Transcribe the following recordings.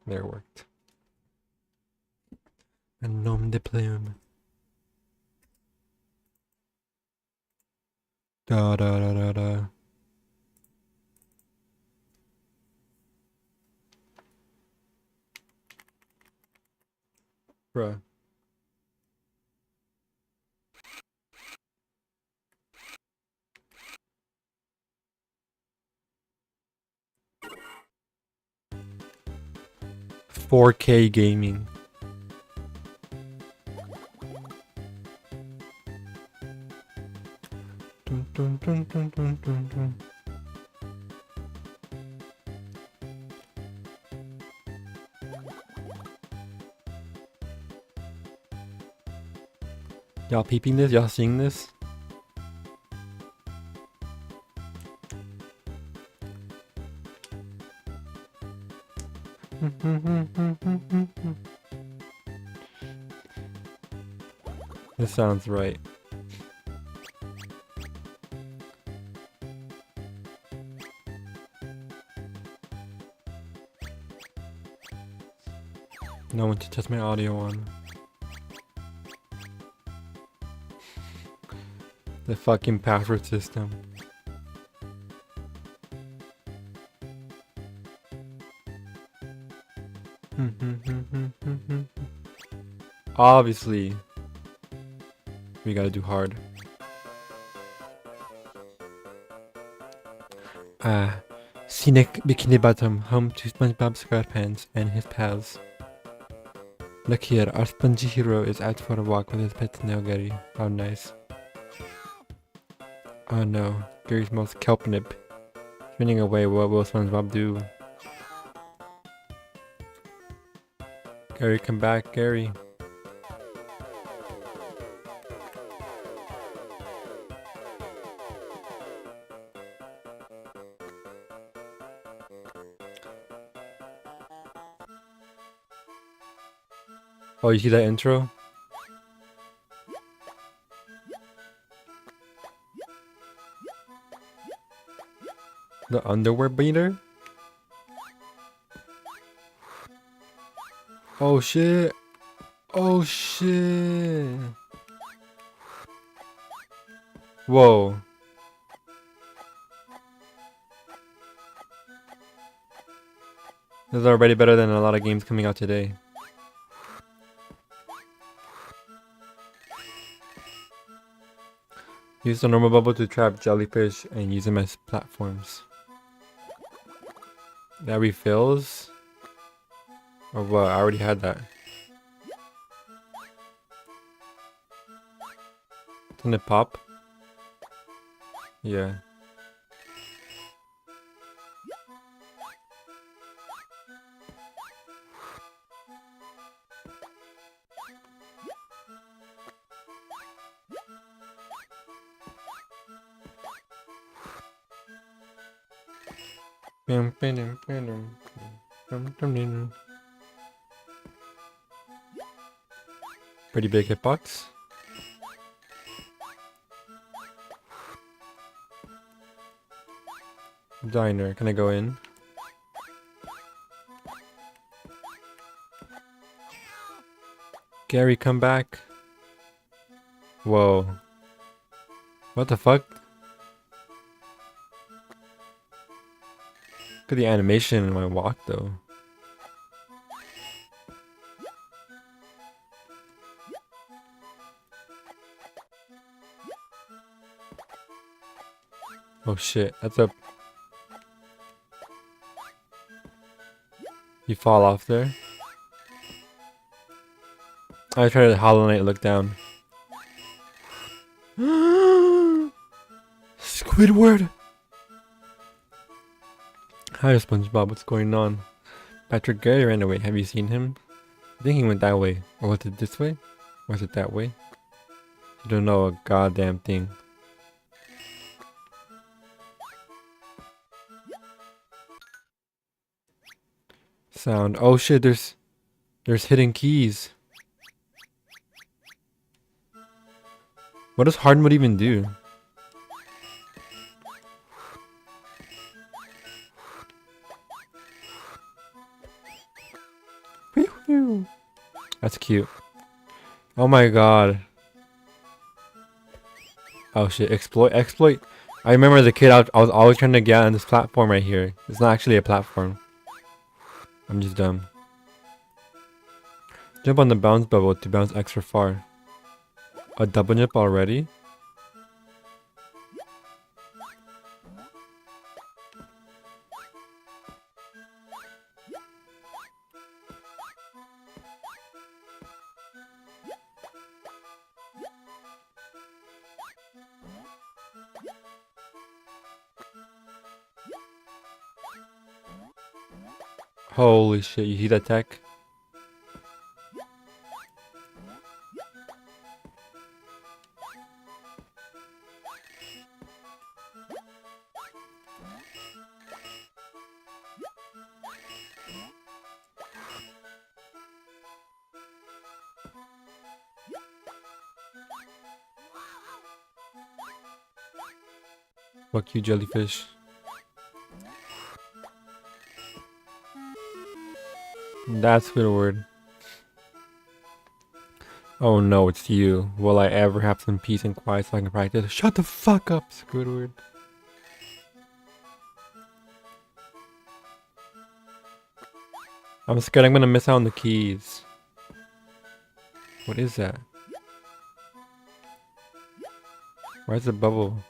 There, worked. A nom de plume. Da da da da da. Bruh. "4K gaming." Dun, dun, dun, dun, dun, dun, dun. Y'all peeping this? Y'all seeing this? This sounds right. No one to test my audio on. The fucking password system. Obviously, we gotta do hard. Scenic Bikini Bottom, home to SpongeBob SquarePants and his pals. Look here, our spongy hero is out for a walk with his pet snail Gary. How nice. Oh no, Gary's most kelpnip. Spinning away, what will SpongeBob do? Gary, come back, Gary. Oh, you see that intro? The underwear beater? Oh shit! Oh shit! Whoa. This is already better than a lot of games coming out today. Use the normal bubble to trap jellyfish and use them as platforms. That refills? Or what? I already had that. Doesn't it pop? Yeah. Pretty big hitbox. Diner, can I go in? Gary, come back. Whoa. What the fuck? Look at the animation in my walk though. Oh shit, that's a... You fall off there. I tried to Hollow Knight look down. Squidward! Hi SpongeBob, what's going on? Patrick Gary ran away, have you seen him? I think he went that way. Or was it this way? Or was it that way? You don't know a goddamn thing. Sound. Oh shit, there's hidden keys. What does hard mode even do? That's cute. Oh my god. Oh shit, exploit. I remember as a kid, I was always trying to get on this platform right here. It's not actually a platform. I'm just dumb. Jump on the bounce bubble to bounce extra far. A double jump already? Holy shit, you see that tech? Fuck you, jellyfish. That's good word. Oh no, it's you. Will I ever have some peace and quiet so I can practice? Shut the fuck up, Squidward. I'm scared I'm gonna miss out on the keys. What is that? Where's the bubble?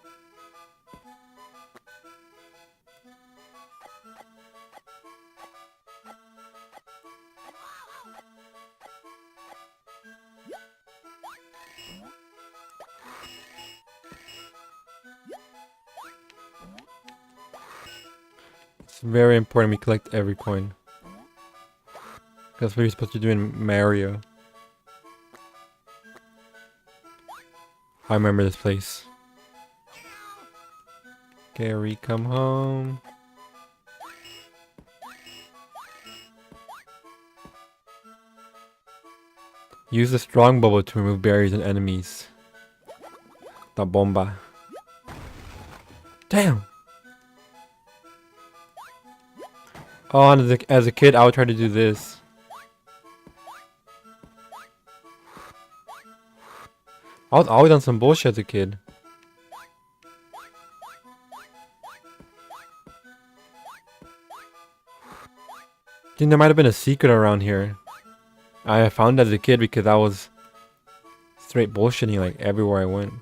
It's very important we collect every coin. That's what you're supposed to do in Mario. I remember this place. Gary, come home. Use the strong bubble to remove barriers and enemies. The bomba. Damn! Oh, and as a kid, I would try to do this. I was always on some bullshit as a kid. I think there might have been a secret around here. I found it as a kid because I was straight bullshitting like everywhere I went.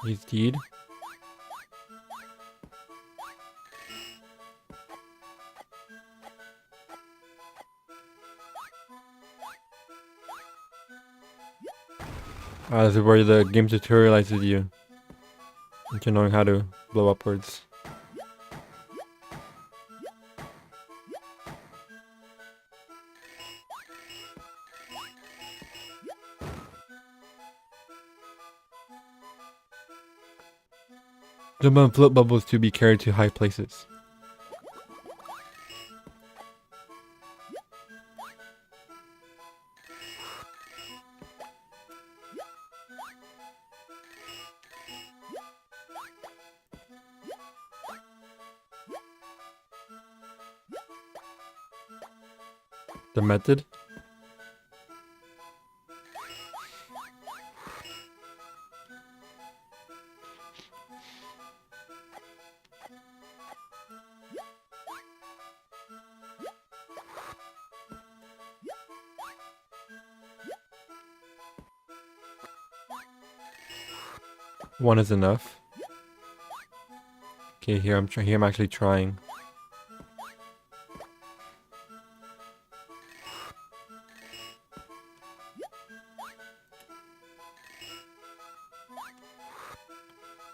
He's dead. This is where the game tutorializes you into knowing how to blow upwards. Jump on flip bubbles to be carried to high places. The method? One is enough. Okay, here I'm actually trying.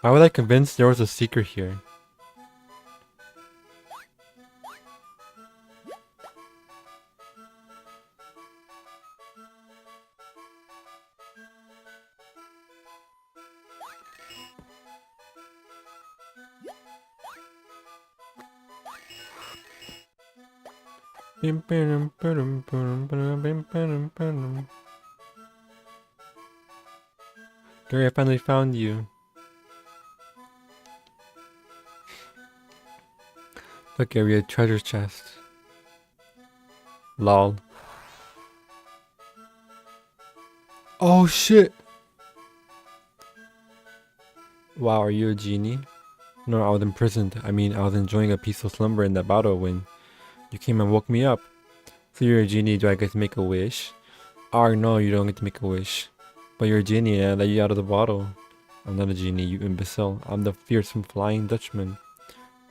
How was I convinced there was a secret here? Gary, I finally found you. Look, area treasure chest. Lol. Oh shit! Wow, are you a genie? No, I was imprisoned. I mean, I was enjoying a peaceful slumber in that bottle when you came and woke me up. So you're a genie, do I get to make a wish? Oh no, you don't get to make a wish. But you're a genie and I let you out of the bottle. I'm not a genie, you imbecile. I'm the fearsome flying Dutchman.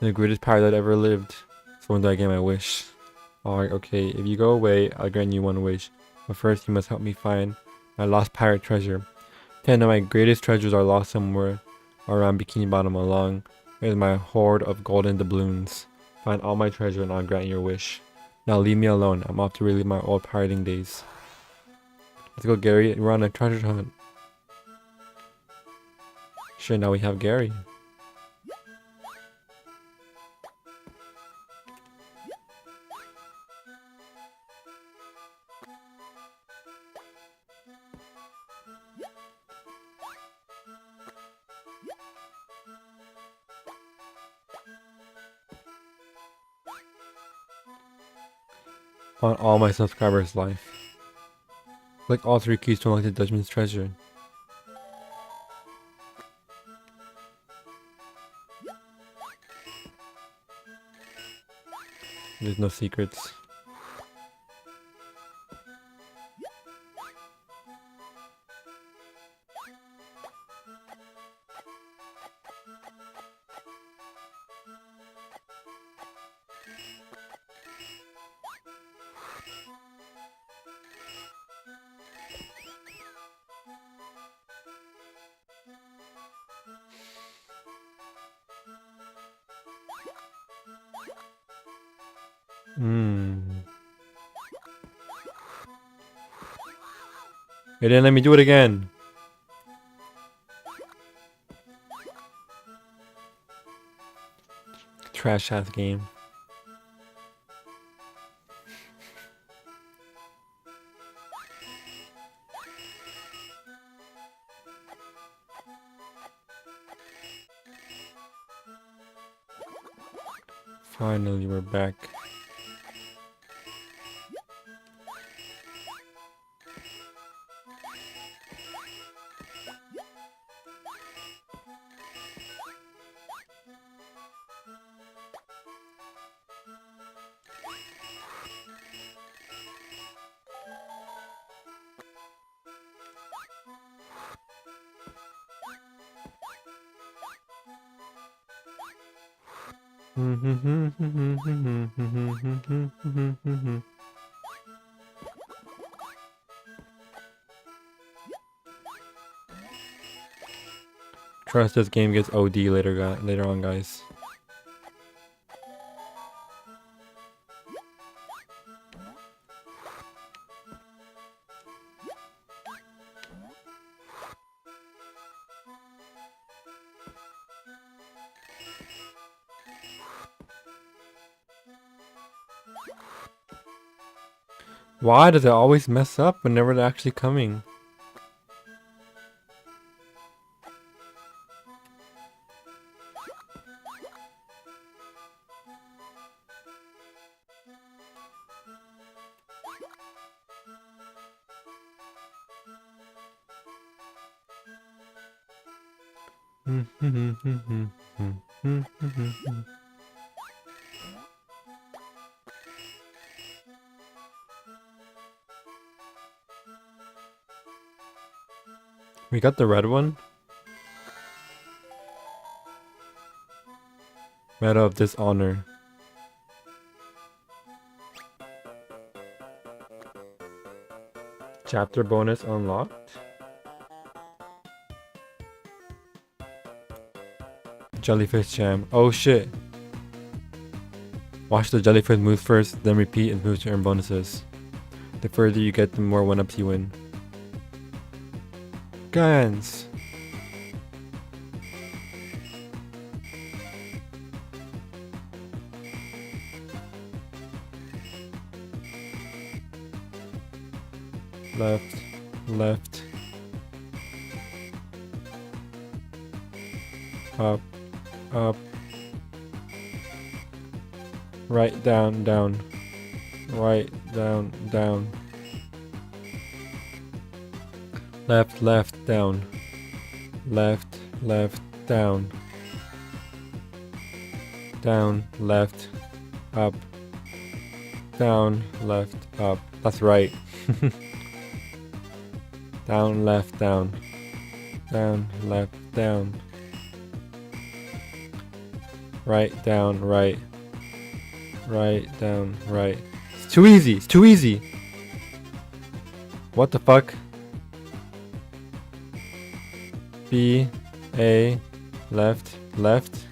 The greatest pirate that ever lived. So when do I get my wish? Alright, okay, if you go away, I'll grant you one wish. But first you must help me find my lost pirate treasure. 10 of my greatest treasures are lost somewhere around Bikini Bottom along. There's my hoard of golden doubloons. Find all my treasure and I'll grant your wish. Now leave me alone. I'm off to relive my old pirating days. Let's go, Gary. We're on a treasure hunt. Sure, now we have Gary. On all my subscribers' life. Click all 3 keys to unlock the Dutchman's treasure. There's no secrets. It didn't let me do it again. Trash ass game. Finally, we're back. Trust this game gets OD later on, guys. Why does it always mess up whenever they're actually coming? We got the red one. Medal of Dishonor. Chapter bonus unlocked. Jellyfish jam. Oh shit. Watch the jellyfish move first, then repeat and move to earn bonuses. The further you get, the more 1-ups you win. Guns. Left, left. Up, up. Right, down, down. Right, down, down. Left, left, down. Left, left, down. Down, left, up. Down, left, up. That's right. Down, left, down. Down, left, down. Right, down, right. Right, down, right. It's too easy. It's too easy. What the fuck? B, A, left, left.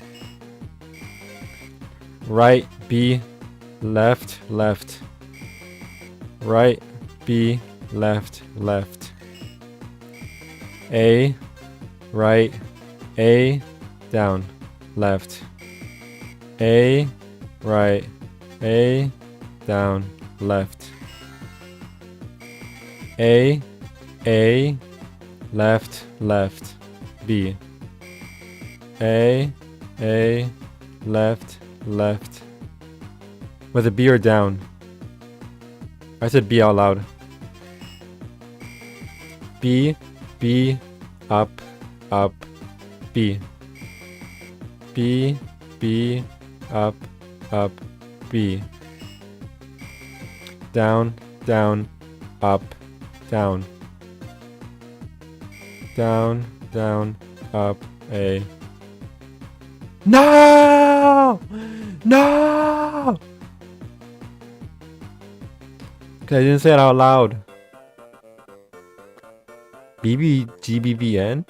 Right, B, left, left. Right, B, left, left. A, right, A, down, left. A, right, A, down, left. A, left, left. B. A, left, left. Was it B or down? I said B out loud. B, up, up, B. B, up, up, B. Down, down, up, down. Down, down, up, A. No! No! Okay, I didn't say it out loud. BBGBBN?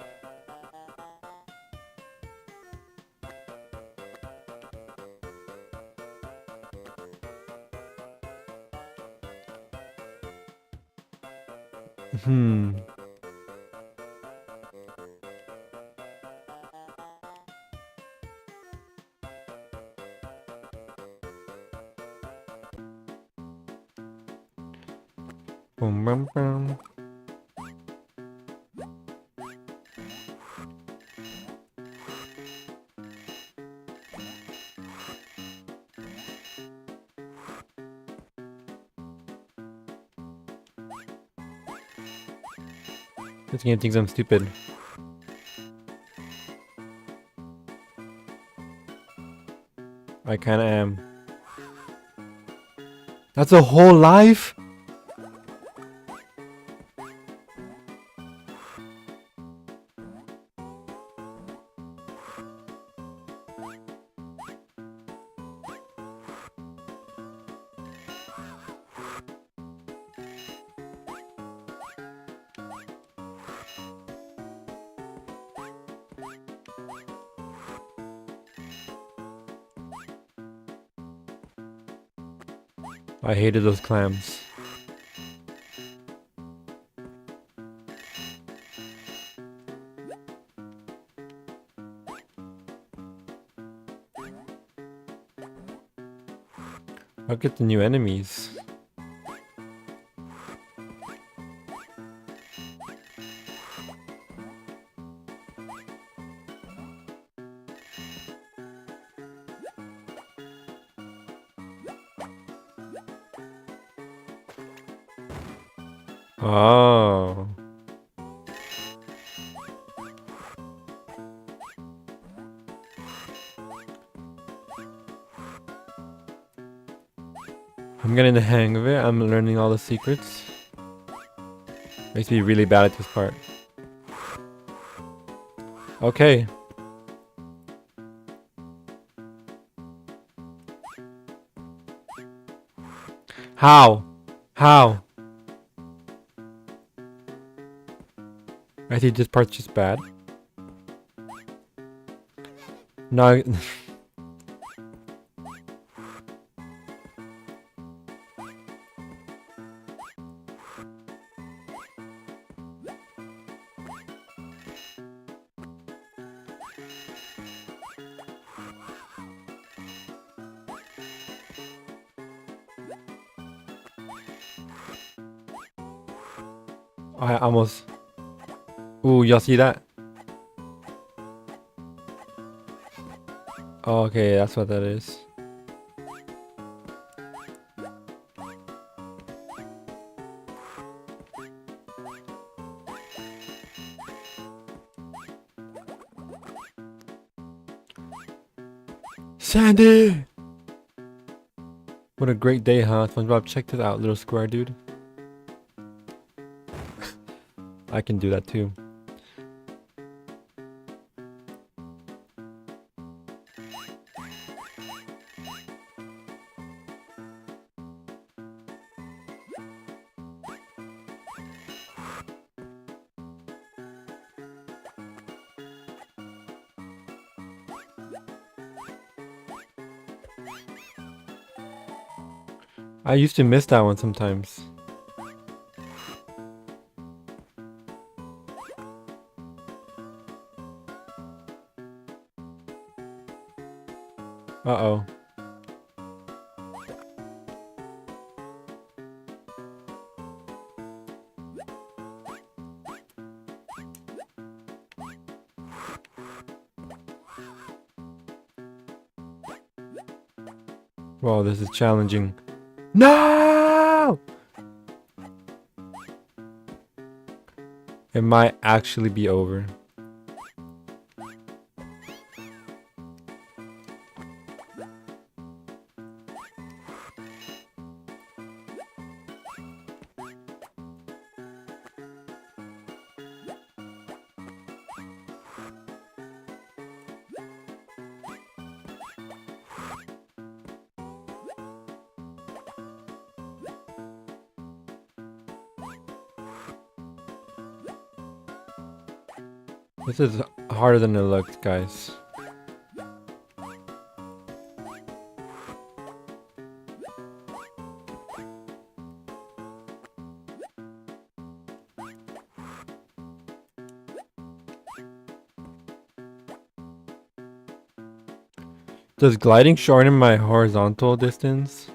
Boom, boom, boom. This game thinks I'm stupid. I kinda am. That's a whole life? I hated those clams. I'll get the new enemies. Oh. I'm getting the hang of it. I'm learning all the secrets. I used to be really bad at this part. Okay. How? How? I think this part's just bad. No. I almost... Ooh, y'all see that? Oh, okay, that's what that is. Sandy! What a great day, huh? SpongeBob, check this out, little square dude. I can do that too. I used to miss that one sometimes. Uh-oh. Wow, this is challenging. No! It might actually be over. This is harder than it looks, guys. Does gliding shorten my horizontal distance?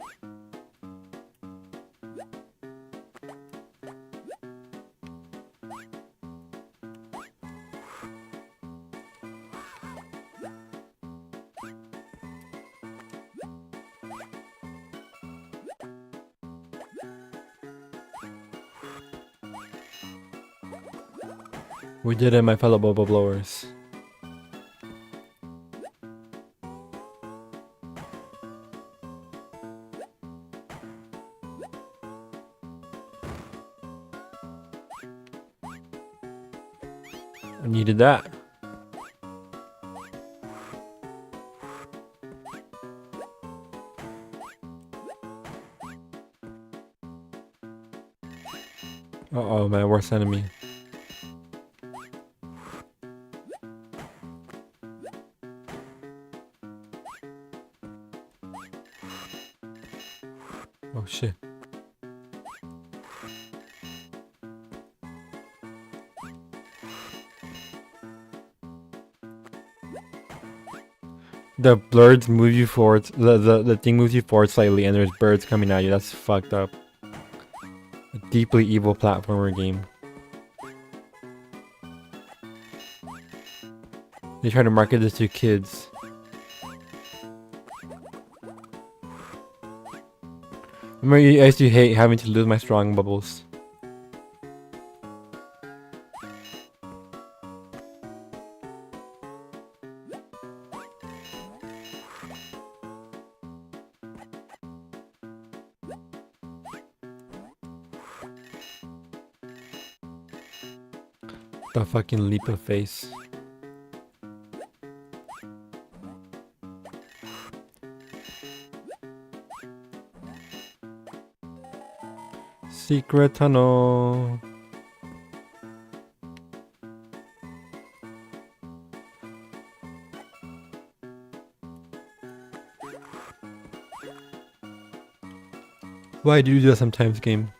We did it, my fellow bubble blowers. I needed that. Uh-oh, my worst enemy. Oh shit. The birds move you forward. The thing moves you forward slightly, and there's birds coming at you. That's fucked up. A deeply evil platformer game. They try to market this to kids. I used to hate having to lose my strong bubbles. The fucking leap of face. Secret tunnel. Why do you do that sometimes, game?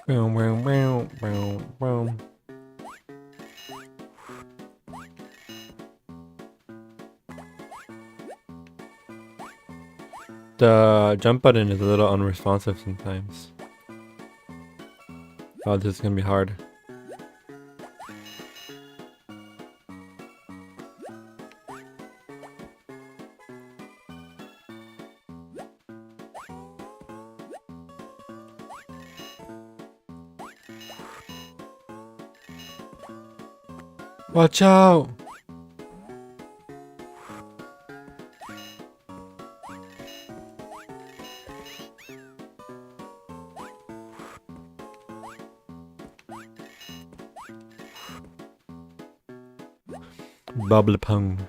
Boom, boom, boom, boom, boom. The jump button is a little unresponsive sometimes. Oh, this is gonna be hard. Watch out! Bubble pong.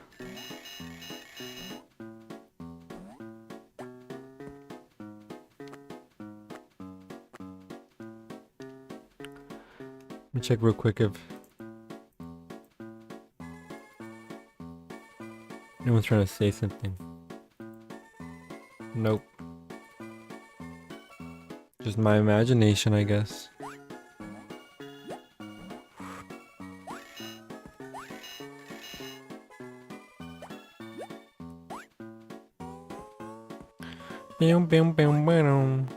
Let me check real quick if anyone's trying to say something. Nope. Just my imagination, I guess. Bam, bam, bam, bam.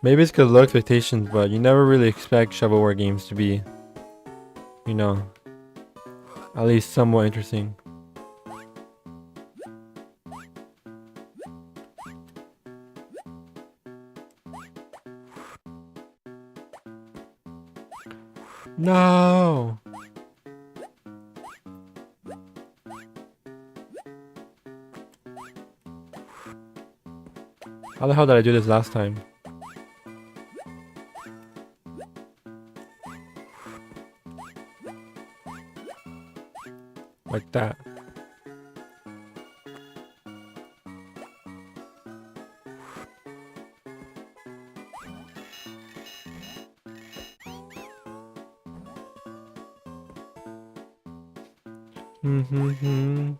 Maybe it's because low expectations, but you never really expect shovelware games to be, you know, at least somewhat interesting. No! How the hell did I do this last time? Like that. Mm-hmm.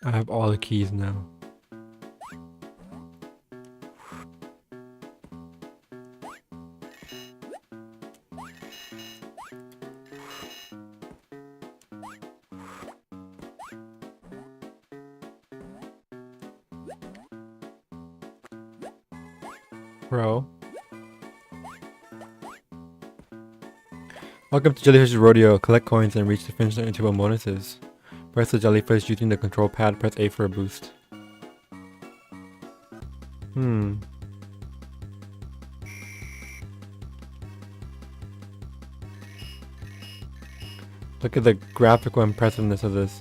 I have all the keys now. Bro. Welcome to Jellyfish's Rodeo. Collect coins and reach the finish line into bonuses. Press the jellyfish using the control pad. Press A for a boost. Look at the graphical impressiveness of this.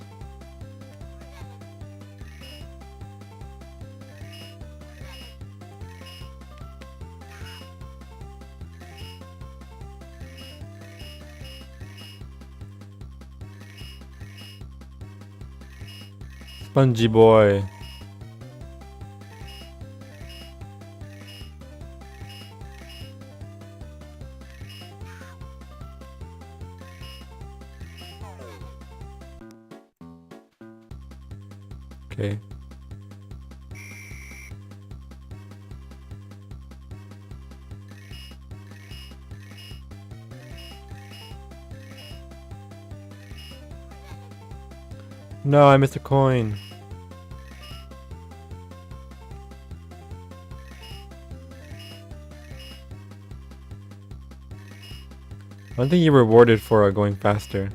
Spongy boy. Okay. No, I missed a coin. I don't think you're rewarded for going faster.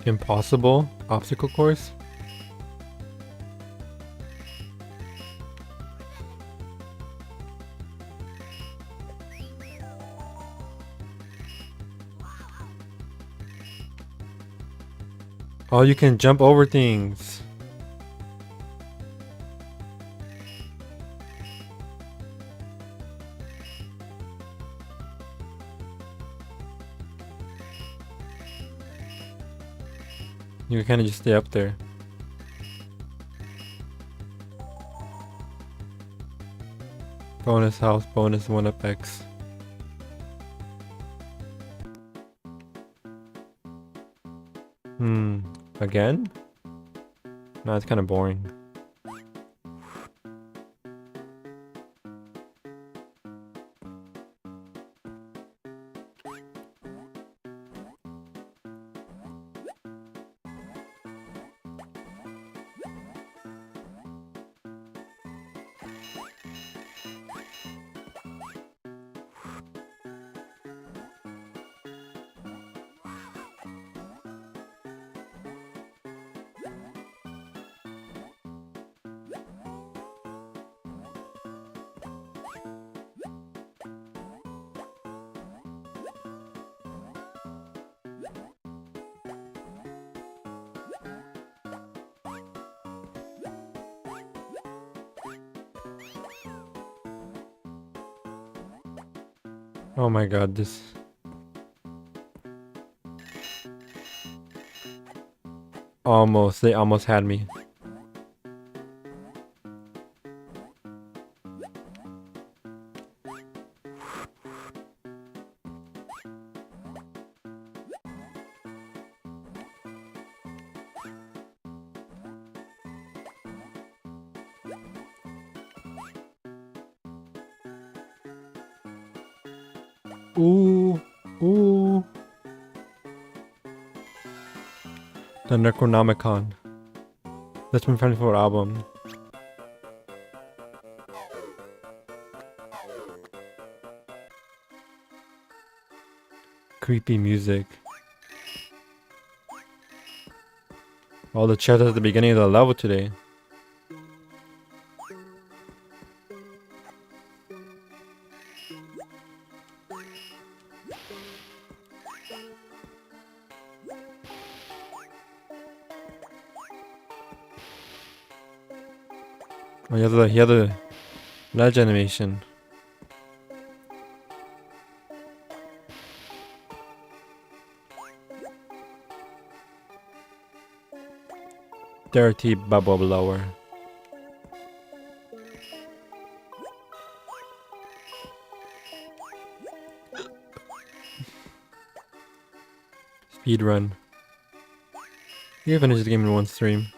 Impossible obstacle course? Oh, you can jump over things. You can kind of just stay up there. Bonus house, bonus 1-up X. Again? No, it's kind of boring. Oh my god, this... Almost, they almost had me. Ooh, ooh. The Necronomicon. That's my 24 album. Creepy music. All the chests at the beginning of the level today. Oh, he had the ledge animation. Dirty bubble blower. Speed run. You can finish the game in one stream.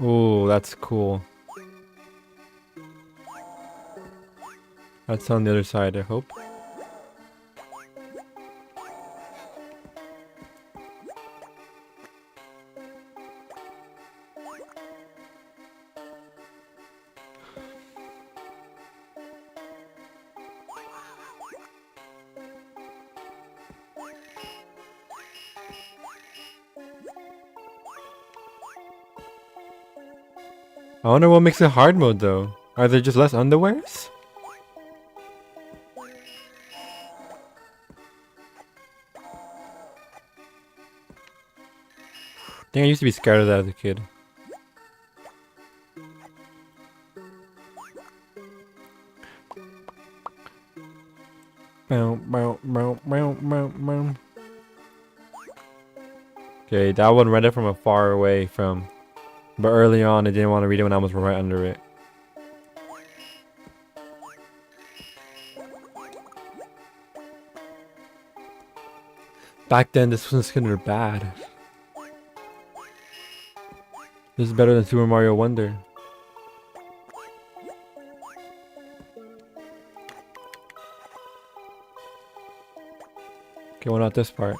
Oh, that's cool. That's on the other side, I hope. I wonder what makes it hard mode though. Are there just less underwears? I think I used to be scared of that as a kid. Okay, that one read it from a far away from, but early on I didn't want to read it when I was right under it. Back then this wasn't considered bad. This is better than Super Mario Wonder. Okay, well not this part.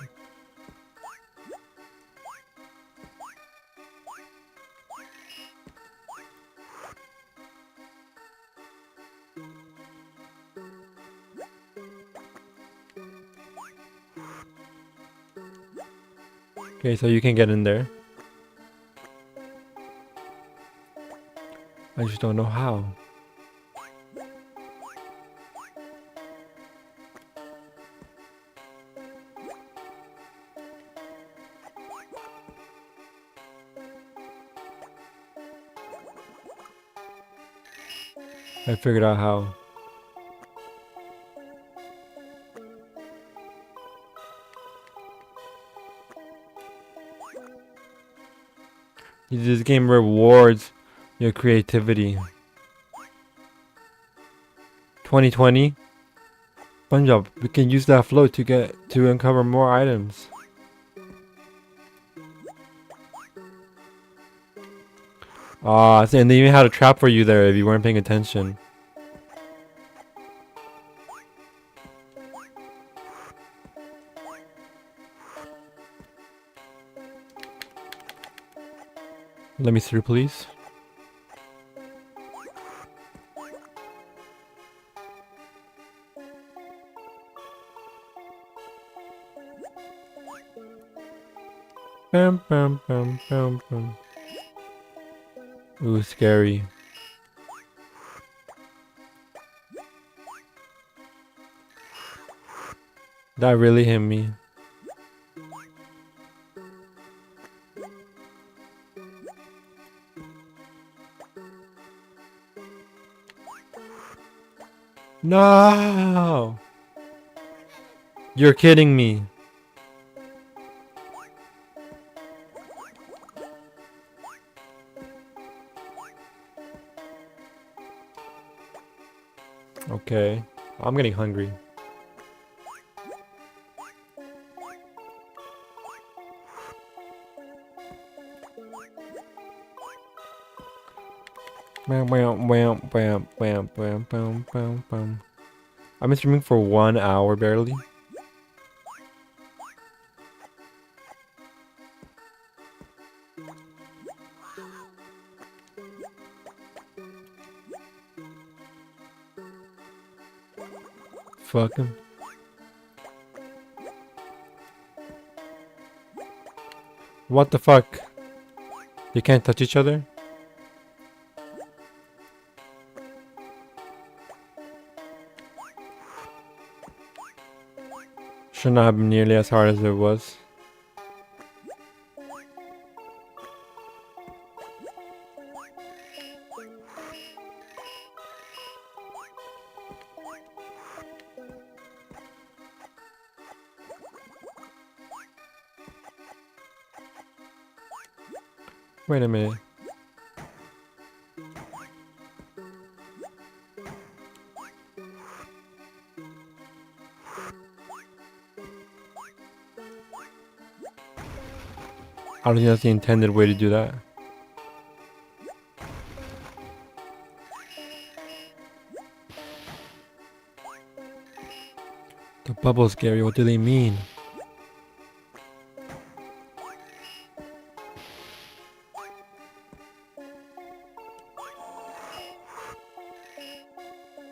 Okay, so you can get in there. I just don't know how. I figured out how. This game rewards your creativity. 2020. Spongebob, we can use that float to uncover more items. Ah, and they even had a trap for you there if you weren't paying attention. Let me through, please. Bam, bam, bam, bam, bam. Ooh, scary. That really hit me. No! You're kidding me. Okay. I'm getting hungry. Bam, bam, bam, bam, bam, bam, bam, bam, bam. I've been streaming for 1 hour barely. Fuck him. What the fuck? You can't touch each other? Should not have been nearly as hard as it was. Wait a minute. I don't think that's the intended way to do that. The bubbles, Gary, what do they mean?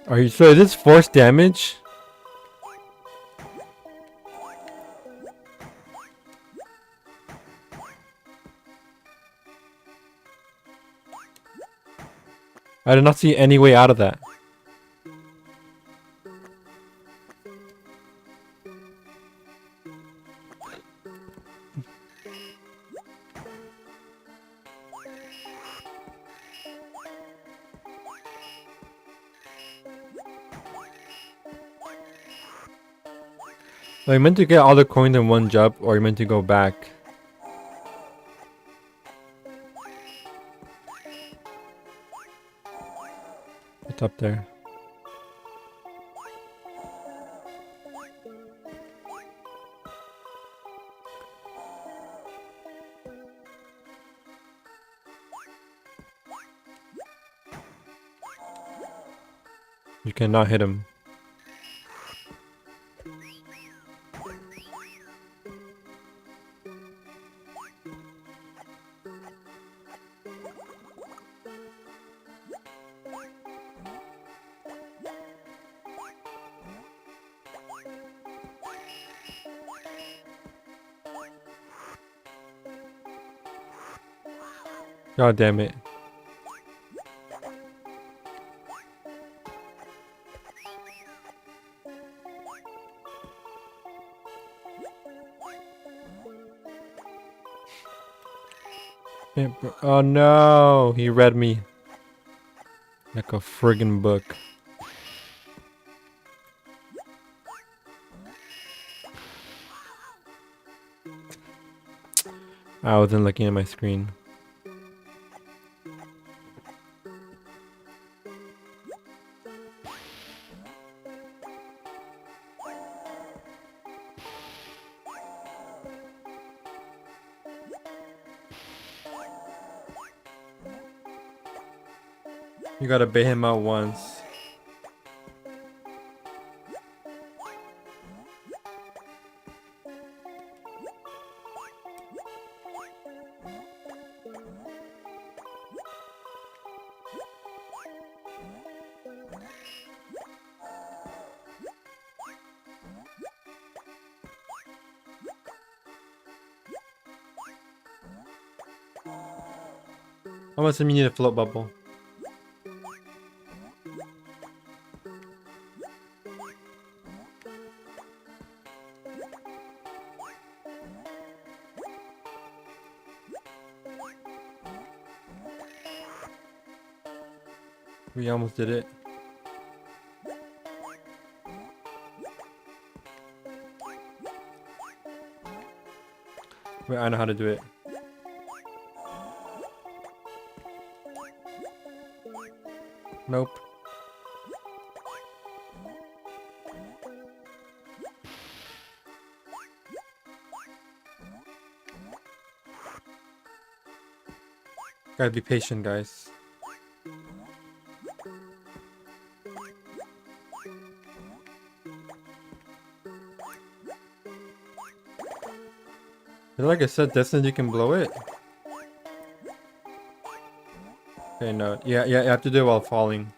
Are you sure? Is this force damage? I did not see any way out of that. Are you meant to get all the coins in one jump, or are you meant to go back? What's up there? You cannot hit him. God damn it. Oh no, he read me like a friggin' book. I wasn't looking at my screen. You gotta bait him out once. How much do you need a float bubble? We almost did it. Wait, I know how to do it. Nope. Gotta be patient, guys. Like I said, Destin, you can blow it. Okay, no. Yeah, you have to do it while falling.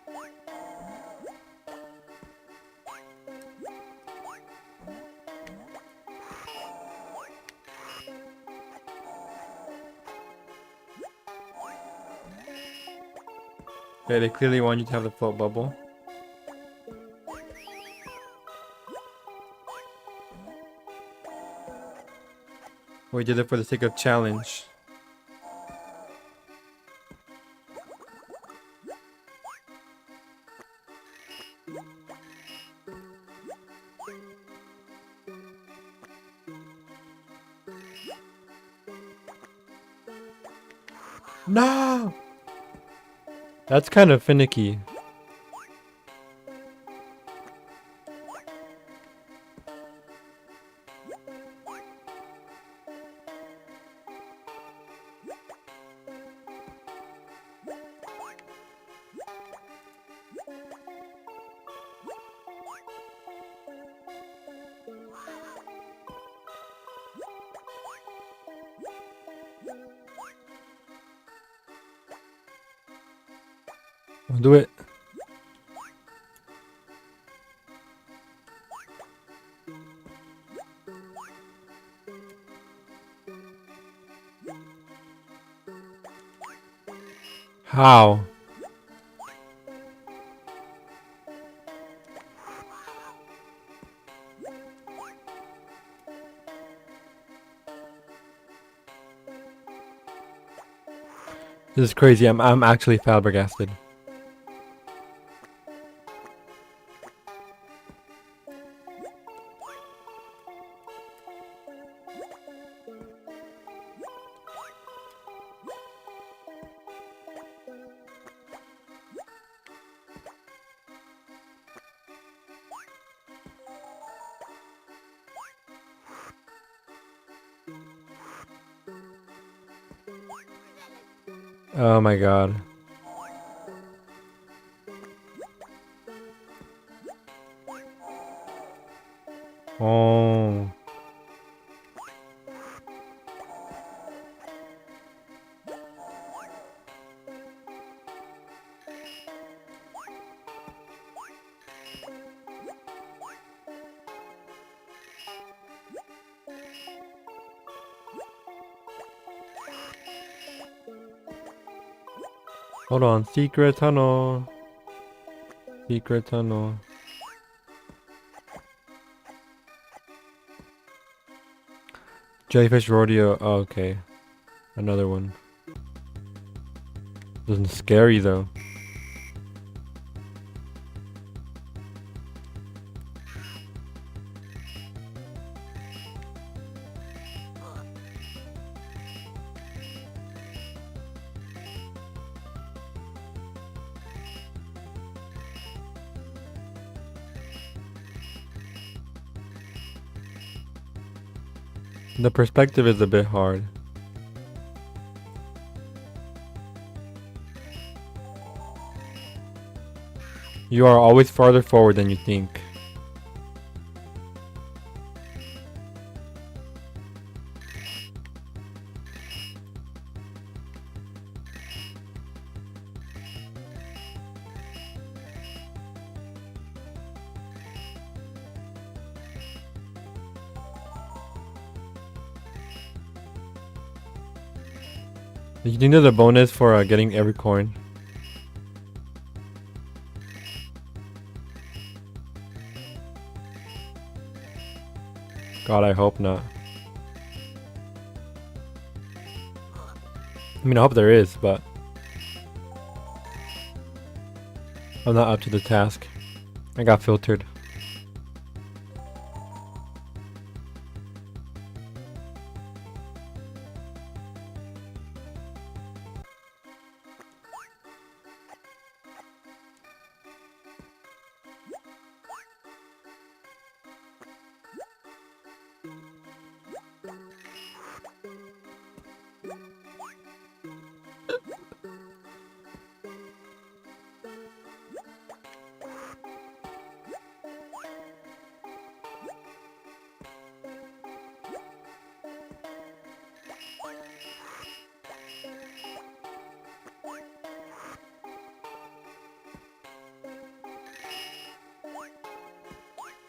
Okay, they clearly want you to have the float bubble. We did it for the sake of challenge. No! That's kind of finicky. I'll do it. How? This is crazy. I'm actually flabbergasted. Oh my god. Oh. Hold on. Secret tunnel. Secret tunnel. Jellyfish rodeo. Oh, okay. Another one. Isn't scary though. The perspective is a bit hard. You are always farther forward than you think. You think there's a bonus for getting every coin? God, I hope not. I mean, I hope there is, but I'm not up to the task. I got filtered.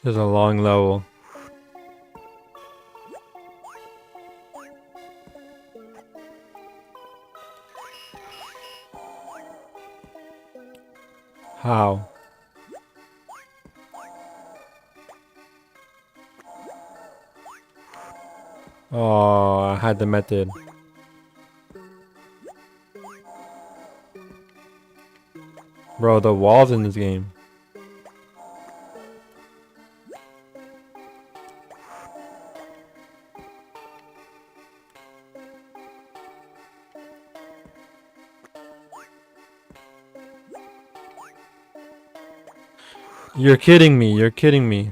There's a long level. How? Oh, I had the method. Bro, the walls in this game. You're kidding me, you're kidding me.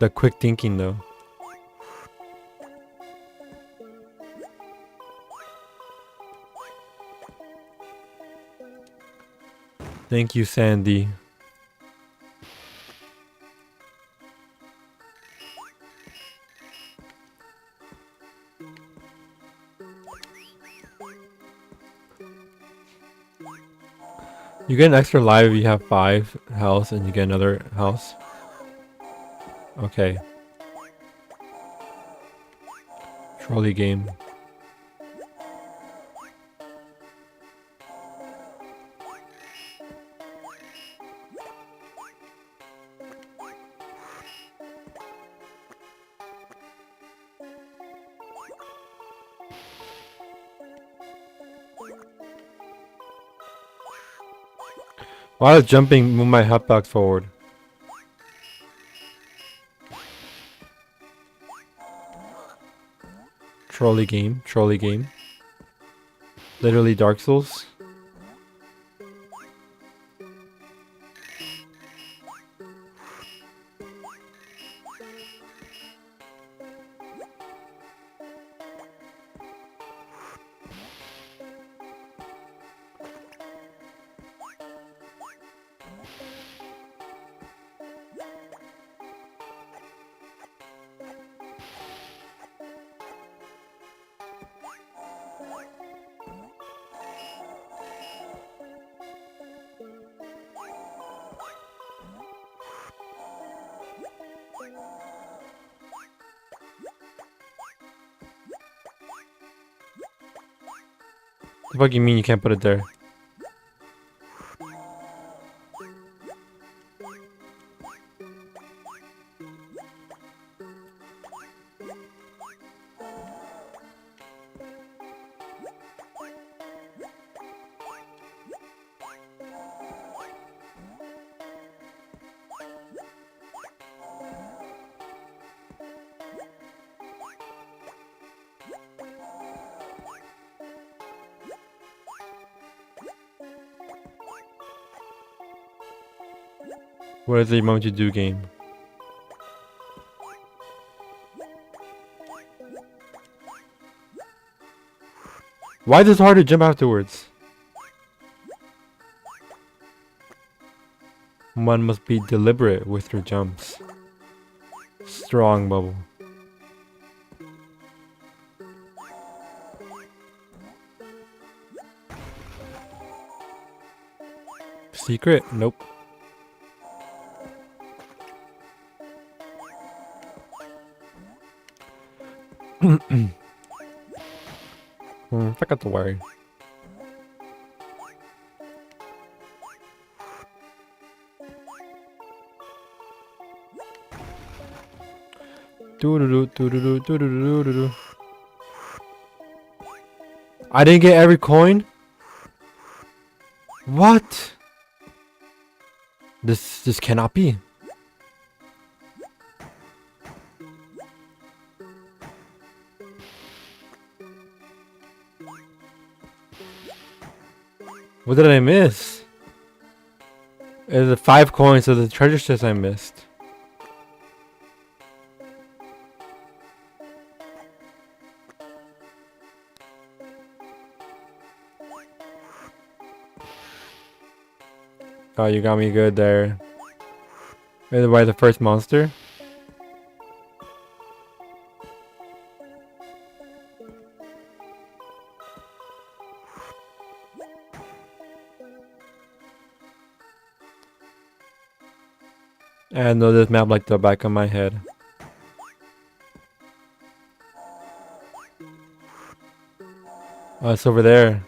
The quick thinking though. Thank you, Sandy. You get an extra life if you have 5 health and you get another house. Okay. Trolley game. Why does jumping move my health back forward? Trolley game, trolley game. Literally Dark Souls. The fuck you mean you can't put it there? What is the moment you do game? Why is this hard to jump afterwards? One must be deliberate with your jumps. Strong bubble. Secret? Nope. I got to worry. I didn't get every coin? What? This cannot be. What did I miss? It's the 5 coins of the treasure chest I missed. Oh, you got me good there. Either by the first monster. I know this map like the back of my head. Oh, it's over there.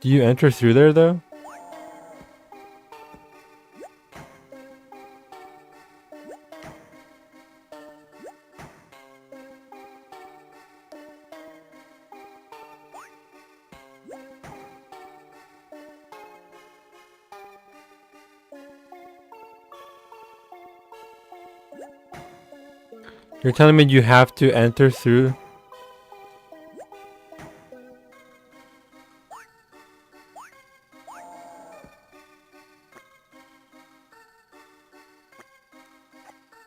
Do you enter through there though? You're telling me you have to enter through?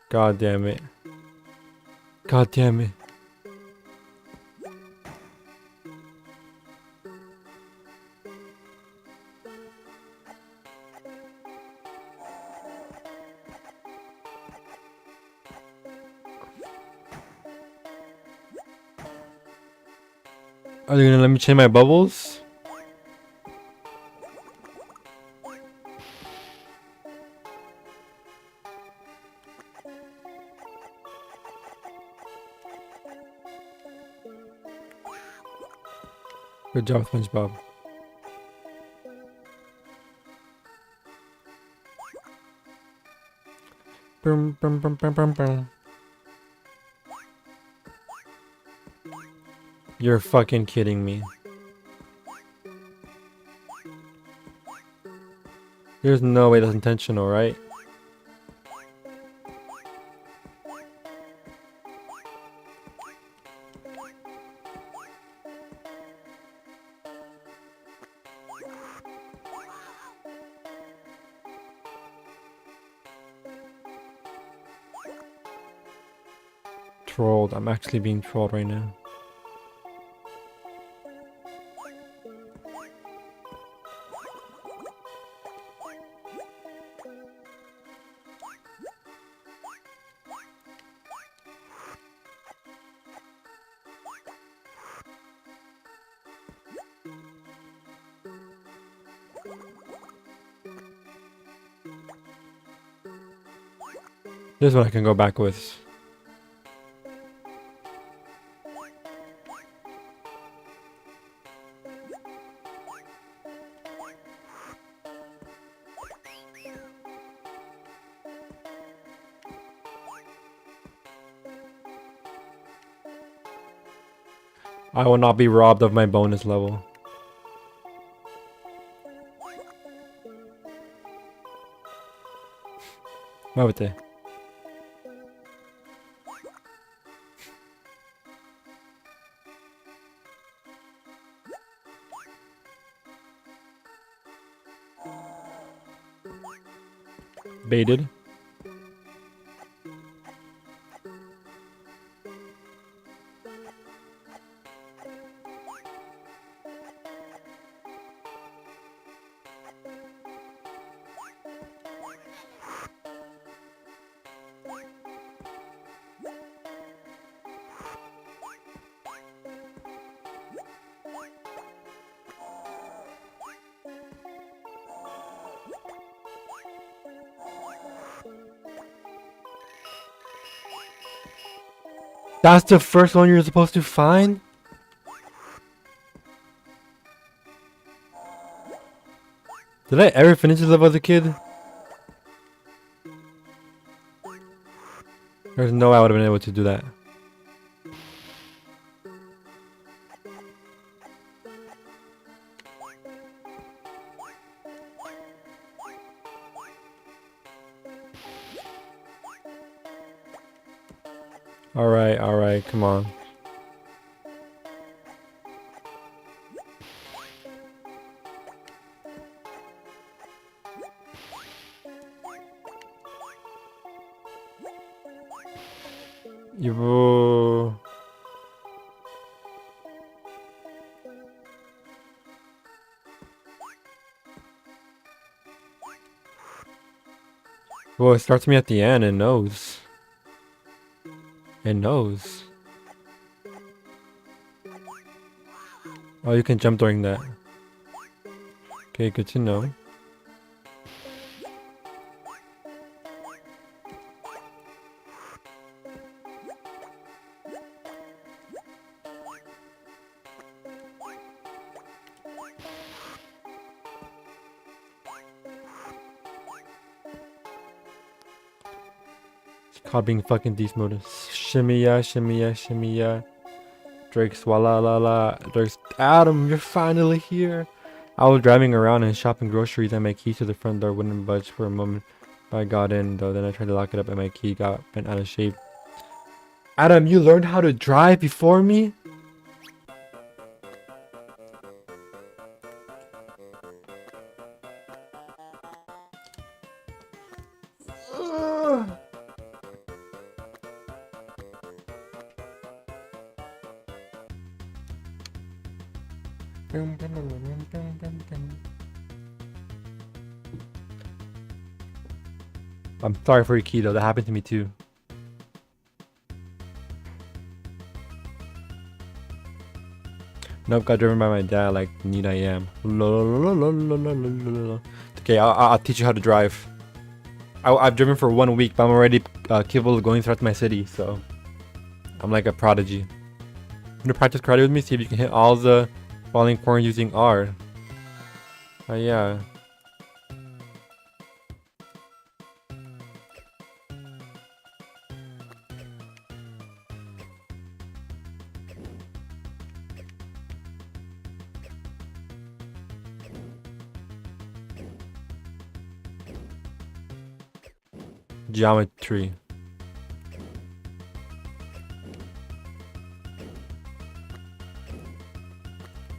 God damn it. God damn it. Are you gonna let me change my bubbles? Good job, Spongebob. Boom, boom, boom, boom, boom, boom. You're fucking kidding me. There's no way that's intentional, right? Trolled. I'm actually being trolled right now. This one I can go back with. I will not be robbed of my bonus level. Muévete. Baited. That's the first one you're supposed to find? Did I ever finish this level as a kid? There's no way I would have been able to do that. Alright, come on. You. Well, it starts me at the end and knows. It knows. Oh, you can jump during that. Okay, good to know. It's called being fucking beast mode. Shimmy ya, shimmy ya, shimmy ya. Drake swalla la la. Drake's Adam, you're finally here. I was driving around and shopping groceries and my key to the front door wouldn't budge for a moment. But I got in though, then I tried to lock it up and my key got bent out of shape. Adam, you learned how to drive before me? I'm sorry for your key though, that happened to me too. Nope, got driven by my dad like neat I am. Okay, I'll teach you how to drive. I've driven for 1 week, but I'm already capable of going throughout my city, so I'm like a prodigy. You wanna practice karate with me? See if you can hit all the falling corners using R. Yeah. Geometry.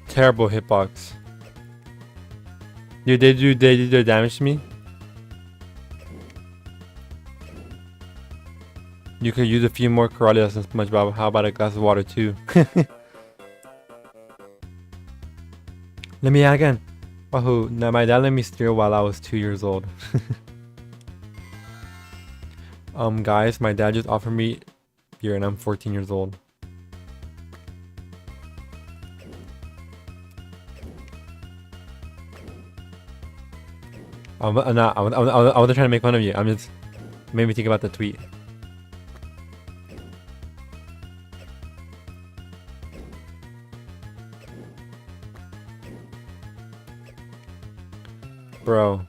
Terrible hitbox. Dude, they do damage to me. You could use a few more karate lessons, SpongeBob. How about a glass of water too? Let me out again. Wahoo! Now my dad let me steer while I was 2 years old. Guys, my dad just offered me beer and I'm 14 years old. I'm not. I wasn't trying to make fun of you. I'm just made me think about the tweet. Bro.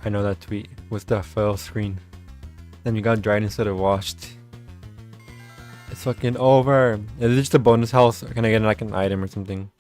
I know that tweet. What's the fail screen? Then you got dried instead of washed. It's fucking over. Is it just a bonus house? Or can I get like an item or something?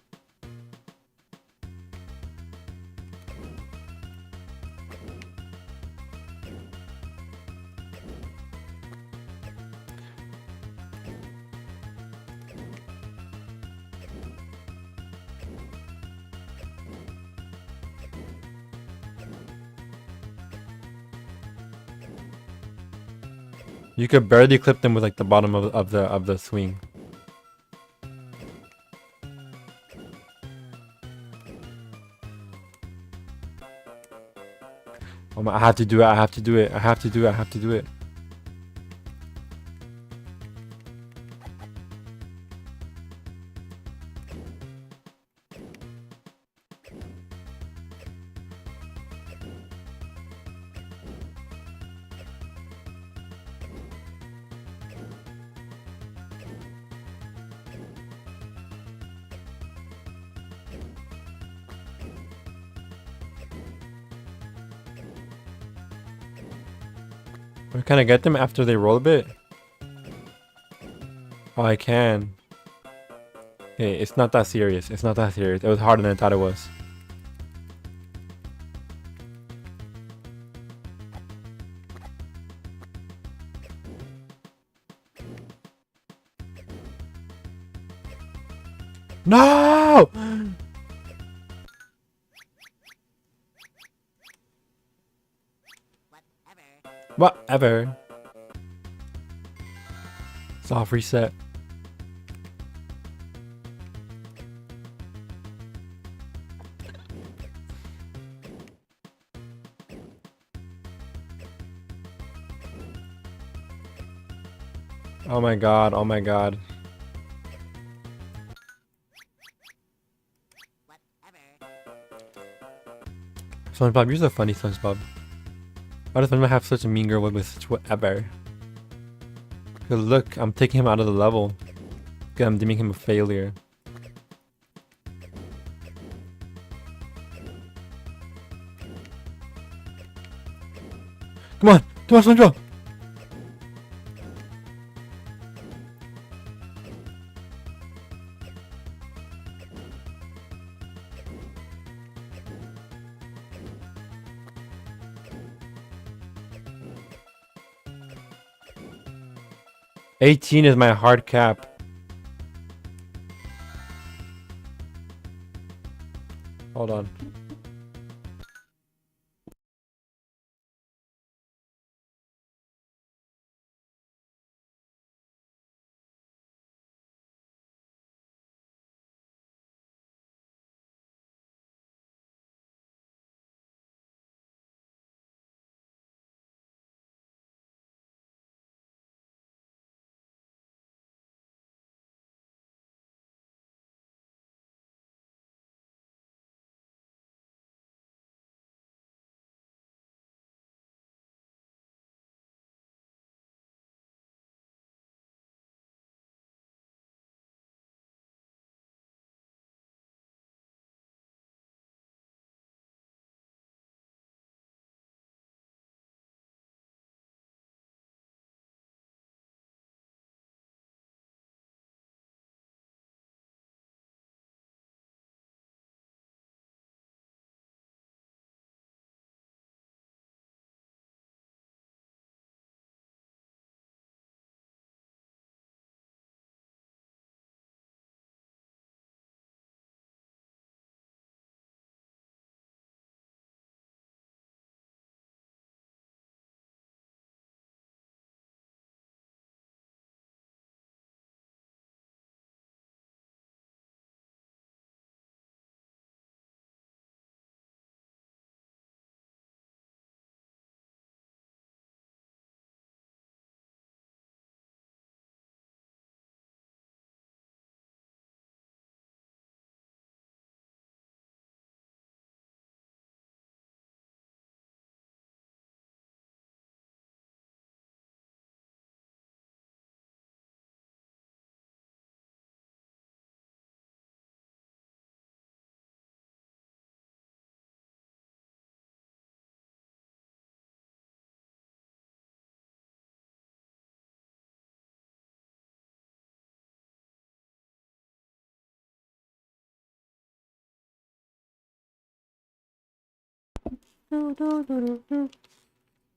You could barely clip them with like the bottom of the swing. I have to do it. I have to do it. I have to do it. I have to do it. Or can I get them after they roll a bit? Oh, I can. Hey, it's not that serious. It's not that serious. It was harder than I thought it was. No! Whatever. Soft reset. Oh my god, oh my god. SpongeBob, you're so funny, SpongeBob. Why does SpongeBob have such a mean girl with such whatever? Cause look, I'm taking him out of the level. Cause I'm deeming him a failure. Come on, SpongeBob! $18 is my hard cap. Hold on.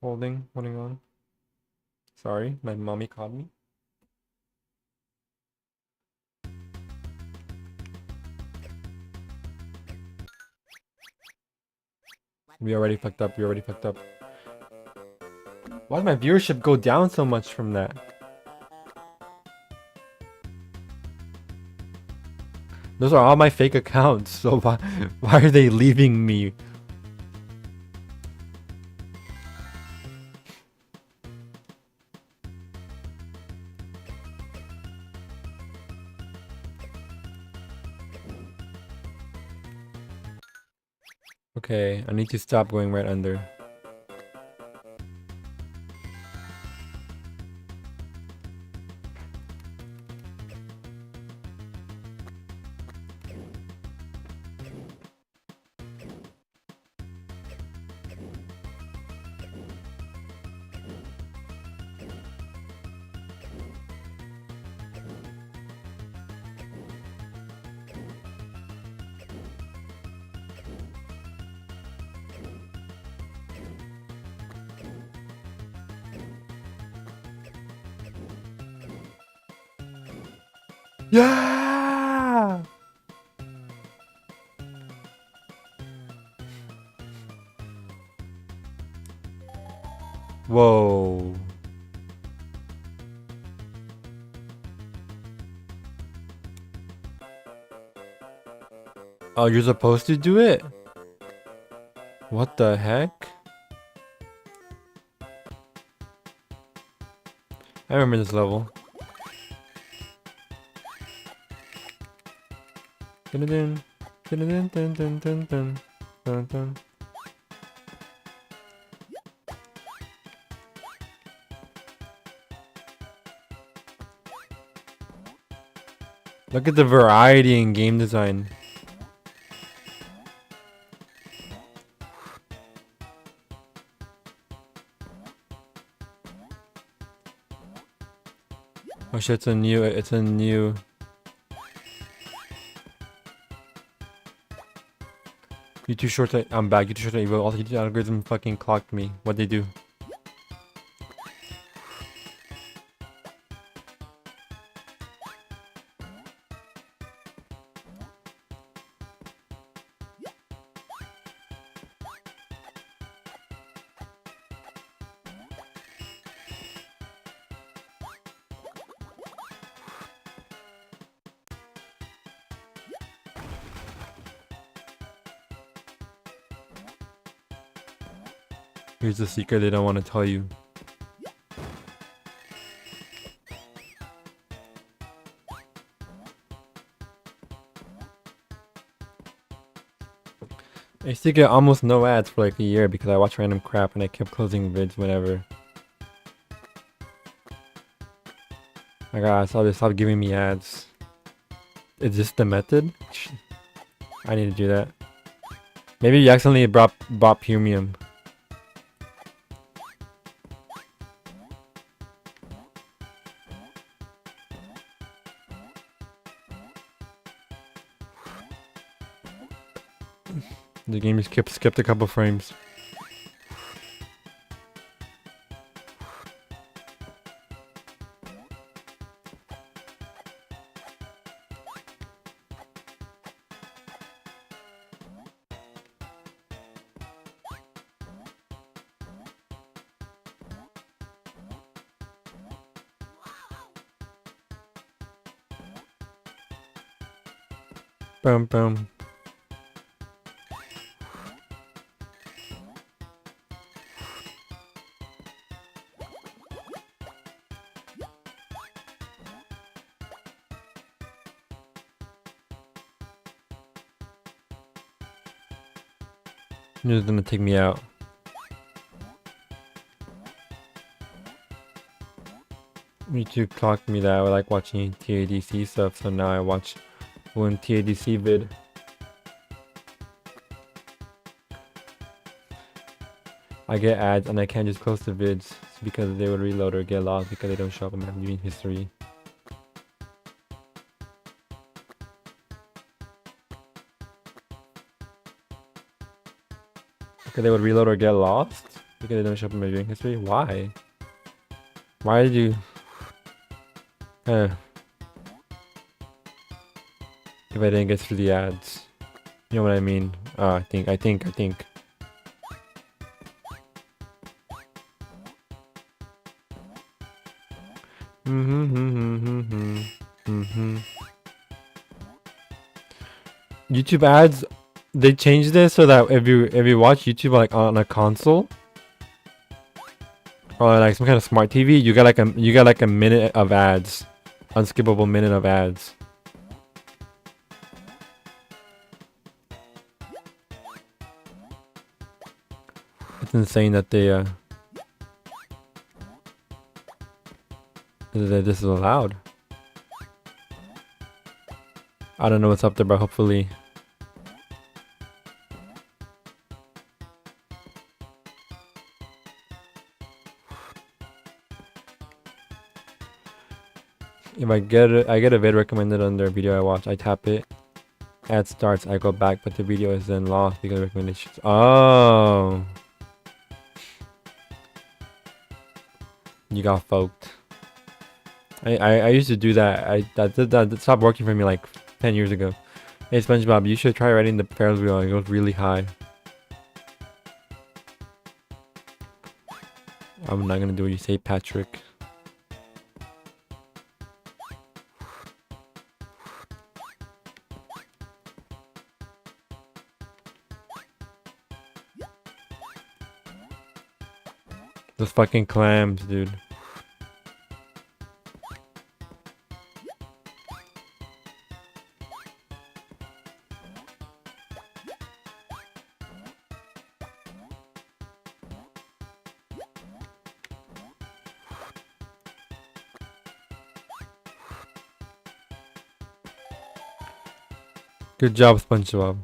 Holding on. Sorry, my mommy called me. We already fucked up. Why did my viewership go down so much from that? Those are all my fake accounts, so why are they leaving me? Okay, I need to stop going right under. Yeah! Whoa. Oh, you're supposed to do it? What the heck? I remember this level. Dun dun dun dun dun dun dun dun dun dun. Look at the variety in game design. Oh shit, it's a new. You too short, I'm back. You too short, evil. Also, YouTube algorithm fucking clocked me. What'd they do? Here's the secret they don't want to tell you. I used to get almost no ads for like a year because I watched random crap and I kept closing vids whenever. I gotta they stopped giving me ads. Is this the method? I need to do that. Maybe you accidentally bought premium. The game skipped a couple frames. Boom boom. It's gonna take me out. YouTube clocked me that I like watching TADC stuff, so now I watch one TADC vid. I get ads and I can't just close the vids because they would reload or get lost because they don't show up in my viewing history. Because they would reload or get lost because they don't show up in my viewing history. Why? Why did you? If I didn't get through the ads, you know what I mean? I think. YouTube ads, they changed this so that if you watch YouTube like on a console or like some kind of smart TV, you get like a minute of ads, unskippable minute of ads. It's insane that that this is allowed. I don't know what's up there, but hopefully. If I get a vid recommended under a video I watch, I tap it. Ad starts, I go back, but the video is then lost because of recommendations. Oh. You got folked. I used to do that. That stopped working for me like 10 years ago. Hey SpongeBob, you should try riding the Ferris wheel. It goes really high. I'm not gonna do what you say, Patrick. Those fucking clams, dude. Good job, SpongeBob.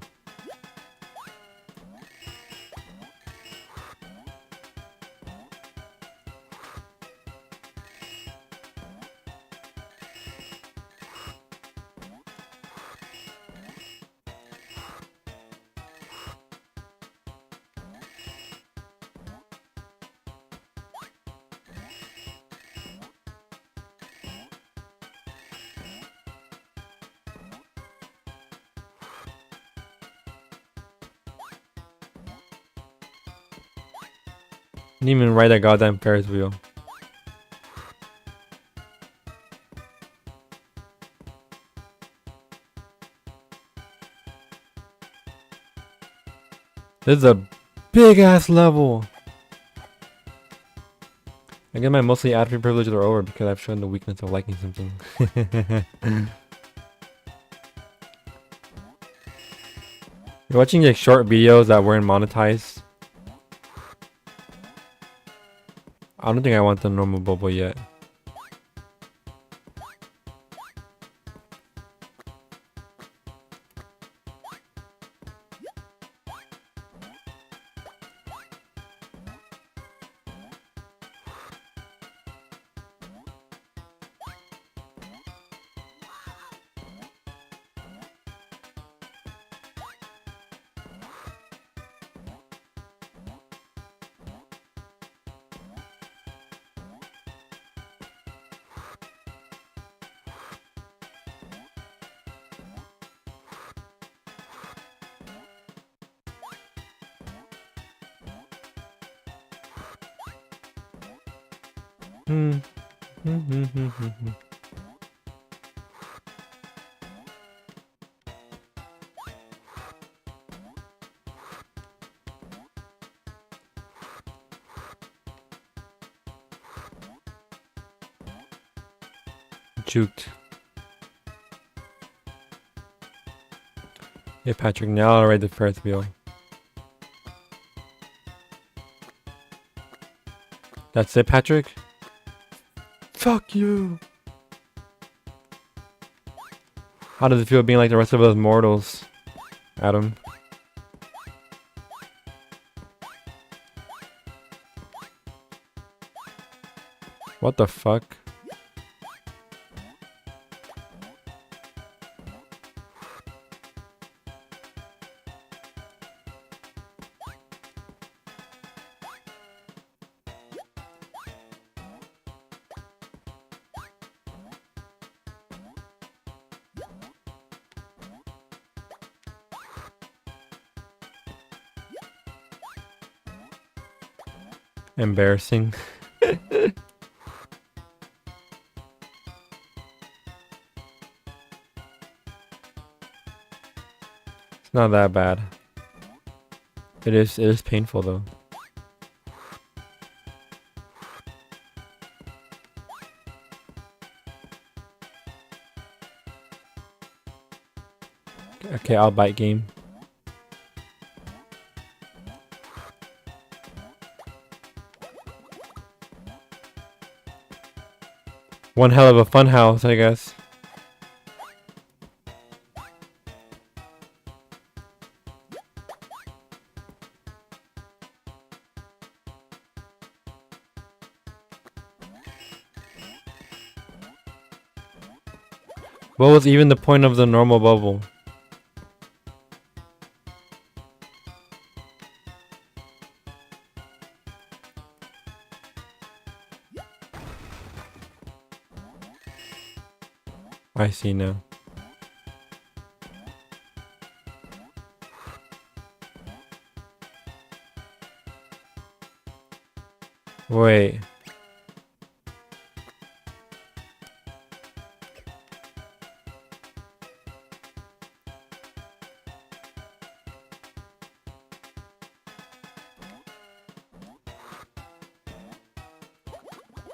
Didn't even ride that goddamn Ferris wheel. This is a big ass level. I guess my mostly ad-free privileges are over because I've shown the weakness of liking something. You're watching like short videos that weren't monetized. I don't think I want the normal bubble yet. Juked. Hey Patrick, now I'll ride the Ferris wheel. That's it, Patrick? Fuck you! How does it feel being like the rest of us mortals, Adam? What the fuck? Embarrassing. It's not that bad. It is painful though. Okay, I'll bite game. One hell of a fun house, I guess. What was even the point of the normal bubble? I see now. Wait.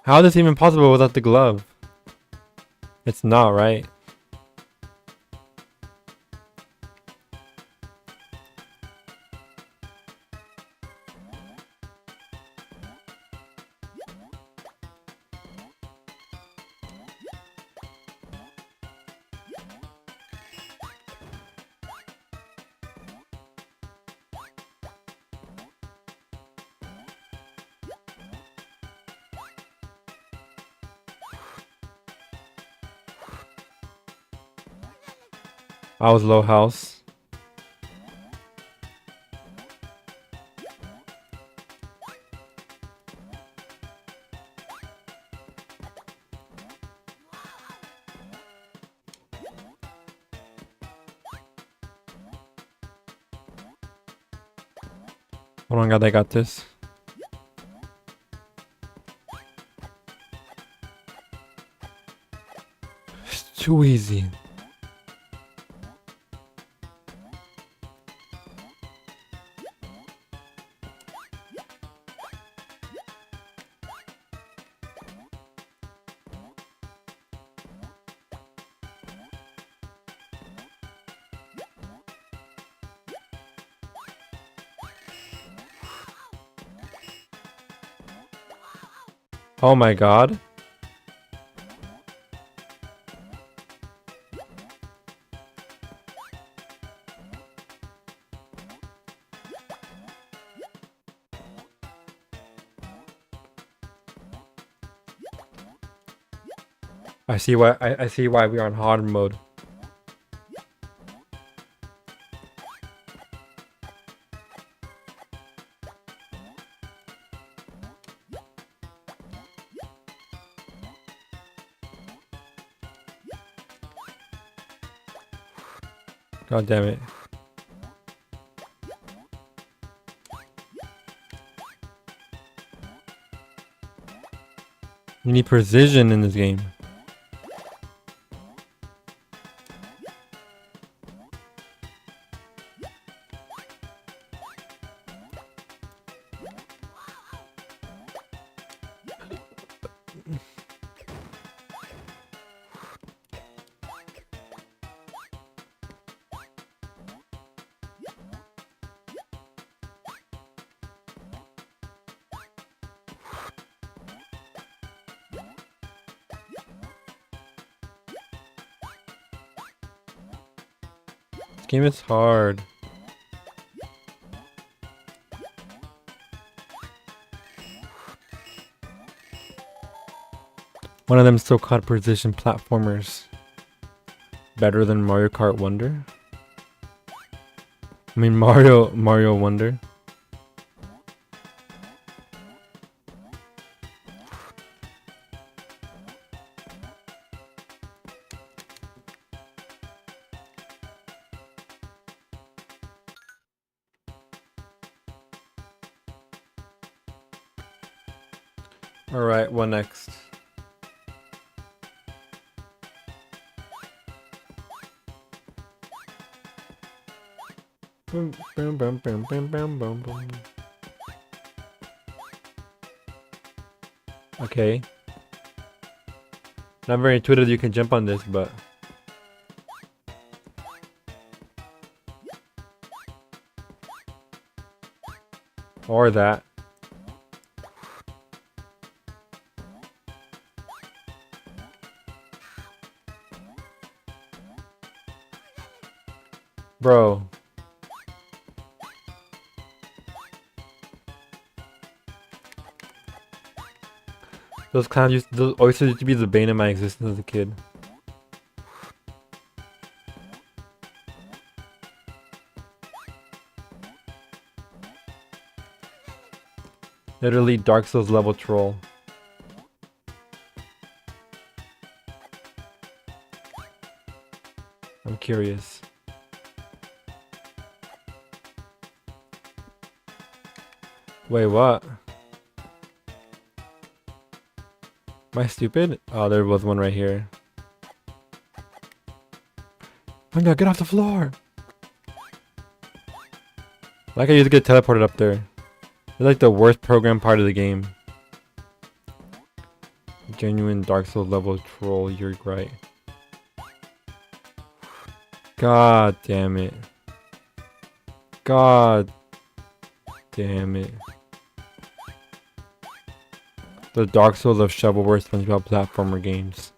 How is this even possible without the glove? It's not, right? I was low house. Hold on, God, I got this. It's too easy. Oh my God. I see why we are on hard mode. God damn it. You need precision in this game. This game is hard. One of them so-called precision platformers. Better than Mario Kart Wonder? I mean Mario Wonder. Alright, what next? Boom, boom, boom, boom, boom, boom, boom, boom. Okay. Not very intuitive you can jump on this, but... Or that. Bro. Those oysters used to be the bane of my existence as a kid. Literally Dark Souls level troll. I'm curious. Wait, what? Am I stupid? Oh, there was one right here. Oh no, get off the floor! Like I used to get teleported up there. It's like the worst program part of the game. Genuine Dark Souls level troll, you're right. God damn it. God damn it. The Dark Souls of shovelware SpongeBob platformer games.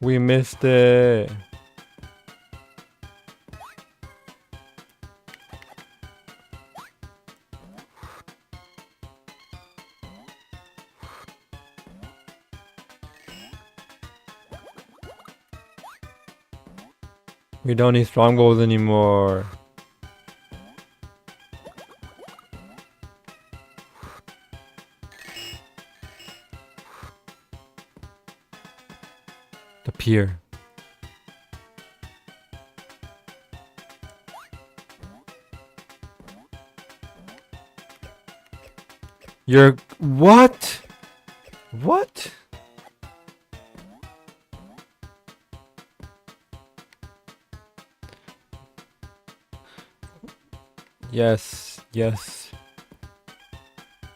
We missed it. We don't need strongholds anymore. The pier. You're what? What? Yes, yes.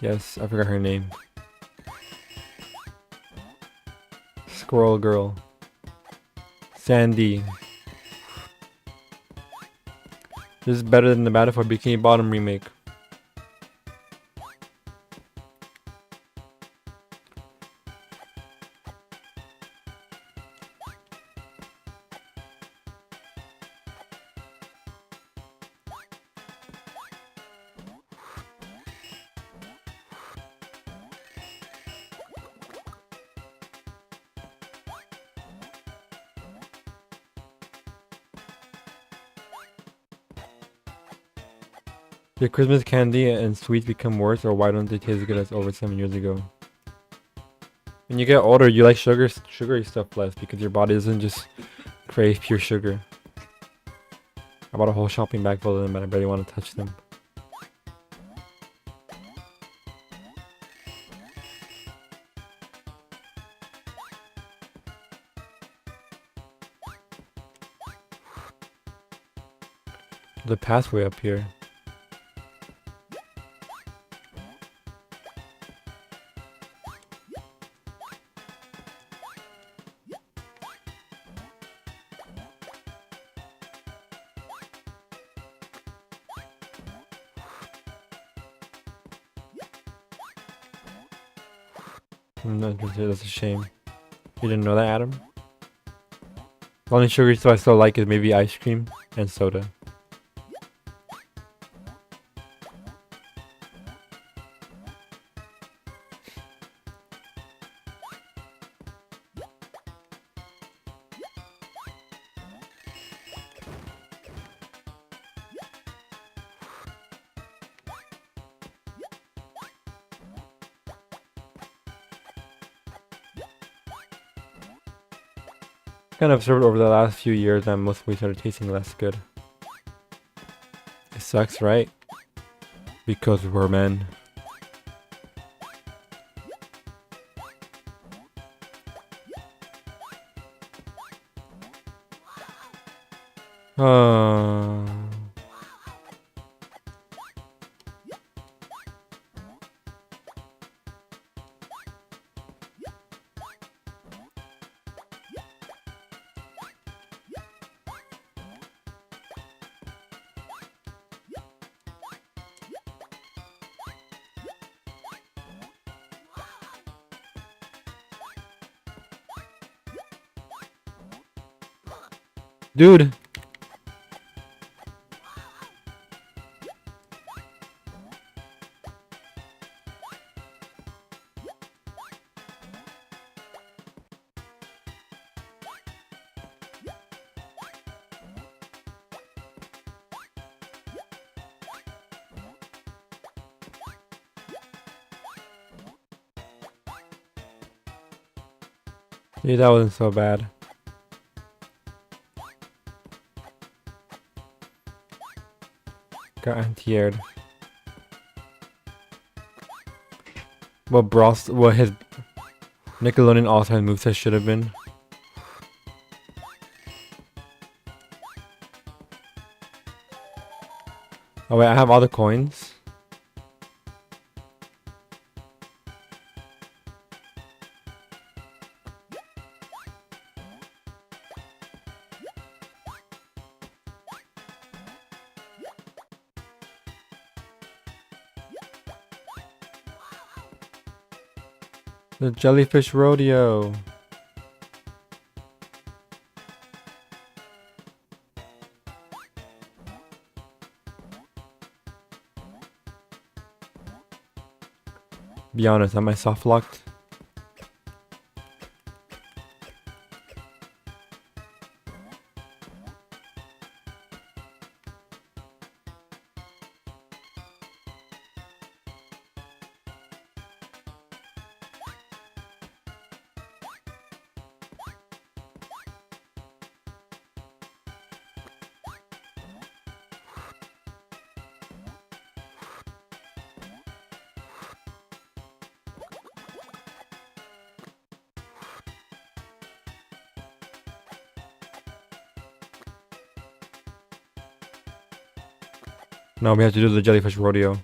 Yes, I forgot her name. Squirrel Girl. Sandy. This is better than the Battlefield Bikini Bottom remake. Did Christmas candy and sweets become worse, or why don't they taste as good as over 7 years ago? When you get older, you like sugary stuff less because your body doesn't just crave pure sugar. I bought a whole shopping bag full of them, but I barely want to touch them. The pathway up here. I'm not interested, that's a shame. You didn't know that, Adam? The only sugary stuff I still like is maybe ice cream and soda. Kind of observed over the last few years that most food started tasting less good. It sucks, right? Because we're men. Dude! Yeah, that wasn't so bad. Got anti-aired. What his Nickelodeon All-Time moveset should have been. Oh wait, I have all the coins. The Jellyfish Rodeo. Be honest, am I soft locked? No, we have to do the Jellyfish Rodeo.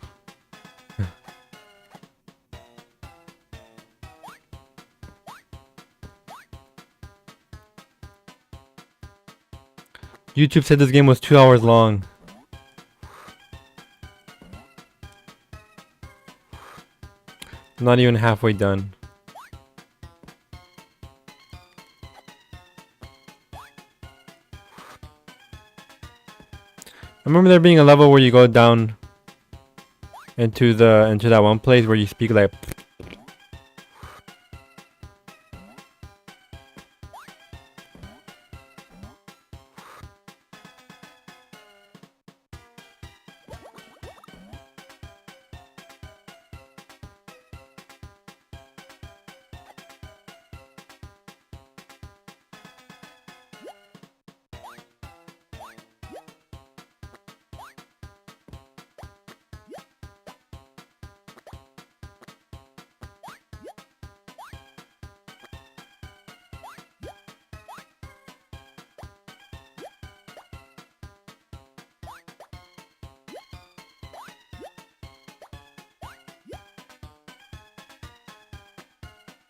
YouTube said this game was 2 hours long. Not even halfway done. I remember there being a level where you go down into that one place where you speak like.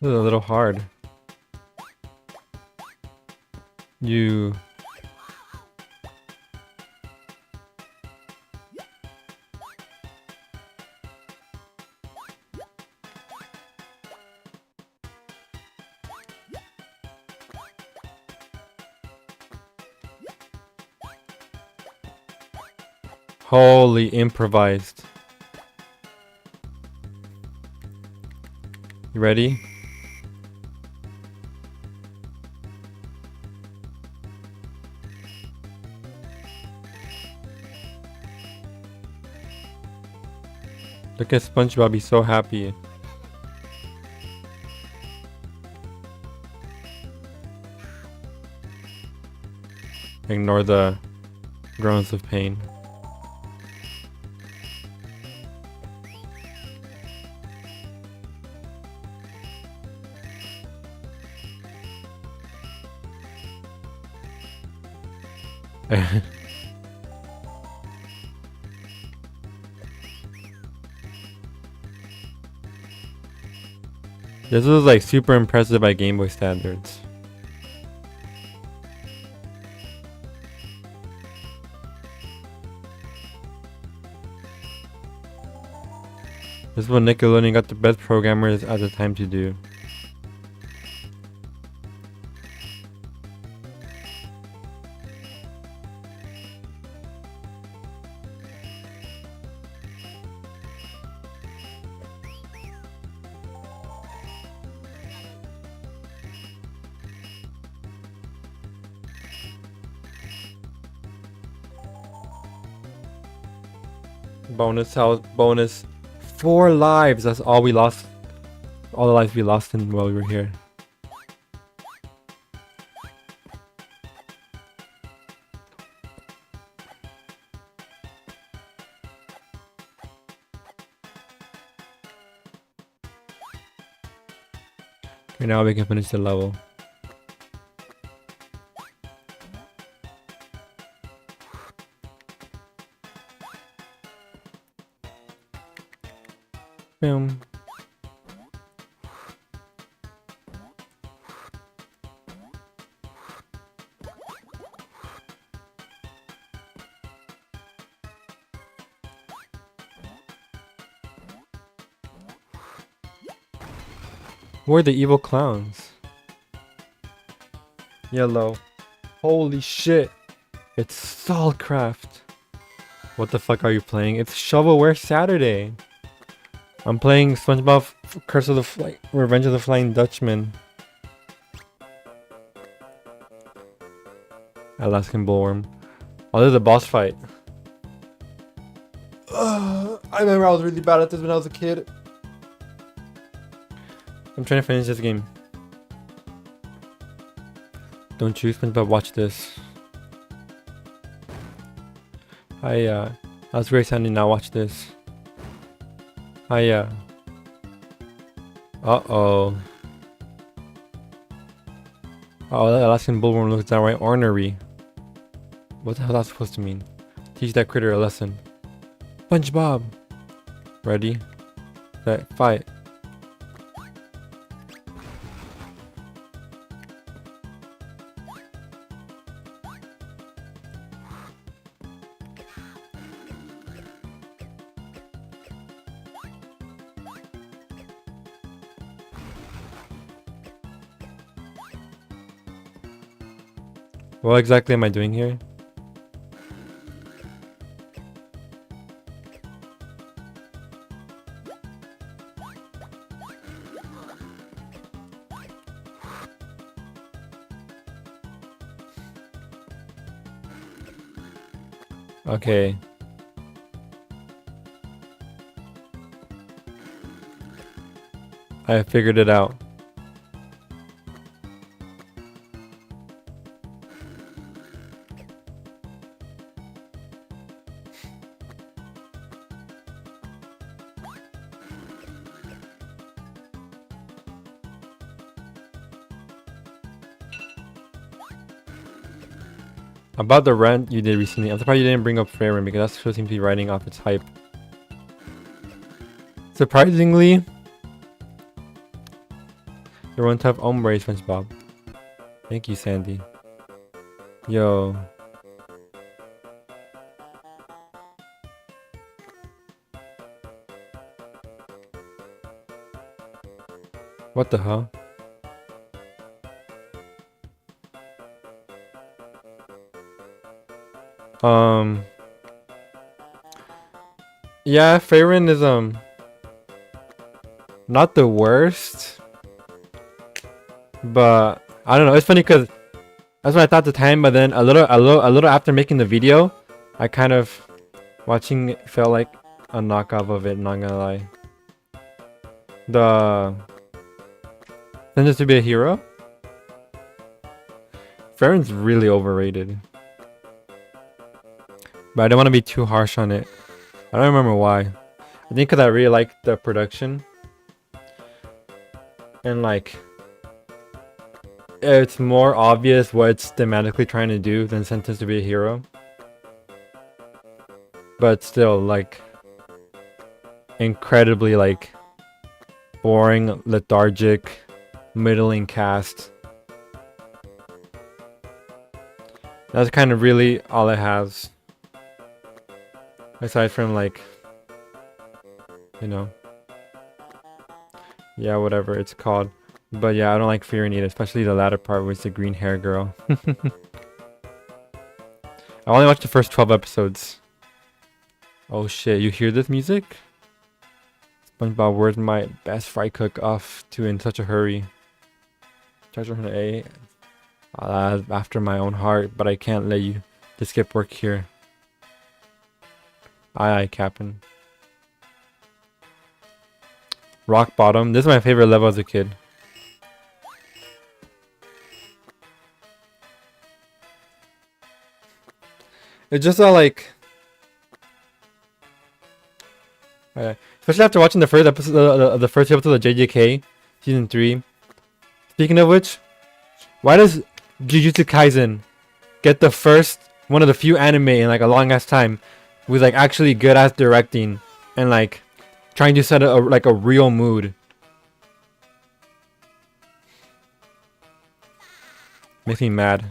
This is a little hard. You... Holy improvised. You ready? Look at Spongebob, he's so happy. Ignore the groans of pain. This was like super impressive by Game Boy standards. This is what Nickelodeon got the best programmers at the time to do. Bonus health, bonus 4 lives. That's all we lost. All the lives we lost in while we were here. Right now we can finish the level. Boom. Who are the evil clowns? Yellow. Holy shit. It's Saltcraft. What the fuck are you playing? It's Shovelware Saturday. I'm playing Spongebob Curse of the Revenge of the Flying Dutchman. Alaskan Bullworm. Oh, there's a boss fight. I remember I was really bad at this when I was a kid. I'm trying to finish this game. Don't you, SpongeBob, watch this. That was great sounding. Now watch this. Uh-oh. Oh, that Alaskan Bullworm looks downright ornery. What the hell is that supposed to mean? Teach that critter a lesson. SpongeBob! Ready? Set, fight. What exactly am I doing here? Okay. I figured it out. About the rant you did recently, I'm surprised you didn't bring up Fairwind because that show seems to be riding off its hype. Surprisingly, you're one tough hombre, SpongeBob. Thank you, Sandy. Yo. What the hell? Yeah, Fairwind is not the worst, but I don't know. It's funny because that's what I thought at the time, but then a little after making the video, I kind of watching it felt like a knockoff of it. Not gonna lie. The Sentence to be a Hero. Fairwind's really overrated. But I don't want to be too harsh on it. I don't remember why. I think because I really liked the production. And like, it's more obvious what it's thematically trying to do than Sentence to be a Hero. But still, like, incredibly like boring, lethargic, middling cast. That's kind of really all it has. Aside from like, you know, yeah, whatever it's called. But yeah, I don't like Fear and Eat, especially the latter part with the green hair girl. I only watched the first 12 episodes. Oh shit, you hear this music? SpongeBob, where's my best fry cook off to in such a hurry? Treasure hunt A. After my own heart, but I can't let you to skip work here. Aye, Captain. Rock Bottom. This is my favorite level as a kid. It's just like, especially after watching the first episode, the first episode of JJK season 3. Speaking of which, why does Jujutsu Kaisen get the first one of the few anime in like a long ass time with like actually good ass directing and like trying to set like a real mood? Makes me mad.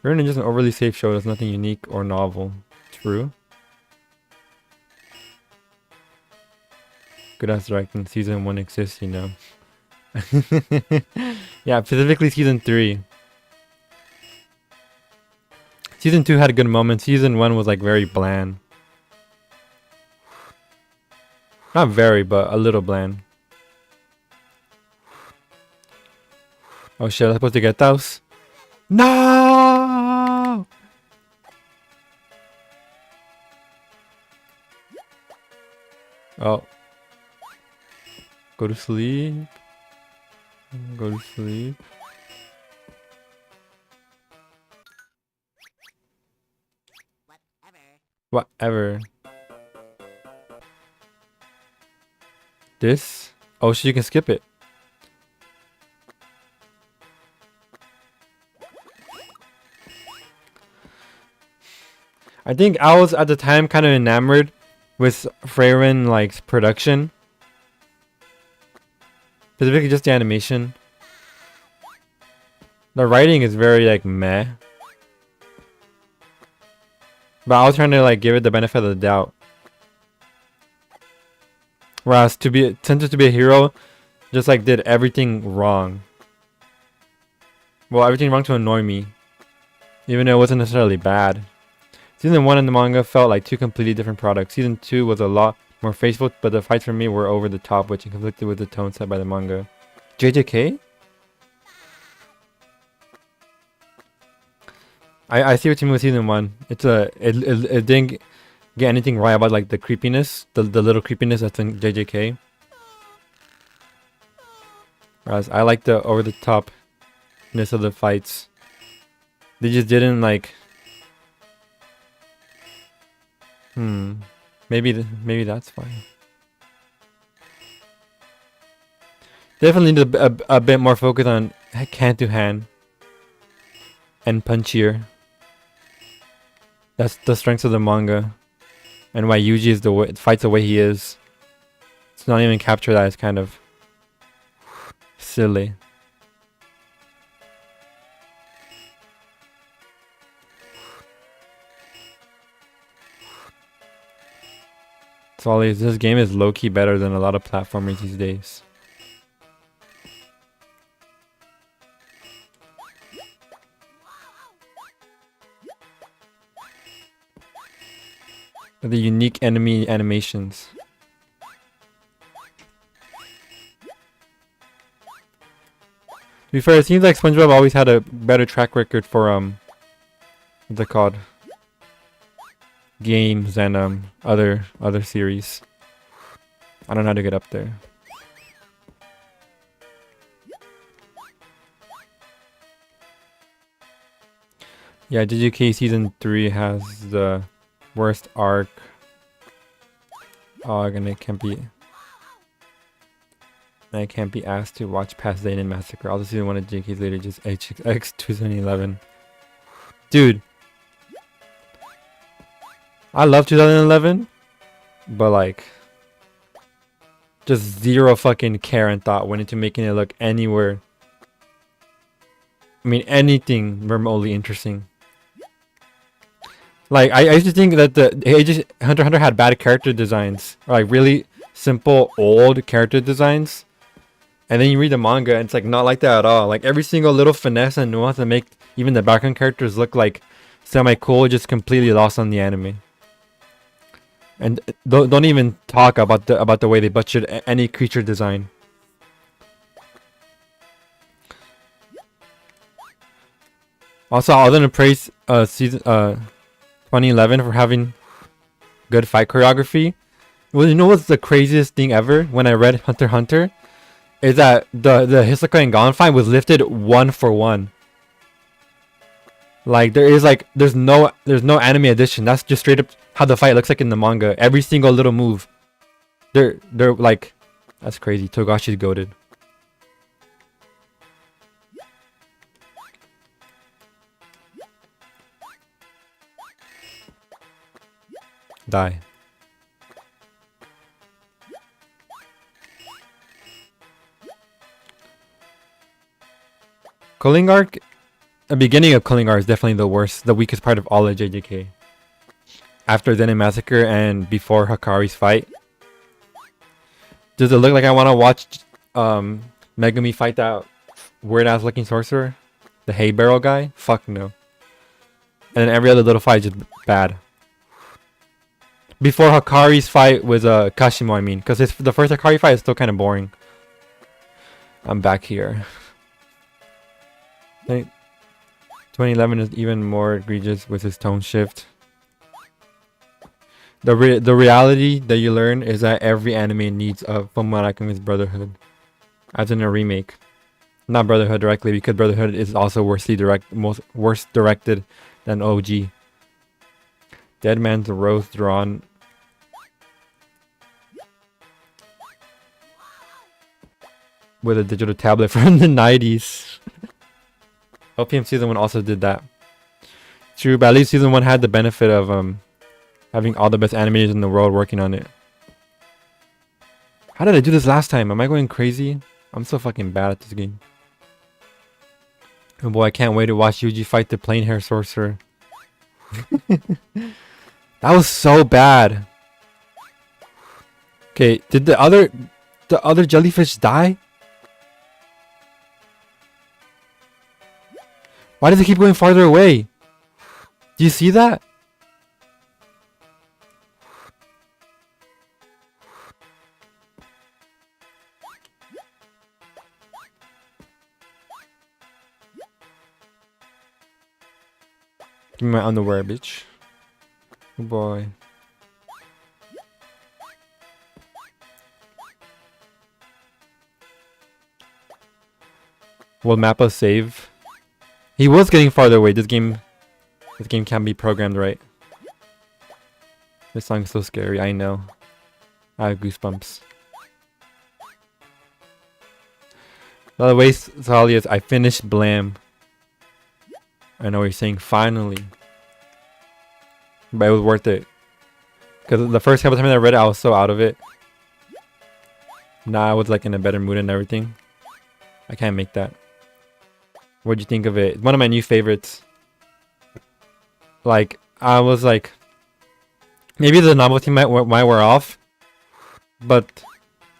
We're in just an overly safe show. There's nothing unique or novel. True. Good ass directing. Season 1 exists, you know. Yeah, specifically season 3. Season 2 had a good moment. Season 1 was like very bland. Not very, but a little bland. Oh shit, I'm supposed to get those? No! Oh. Go to sleep. Go to sleep. Whatever. This? Oh, so you can skip it. I think I was at the time kind of enamored with Freyren like production. Specifically just the animation. The writing is very like meh. But I was trying to like give it the benefit of the doubt. Whereas Tensor to be a hero just like did everything wrong. Well, everything wrong to annoy me. Even though it wasn't necessarily bad. Season 1 in the manga felt like two completely different products. Season 2 was a lot more faithful, but the fights for me were over the top, which conflicted with the tone set by the manga. JJK? I see what you mean with season 1. It didn't get anything right about like the creepiness, the little creepiness that's in JJK. Whereas I like the over the topness of the fights. They just didn't like. Maybe that's fine. Definitely need a bit more focus on hand to hand and punchier. That's the strengths of the manga, and why Yuji is fights the way he is. It's not even capture that. It's kind of silly. This game is low-key better than a lot of platformers these days. The unique enemy animations. To be fair, it seems like Spongebob always had a better track record for what's it called? Games and other series. I don't know how to get up there. Yeah, JJK season 3 has the worst arc. And I can't be asked to watch past Zayn Massacre. I'll just see one of JK's later, just HX 2011. Dude, I love 2011, but like, just zero fucking care and thought went into making it look anywhere. I mean, anything remotely interesting. Like, I used to think that the Hunter x Hunter had bad character designs, or like really simple old character designs, and then you read the manga and it's like not like that at all. Like every single little finesse and nuance that make even the background characters look like semi-cool, just completely lost on the anime. And don't even talk about the way they butchered any creature design. Also, I was gonna praise season 2011 for having good fight choreography. Well, you know what's the craziest thing ever? When I read Hunter x Hunter, is that the Hisoka and Gon fight was lifted 1 for 1. Like there's no anime edition. That's just straight up how the fight looks like in the manga. Every single little move. They're like, that's crazy. Togashi's goated. Die. Calling arc, the beginning of Calling arc is definitely the worst, the weakest part of all of JJK. After Zen Massacre and before Hakari's fight. Does it look like I want to watch Megumi fight that weird ass looking sorcerer? The hay barrel guy? Fuck no. And then every other little fight is just bad. Before Hakari's fight with Kashimo, I mean. Because the first Hakari fight is still kind of boring. I'm back here. 2011 is even more egregious with his tone shift. The reality that you learn is that every anime needs a Fullmetal Alchemist Brotherhood. As in a remake. Not Brotherhood directly, because Brotherhood is also worse directed than OG. Dead Man's Rose drawn. With a digital tablet from the 90s. OPM Season 1 also did that. True, but at least Season 1 had the benefit of having all the best animators in the world working on it. How did I do this last time? Am I going crazy? I'm so fucking bad at this game. Oh boy, I can't wait to watch Yuji fight the plain hair sorcerer. That was so bad. Okay, did the other jellyfish die? Why does it keep going farther away? Do you see that? Give me my underwear, bitch. Oh boy. Will Mappa save? He was getting farther away. This game can't be programmed right. This song is so scary, I know. I have goosebumps. By the way, Salias, I finished Blam. I know what you're saying, finally. But it was worth it. Because the first couple times I read it, I was so out of it. Now I was like in a better mood and everything. I can't make that. What'd you think of it? It's one of my new favorites. Like, I was like... Maybe the novelty might wear off. But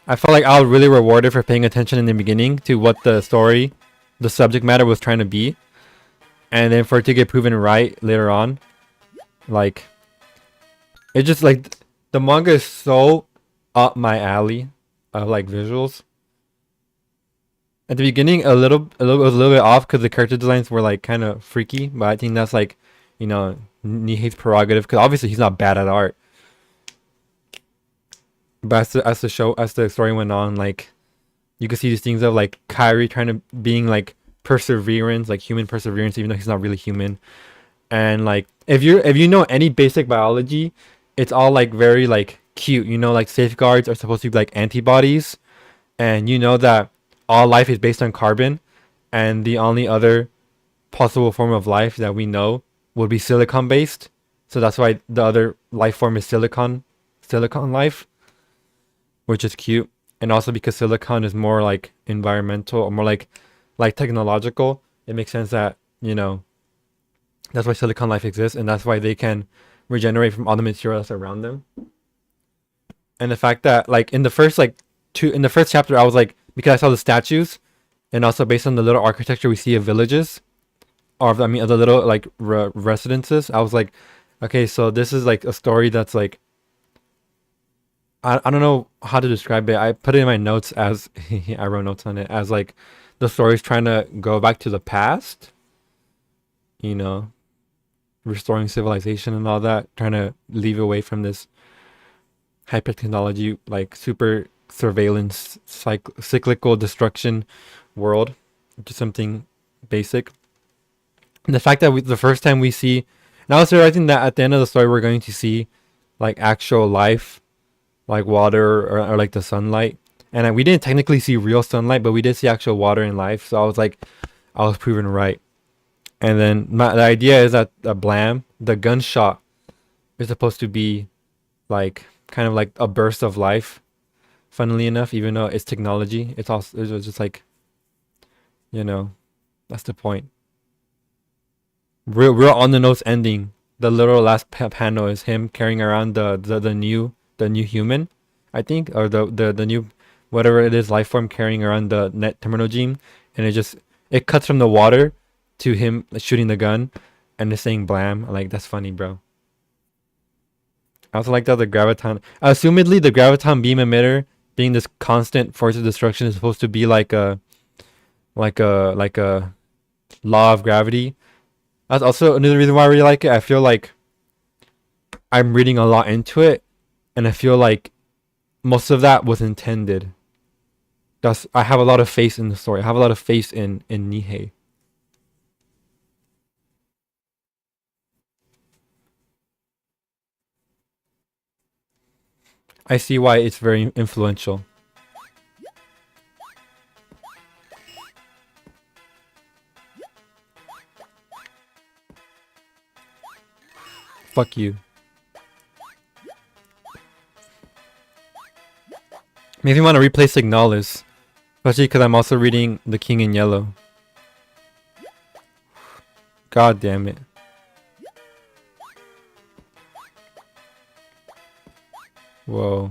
I felt like I was really rewarded for paying attention in the beginning to what the story, the subject matter was trying to be. And then for it to get proven right later on. Like... It just like... The manga is so up my alley of like visuals. At the beginning, it was a little bit off because the character designs were like kind of freaky, but I think that's like, you know, Nihei's prerogative because obviously he's not bad at art. But as the story went on, like you could see these things of like Kairi trying to being like perseverance, like human perseverance, even though he's not really human. And like if you know any basic biology, it's all like very like cute. You know, like safeguards are supposed to be like antibodies, and you know that all life is based on carbon, and the only other possible form of life that we know would be silicon based. So that's why the other life form is silicon life, which is cute. And also because silicon is more like environmental or more like technological, it makes sense that, you know, that's why silicon life exists, and that's why they can regenerate from all the material that's around them. And the fact that like in the first chapter, I was like, because I saw the statues, and also based on the little architecture we see of villages, or I mean the little like residences, I was like, okay, so this is like a story that's like, I don't know how to describe it. I put it in my notes as I wrote notes on it as like the story's trying to go back to the past, you know, restoring civilization and all that, trying to leave away from this hyper technology, like super surveillance, cyclical destruction world, which is something basic. And the fact that the first time we see, and I was realizing that at the end of the story we're going to see like actual life, like water or like the sunlight. And we didn't technically see real sunlight, but we did see actual water and life. So I was like, I was proven right. And then the idea is that the blam, the gunshot, is supposed to be like kind of like a burst of life. Funnily enough, even though it's technology, it's just like, you know, that's the point. Real on the nose ending. The literal last panel is him carrying around the new human, I think, or the new whatever it is life form carrying around the net terminal gene, and it cuts from the water to him shooting the gun, and it's saying blam. Like that's funny, bro. I also like that the graviton, assumedly the graviton beam emitter being this constant force of destruction is supposed to be like a law of gravity. That's also another reason why I really like it. I feel like I'm reading a lot into it, and I feel like most of that was intended. Thus, I have a lot of faith in the story. I have a lot of faith in Nihei. I see why it's very influential. Fuck you. Maybe you want to replay Signalis. Especially because I'm also reading The King in Yellow. God damn it. Whoa.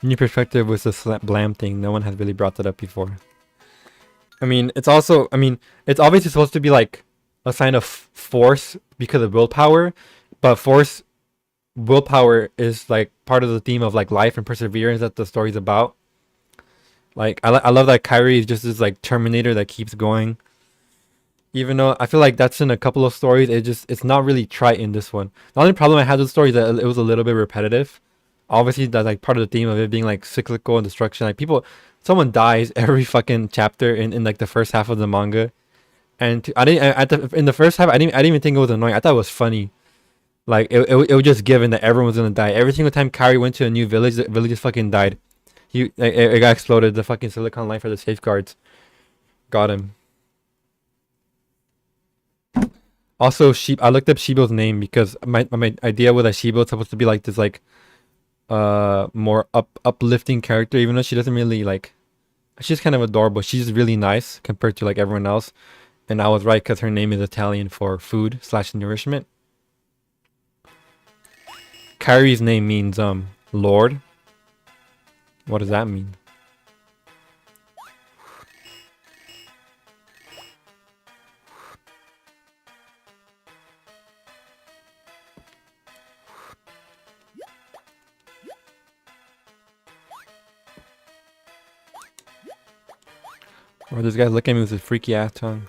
New perspective was the blam thing. No one has really brought that up before. I mean, it's obviously supposed to be like a sign of force because of willpower, but willpower is like part of the theme of like life and perseverance that the story's about. Like, I love that Kyrie is just this like Terminator that keeps going. Even though I feel like that's in a couple of stories, it's not really trite in this one. The only problem I had with the story is that it was a little bit repetitive. Obviously, that's like part of the theme of it being like cyclical and destruction. Like someone dies every fucking chapter in like the first half of the manga, and in the first half I didn't even think it was annoying. I thought it was funny. Like it was just given that everyone was gonna die. Every single time Kyrie went to a new village, the village just fucking died. It got exploded. The fucking silicon line for the safeguards got him. Also, I looked up Shibo's name because my idea was that Shibo is supposed to be like this like more uplifting character, even though she doesn't really like, she's kind of adorable. She's really nice compared to like everyone else, and I was right because her name is Italian for food / nourishment. Kyrie's name means Lord. What does that mean? Or this guy looking at me with his freaky ass tongue.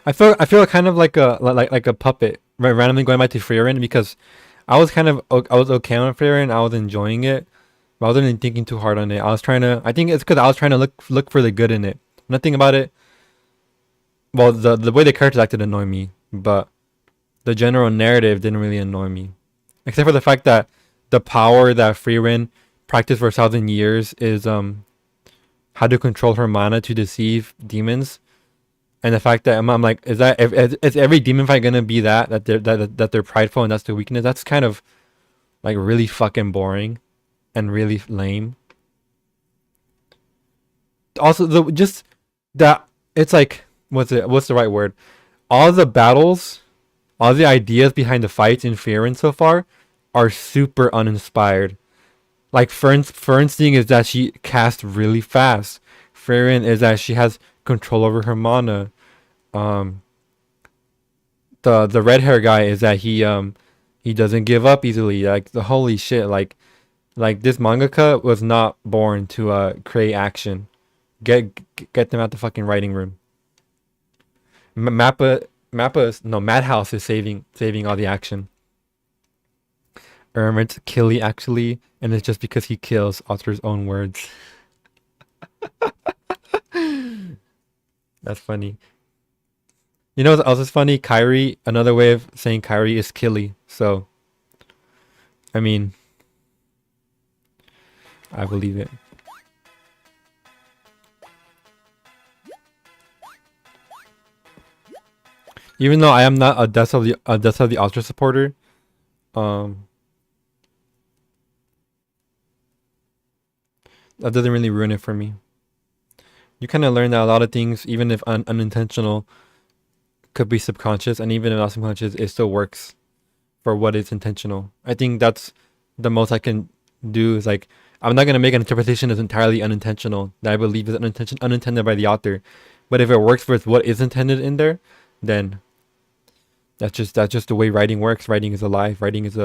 I feel kind of like a puppet randomly going back to Frieren because I was okay on Frieren. I was enjoying it, but I wasn't really thinking too hard on it. I think it's because I was trying to look for the good in it. Nothing about it. Well, the way the characters acted annoyed me, but the general narrative didn't really annoy me. Except for the fact that the power that Frieren practiced for 1,000 years is how to control her mana to deceive demons, and the fact that I'm like, is every demon fight gonna be that they're prideful and that's their weakness? That's kind of like really fucking boring and really lame. Also, it's like what's the right word? All the battles, all the ideas behind the fights in Frieren so far are super uninspired. Like Fernstein is that she casts really fast. Frieren is that she has control over her mana. the red hair guy is that he doesn't give up easily. Like the holy shit, like this mangaka was not born to create action. Get them out the fucking writing room. Madhouse is saving all the action. It's Killy actually, and it's just because he kills author's own words. That's funny. You know what else is funny? Kyrie, another way of saying Kyrie is Killy. So, I mean, I believe it. Even though I am not a Death of the Ultra supporter, um, that doesn't really ruin it for me. You kind of learn that a lot of things, even if unintentional, could be subconscious, and even if not subconscious, it still works for what is intentional. I think that's the most I can do. Is like I'm not gonna make an interpretation that's entirely unintentional that I believe is unintended by the author, but if it works with what is intended in there, then that's just the way writing works. Writing is alive. Writing is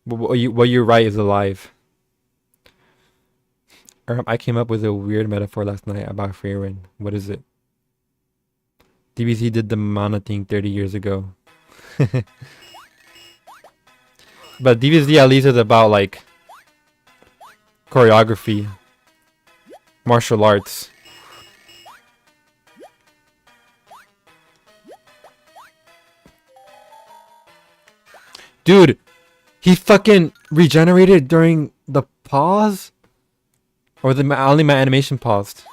what you write is alive. I came up with a weird metaphor last night about Freyrin. What is it? DBZ did the mana thing 30 years ago. But DBZ at least is about like choreography, martial arts. Dude, he fucking regenerated during the pause? Or only my animation paused?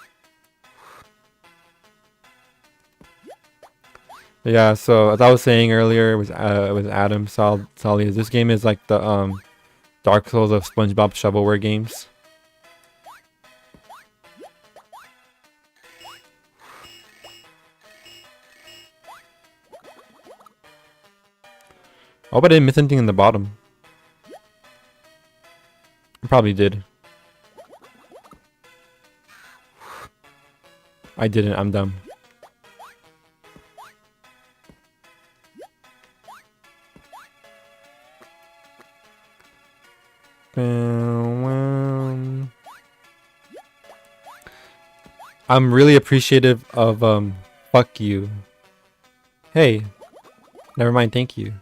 Yeah, so as I was saying earlier, it was Adam Salias. This game is like the Dark Souls of Spongebob shovelware games. I hope I didn't miss anything in the bottom. I probably did. I didn't, I'm dumb. I'm really appreciative of fuck you. Hey, never mind, thank you.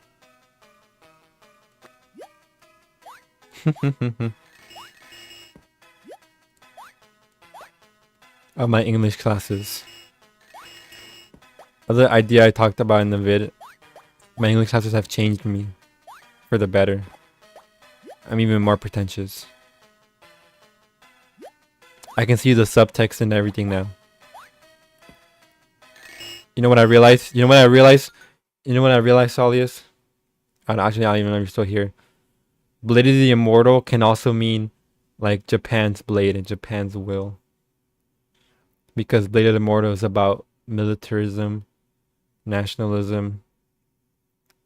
Of my English classes. Other idea I talked about in the vid, my English classes have changed me for the better. I'm even more pretentious. I can see the subtext and everything now. You know what I realized? You know what I realized, Solius? Actually, I don't even know if you're still here. Blade of the Immortal can also mean like Japan's blade and Japan's will. Because Blade of the Immortal is about militarism, nationalism,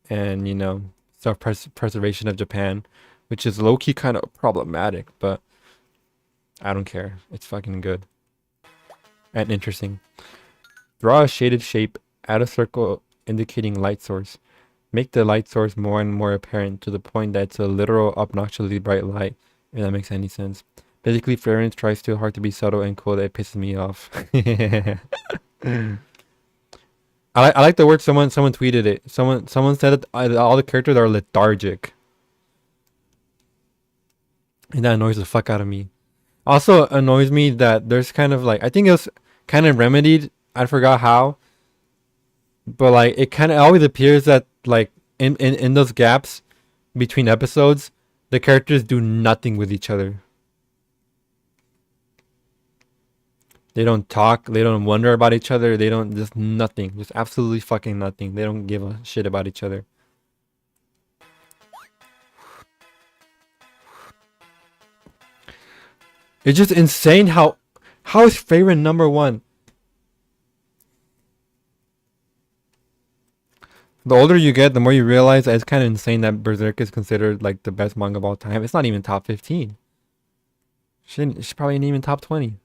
and, you know, self-preservation of Japan, which is low-key kind of problematic, but I don't care. It's fucking good and interesting. Draw a shaded shape, add a circle indicating light source. Make the light source more and more apparent to the point that it's a literal obnoxiously bright light, if that makes any sense. Basically, Florence tries too hard to be subtle and cool that it pisses me off. I like the word someone tweeted it. Someone said that all the characters are lethargic. And that annoys the fuck out of me. Also annoys me that there's kind of like, I think it was kind of remedied. I forgot how. But like it kind of always appears that like in those gaps between episodes, the characters do nothing with each other. They don't talk. They don't wonder about each other. They don't, just nothing. Just absolutely fucking nothing. They don't give a shit about each other. It's just insane how is Freyrin number one? The older you get, the more you realize that it's kind of insane that Berserk is considered like the best manga of all time. It's not even top 15. She probably ain't even top 20.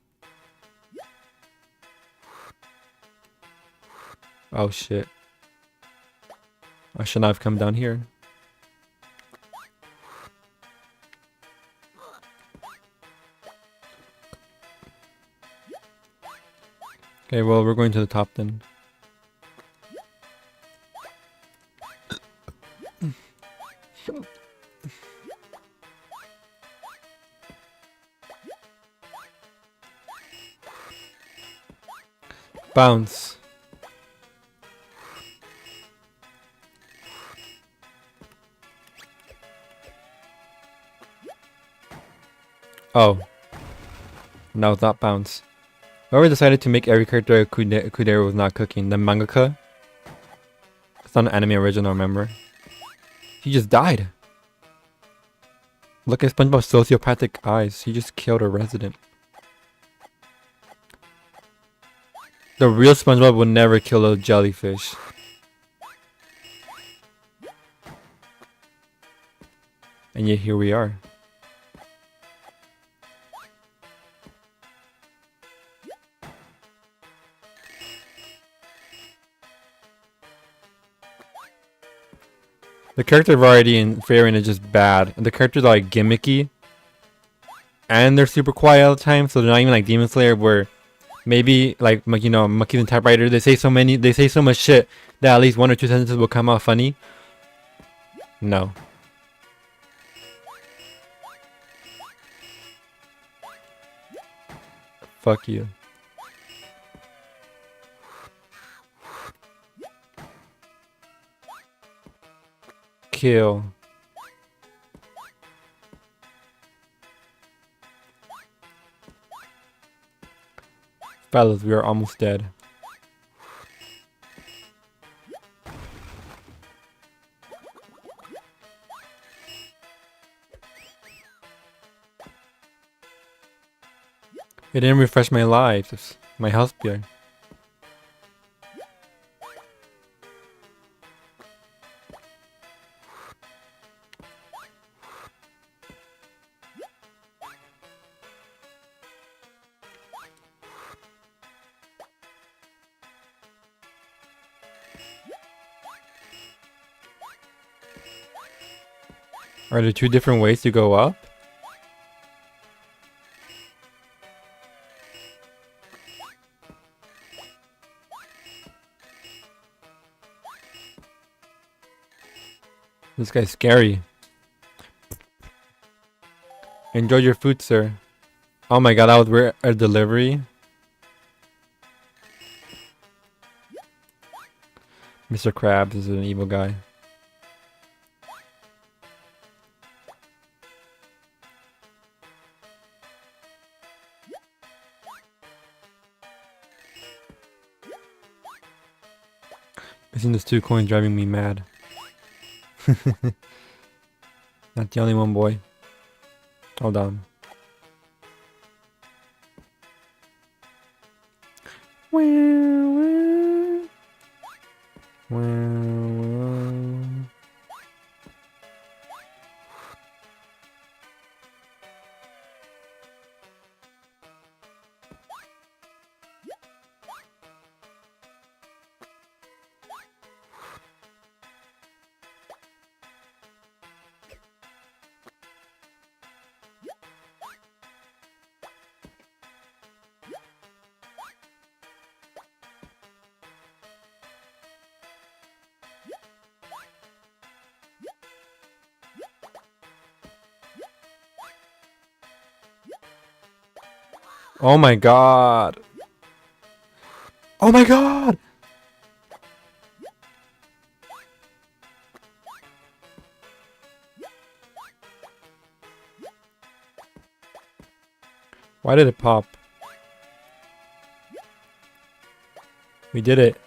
Oh shit. I should not have come down here. Okay, well, we're going to the top then. Bounce. Oh. No, not bounce. Whoever decided to make every character a Kudere was not cooking. The mangaka? It's not an anime original, remember? He just died. Look at SpongeBob's sociopathic eyes. He just killed a resident. The real SpongeBob would never kill a jellyfish. And yet here we are. The character variety in Fairyland is just bad. And the characters are like gimmicky. And they're super quiet all the time, so they're not even like Demon Slayer where maybe like, you know, Monkey the Typewriter, they say so much shit that at least one or two sentences will come out funny. No. Fuck you. Kill. Fellas, we are almost dead. It didn't refresh my lives. My health bar. Are there two different ways to go up? This guy's scary. Enjoy your food, sir. Oh my god, that was weird. A delivery. Mr. Krabs is an evil guy. Missing those 2 coins driving me mad. Not the only one, boy. Hold on. Oh my god. Oh my god. Why did it pop? We did it.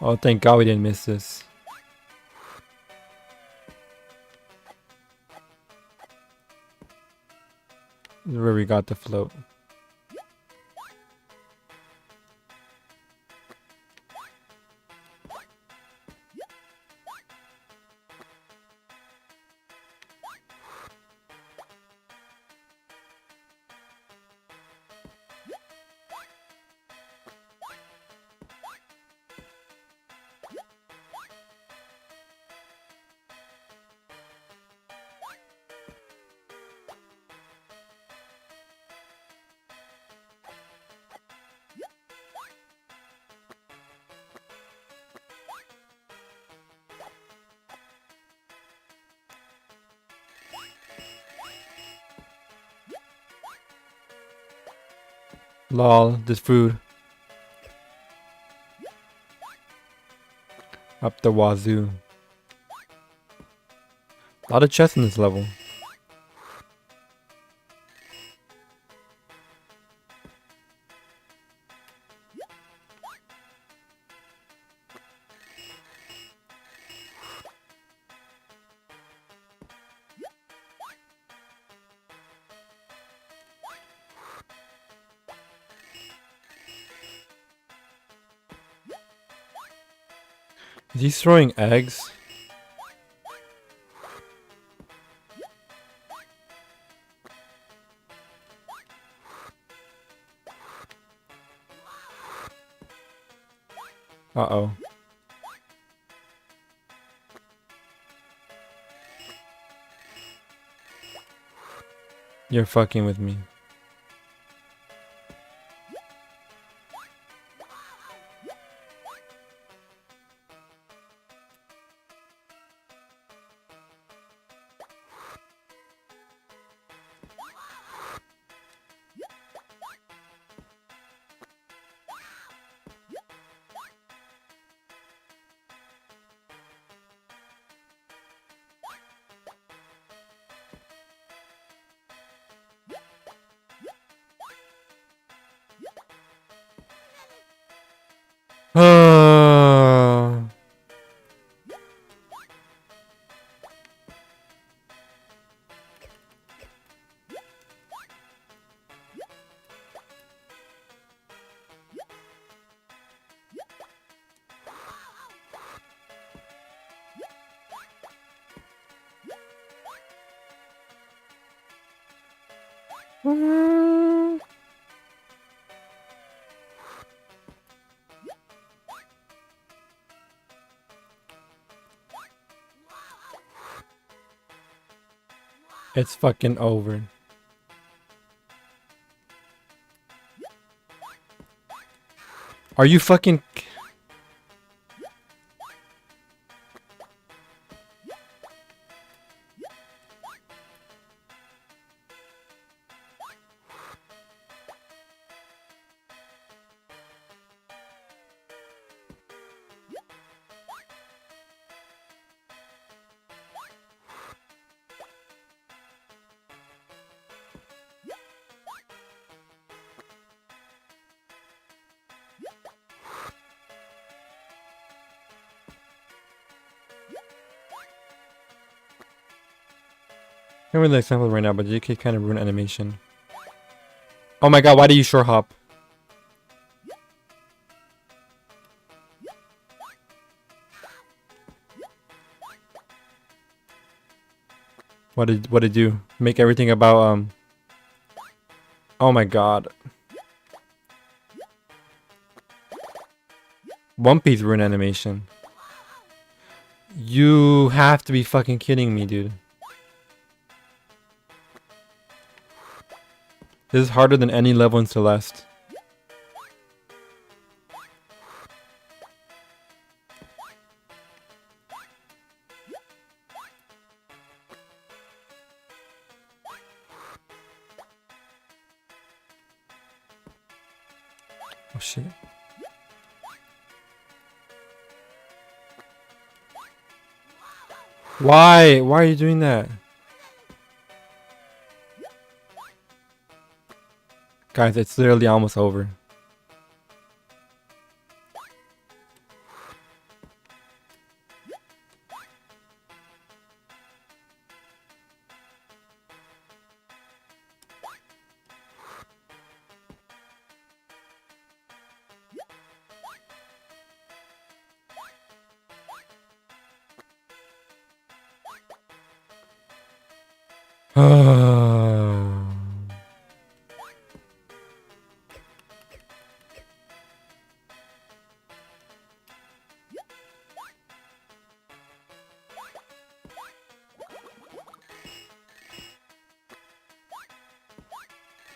Oh, thank god we didn't miss this. This is where we got the float. Lol, this food. Up the wazoo. A lot of chests in this level. Is he throwing eggs? Uh-oh. You're fucking with me. It's fucking over. Are you fucking... I remember the example right now, but JK kind of ruined animation. Oh my god, why do you short hop? What did you make everything about oh my god. One Piece ruined animation. You have to be fucking kidding me, dude. This is harder than any level in Celeste. Oh shit. Why? Why are you doing that? Guys, it's literally almost over.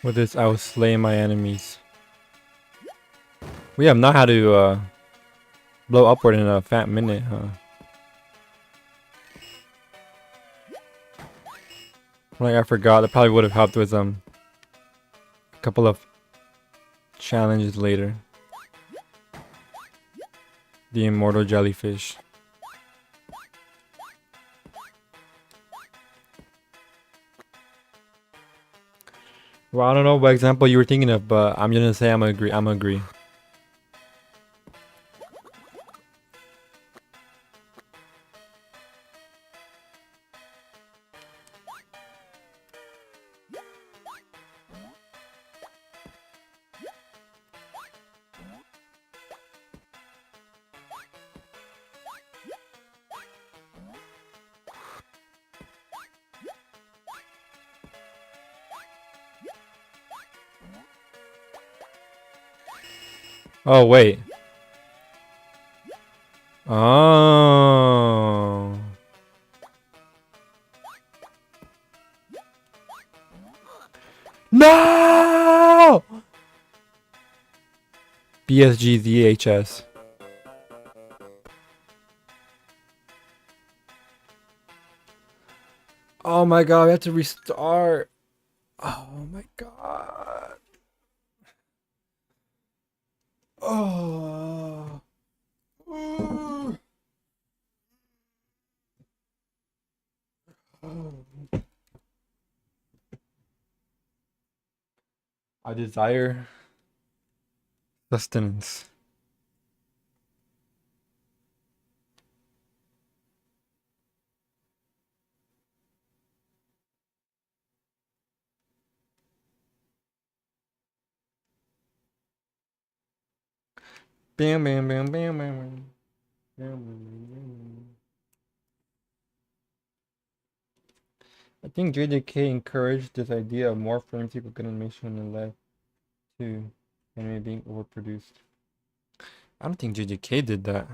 With this, I will slay my enemies. We have not had to blow upward in a fat minute, huh? Like I forgot, that probably would have helped with a couple of Challenges later. The immortal jellyfish. Well, I don't know what example you were thinking of, but I'm gonna say I'm agree. I'm agree. Oh wait. Oh. No! BSG VHS. Oh my god, we have to restart. Oh my god. Oh. I desire sustenance. Bam, bam, bam, bam, bam, bam. Bam, bam, bam. I think JJK encouraged this idea of more frame people good animation and led to anime being overproduced. I don't think JJK did that.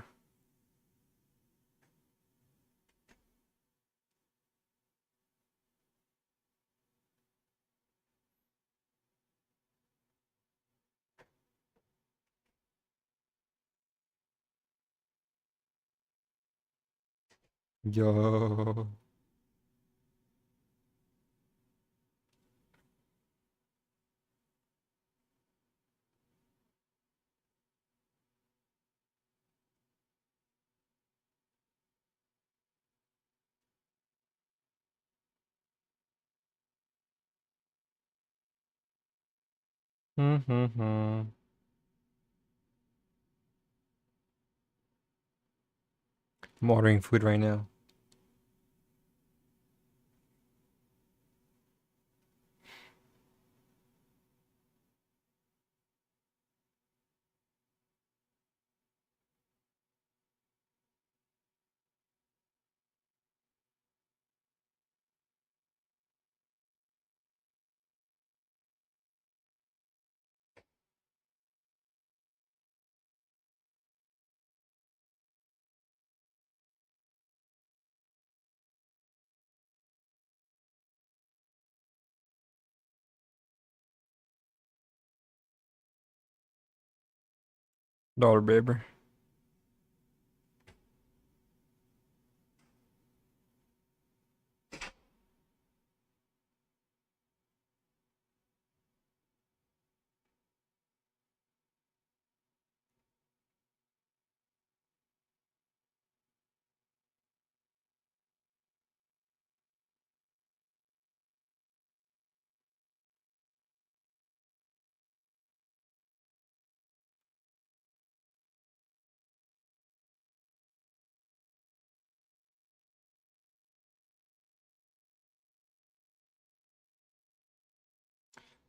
Yo. I'm ordering food right now. Dollar baby.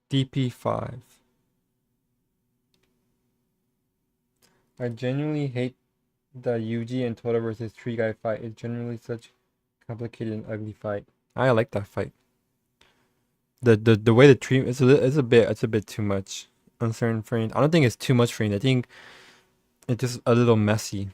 DP5. I genuinely hate the Yuji and Toda versus Tree Guy fight. It's generally such complicated and ugly fight. I like that fight. The way the tree it's a bit too much on certain frames. I don't think it's too much frames. I think it's just a little messy.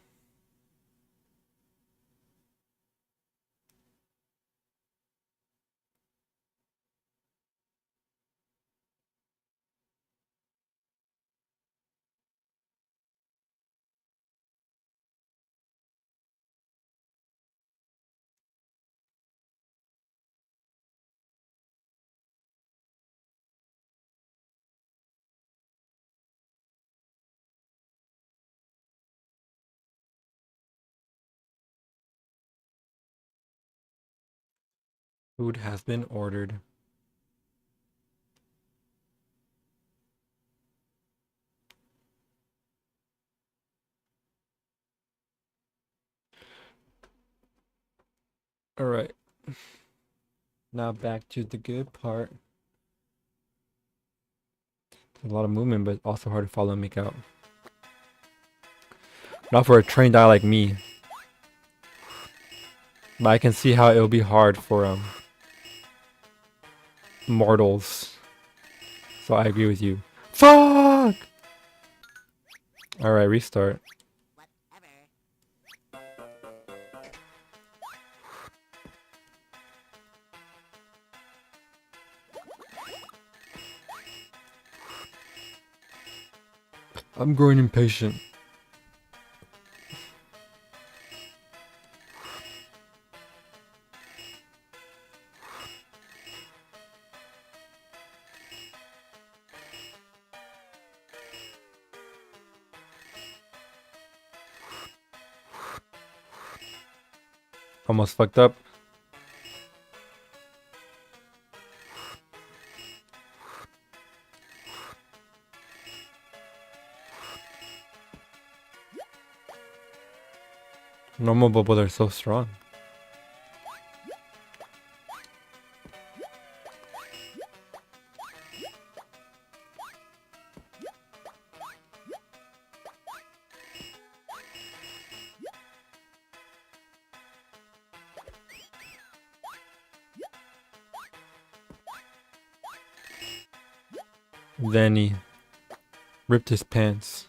Food has been ordered. Alright. Now back to the good part. There's a lot of movement, but also hard to follow and make out. Not for a trained eye like me. But I can see how it'll be hard for mortals. So I agree with you. Fuck! Alright, restart. I'm growing impatient. Almost fucked up. Normal bubbles are so strong. Then he ripped his pants.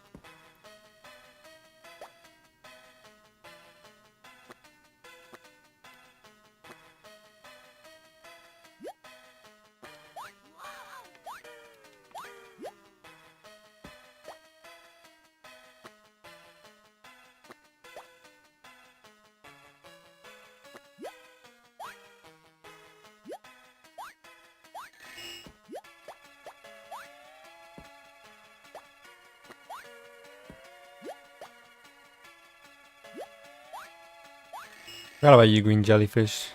Forgot about you, green jellyfish.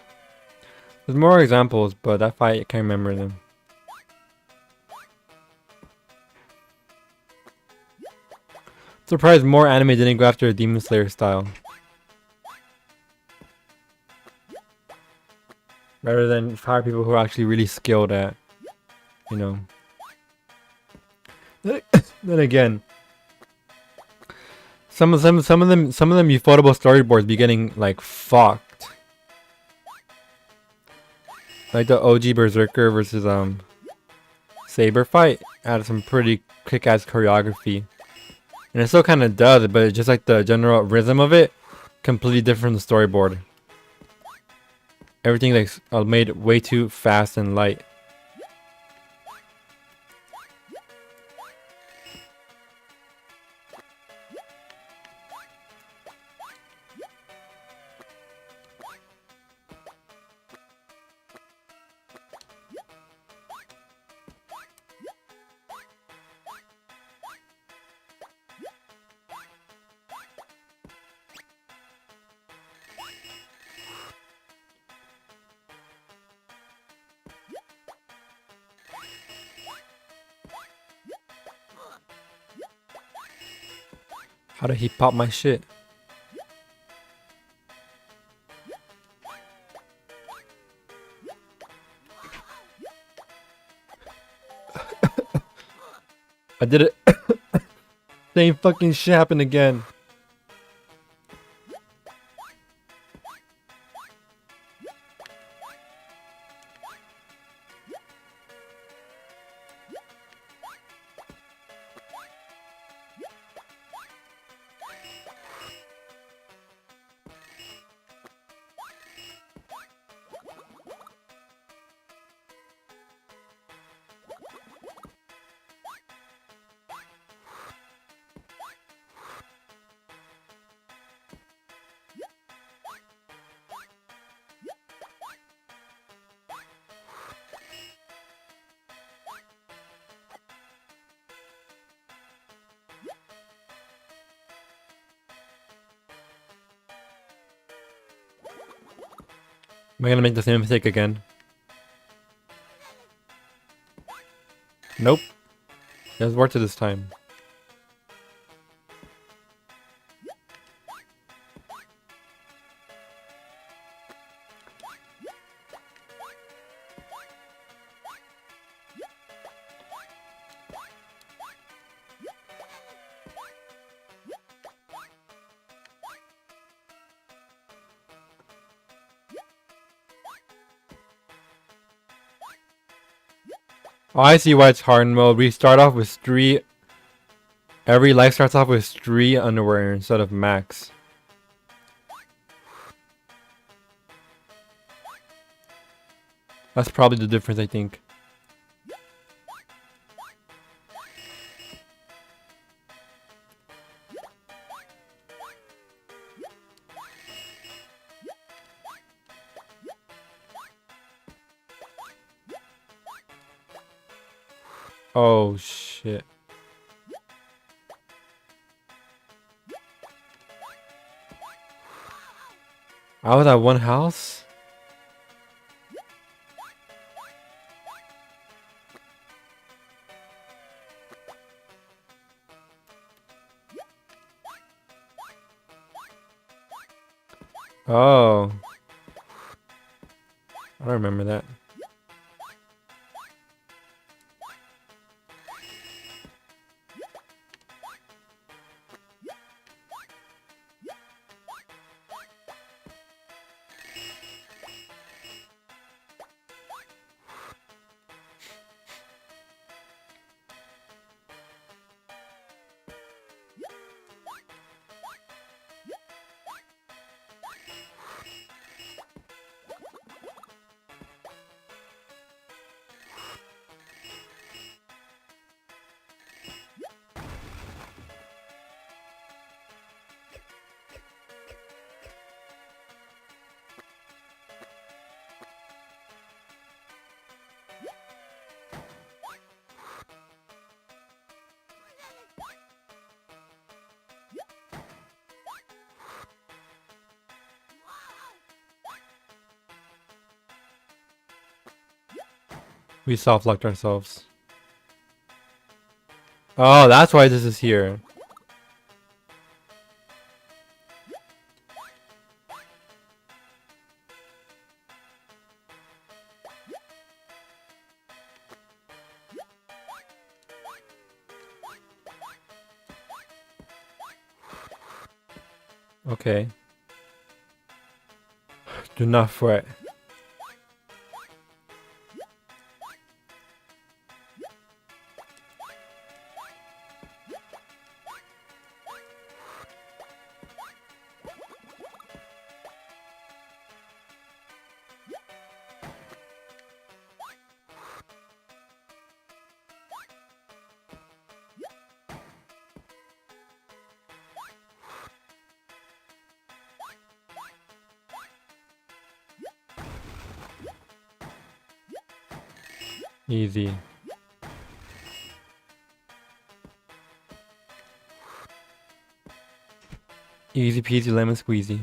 There's more examples, but that fight I can't remember them. Surprised more anime didn't go after a Demon Slayer style. Rather than hire people who are actually really skilled at, you know. Then again, some of them ufotable storyboards be getting like fucked. Like the OG Berserker versus Saber fight had some pretty kick-ass choreography. And it still kind of does, but it's just like the general rhythm of it, completely different from the storyboard. Everything like made way too fast and light. How did he pop my shit? I did it. Same fucking shit happened again. Am I gonna make the same mistake again? Nope. It was worth it this time. Oh, I see why it's hard mode. We start off with 3. Every life starts off with 3 underwear instead of max. That's probably the difference, I think. Oh shit. I was at one house? Oh. I don't remember that. We soft-locked ourselves. Oh, that's why this is here. Okay. Do not fret. Easy. Easy peasy lemon squeezy.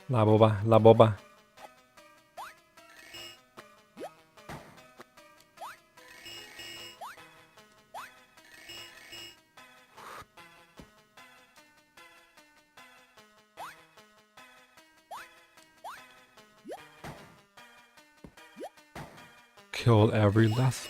La boba, la boba. Killed every last.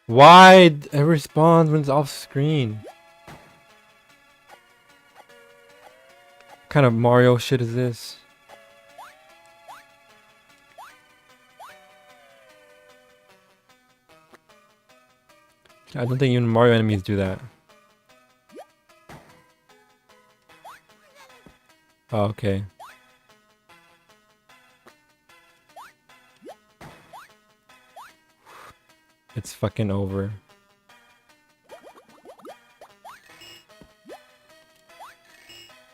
Why it responds when it's off screen? kind of Mario shit is this? I don't think even Mario enemies do that. Oh, okay. It's fucking over.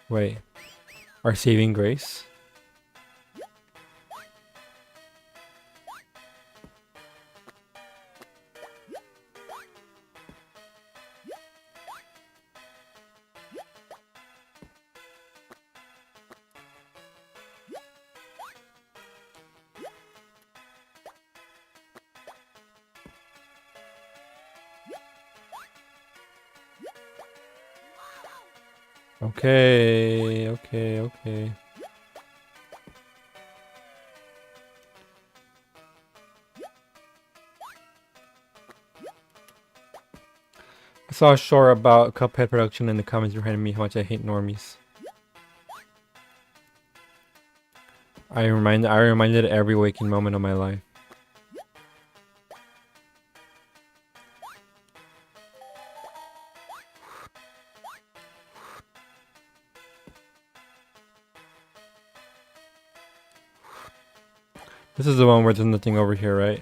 Wait. Our saving grace? Okay, okay. I saw a short about Cuphead production in the comments behind me how much I hate normies. I reminded every waking moment of my life. This is the one where there's nothing over here, right?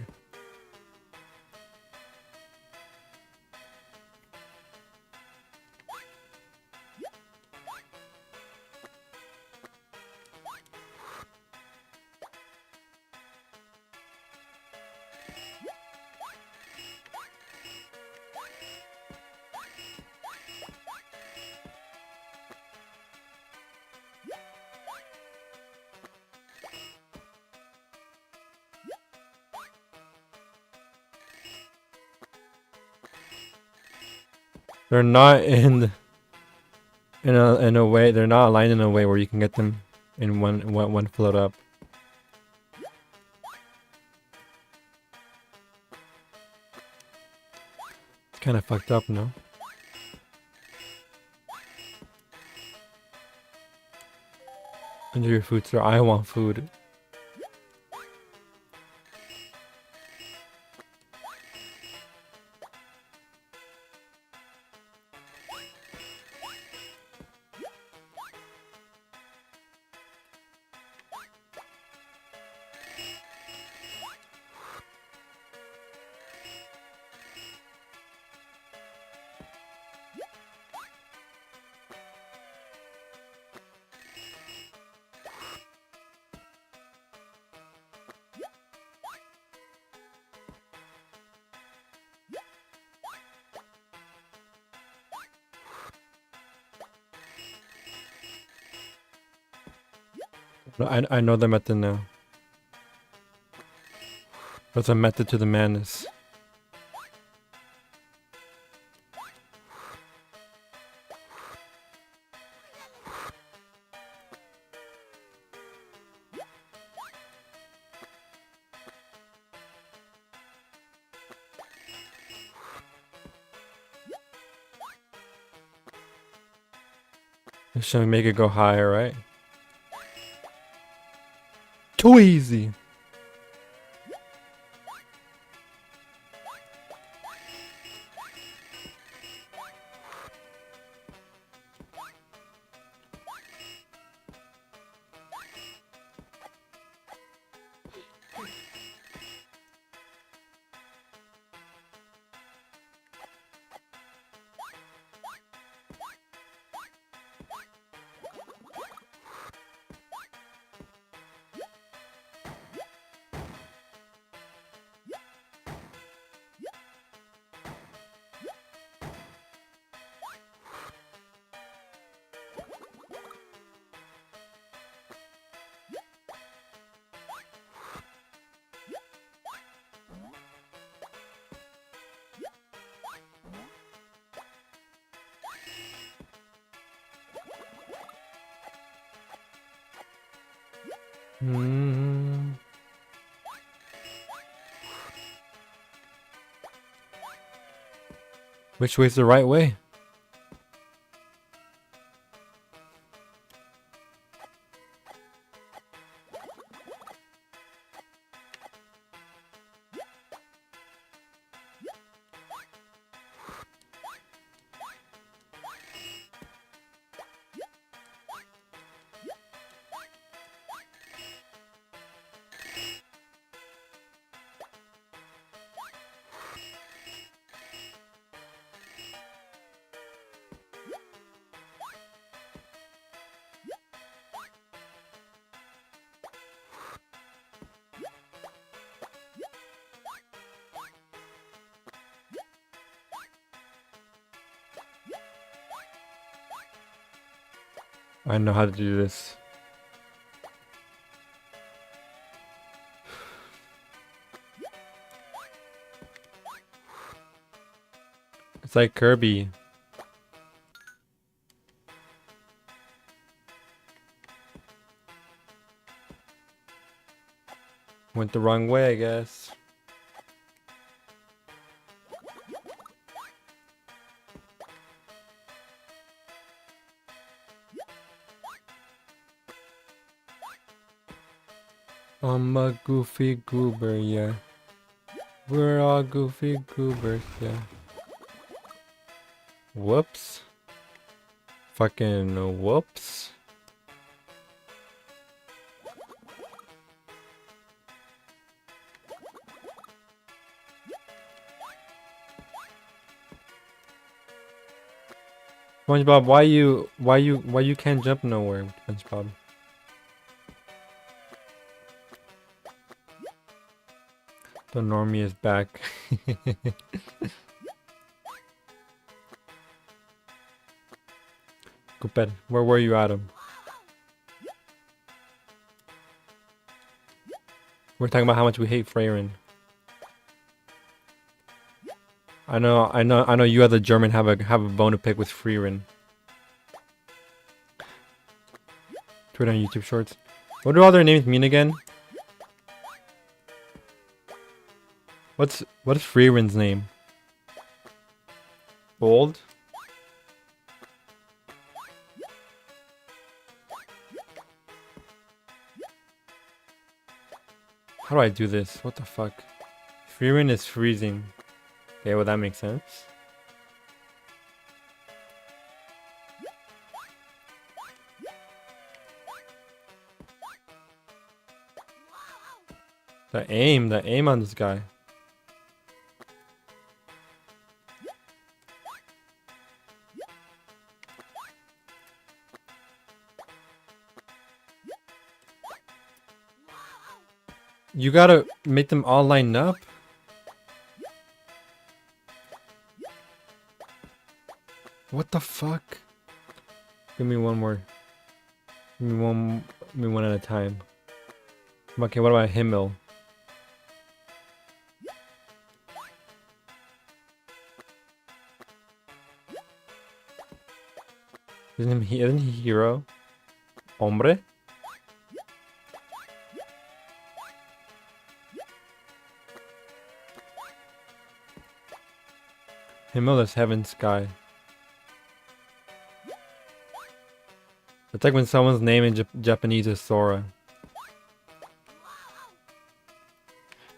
They're not in a way. They're not aligned in a way where you can get them in one float up. It's kind of fucked up, no? Under your food, sir. I want food. I know the method now. There's a method to the madness. It should make it go higher, right? Too easy. Which way's the right way? I know how to do this. It's like Kirby. Went the wrong way, I guess. I'm a goofy goober, yeah. We're all goofy goobers, yeah. Whoops. Fucking whoops. SpongeBob, why you can't jump nowhere, SpongeBob? The normie is back. Cooper, where were you, Adam? We're talking about how much we hate Freyrin. I know you as a German have a bone to pick with Freyrin. Twitter and YouTube shorts. What do all their names mean again? What is Freyrin's name? Bold? How do I do this? What the fuck? Freyrin is freezing. Okay, well that makes sense. The aim on this guy. You gotta make them all line up. What the fuck? Give me one more. Give me one at a time. Okay, what about Himmel? Isn't he hero? Hombre? Himmel is heaven sky. It's like when someone's name in Japanese is Sora.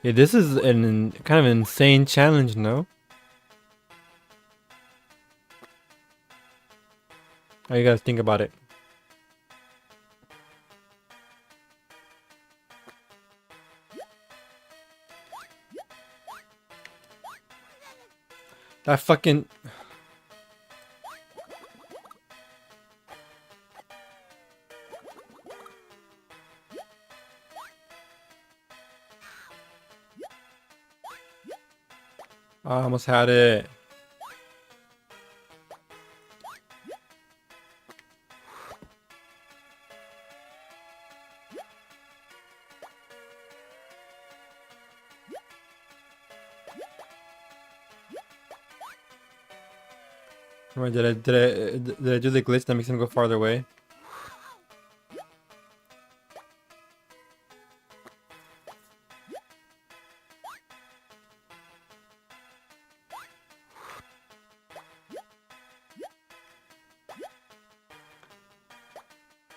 Yeah, this is an kind of insane challenge, no? Oh, you guys think about it. That fucking... I almost had it. Did I do the glitch that makes him go farther away?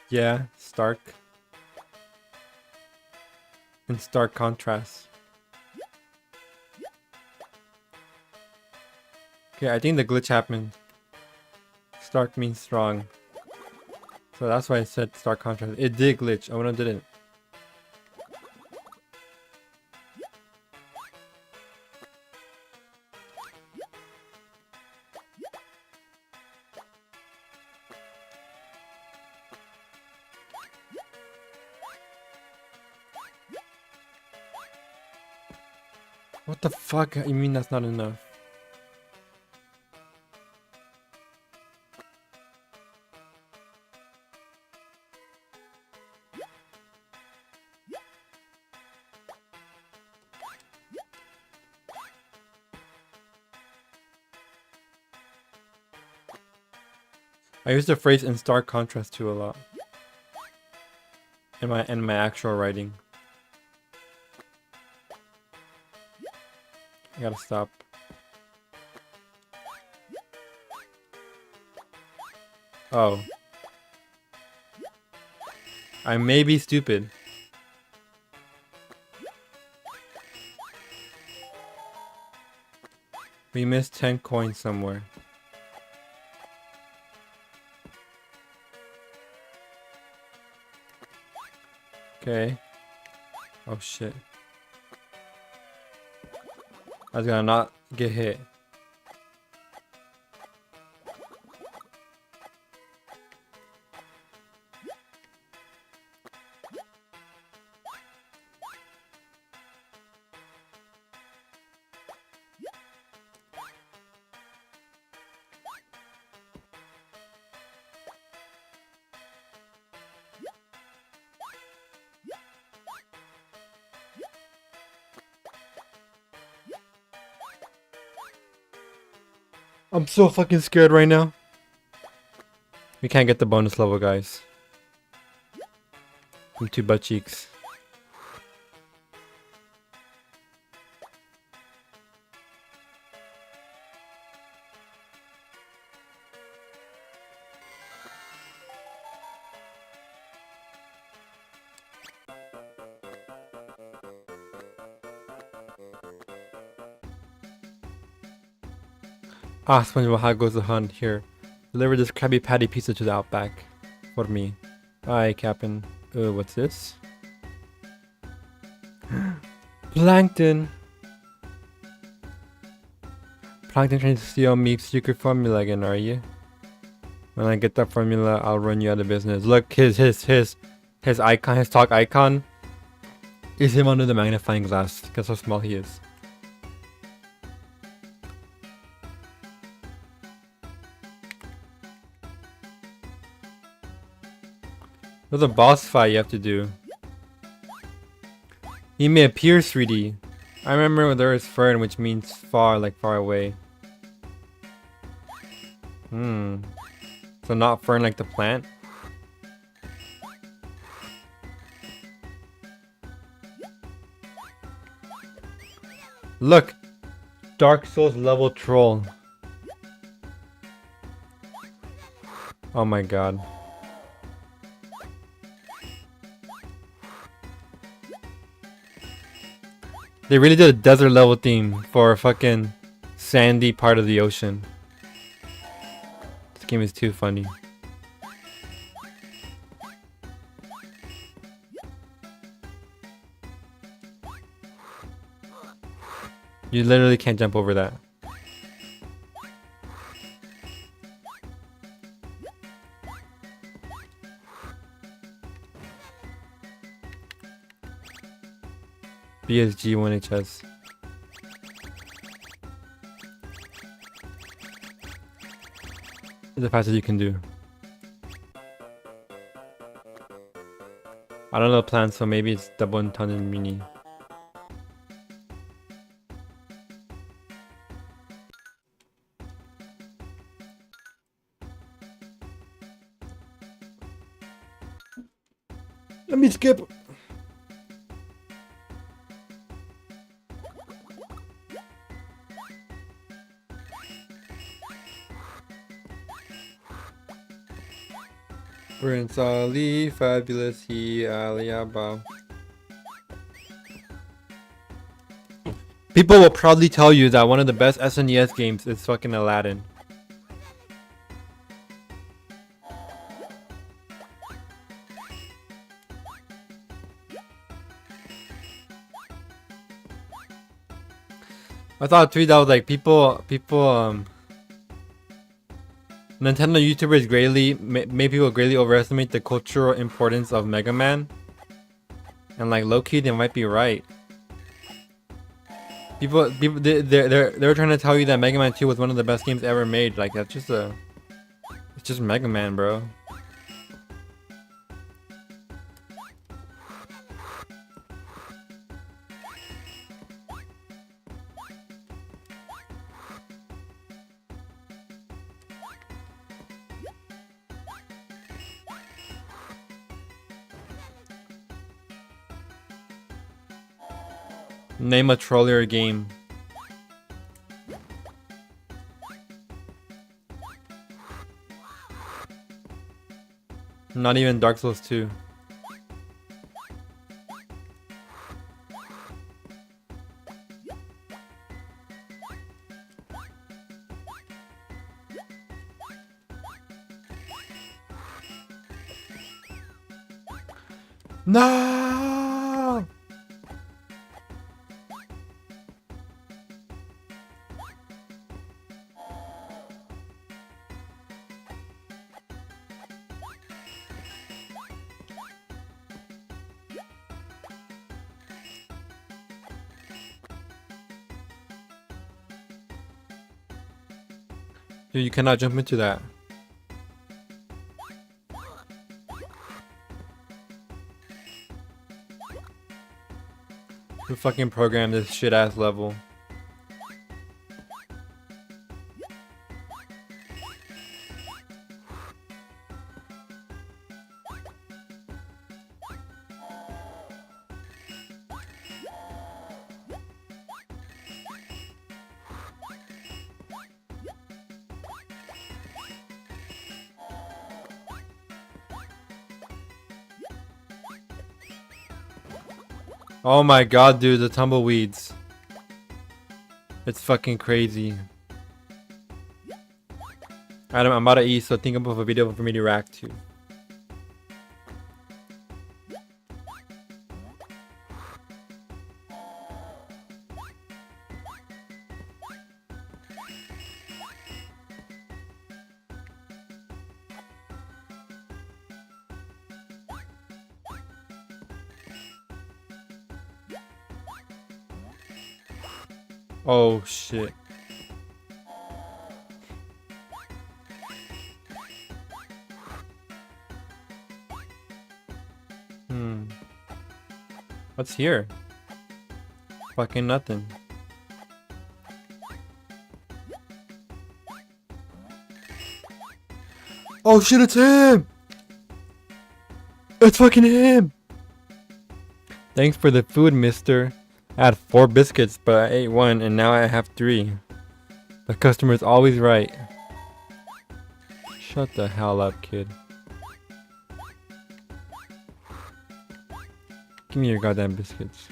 Yeah, stark. In stark contrast. Okay, I think the glitch happened. Stark means strong. So that's why I said stark contrast. It did glitch. Oh no, it didn't. What the fuck? You mean that's not enough? I use the phrase in stark contrast to a lot in my actual writing. I gotta stop. Oh. I may be stupid. We missed 10 coins somewhere. Okay. Oh shit. I was gonna not get hit. I'm so fucking scared right now. We can't get the bonus level, guys. I'm too butt cheeks. Ah, Spongebob, how goes the hunt? Here, deliver this Krabby Patty pizza to the Outback. For me. Bye, Captain. What's this? Plankton! Plankton trying to steal Meep's secret formula again, are you? When I get that formula, I'll run you out of business. Look, his icon, his talk icon is him under the magnifying glass. Guess how small he is. There's a boss fight you have to do. He may appear 3D. I remember when there was fern, which means far, like far away. So not fern like the plant? Look! Dark Souls level troll. Oh my god. They really did a desert level theme for a fucking sandy part of the ocean. This game is too funny. You literally can't jump over that. BSG 1HS. It's the fastest you can do. I don't know the plan, so maybe it's double intended mini. Let me skip. Prince Ali, fabulous he, Aliyaba. People will proudly tell you that one of the best SNES games is fucking Aladdin. I thought too that was like people Nintendo YouTubers made people greatly overestimate the cultural importance of Mega Man. And like low-key they might be right. They're trying to tell you that Mega Man 2 was one of the best games ever made. Like that's just it's just Mega Man, bro. Name a trollier game. Not even Dark Souls 2. No! Dude, you cannot jump into that. Who fucking programmed this shit ass level? Oh my god, dude, the tumbleweeds. It's fucking crazy. Adam, I'm about to eat, so think of a video for me to react to. Oh shit. What's here? Fucking nothing. Oh shit, it's him! It's fucking him! Thanks for the food, mister. I had 4 biscuits, but I ate 1 and now I have 3. The customer's always right. Shut the hell up, kid. Give me your goddamn biscuits.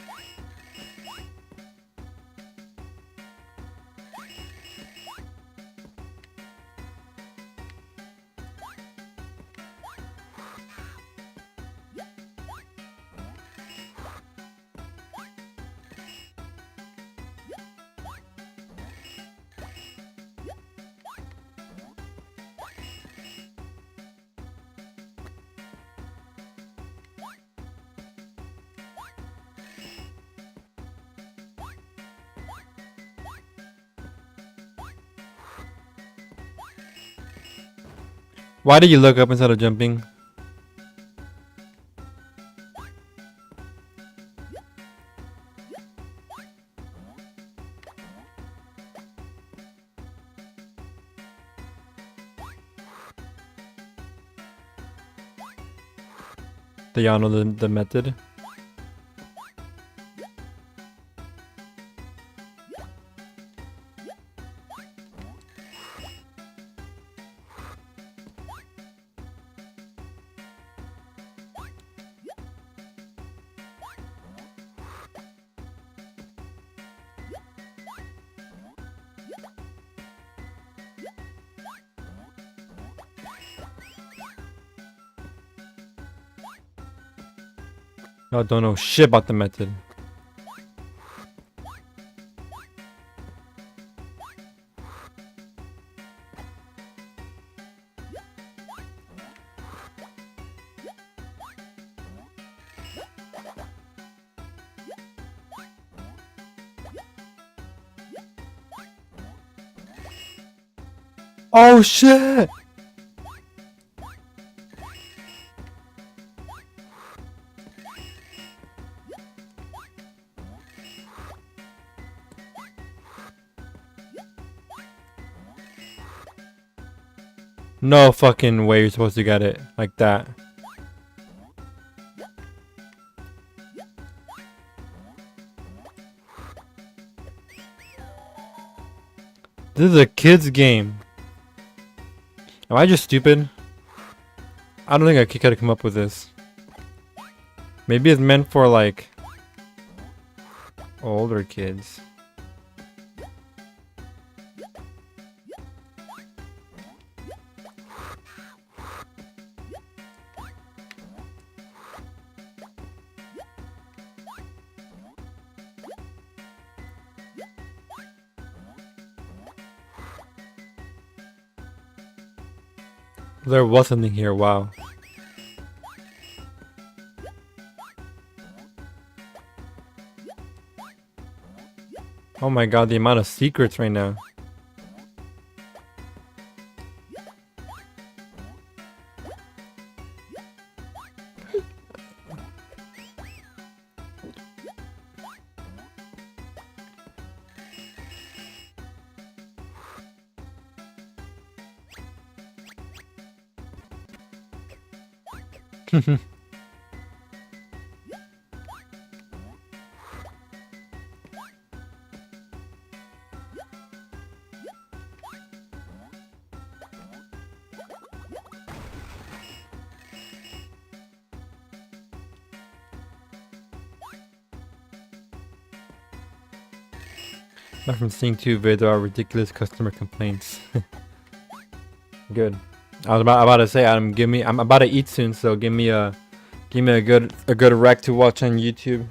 Why did you look up instead of jumping? Do y'all know the method? Y'all don't know shit about the method. Oh shit! No fucking way you're supposed to get it like that. This is a kid's game. Am I just stupid? I don't think a kid could come up with this. Maybe it's meant for like older kids. There was something here, wow. Oh my god, the amount of secrets right now. Not from seeing two vids are ridiculous customer complaints. Good. I was about to say, Adam, I'm about to eat soon, so give me a good rec to watch on YouTube.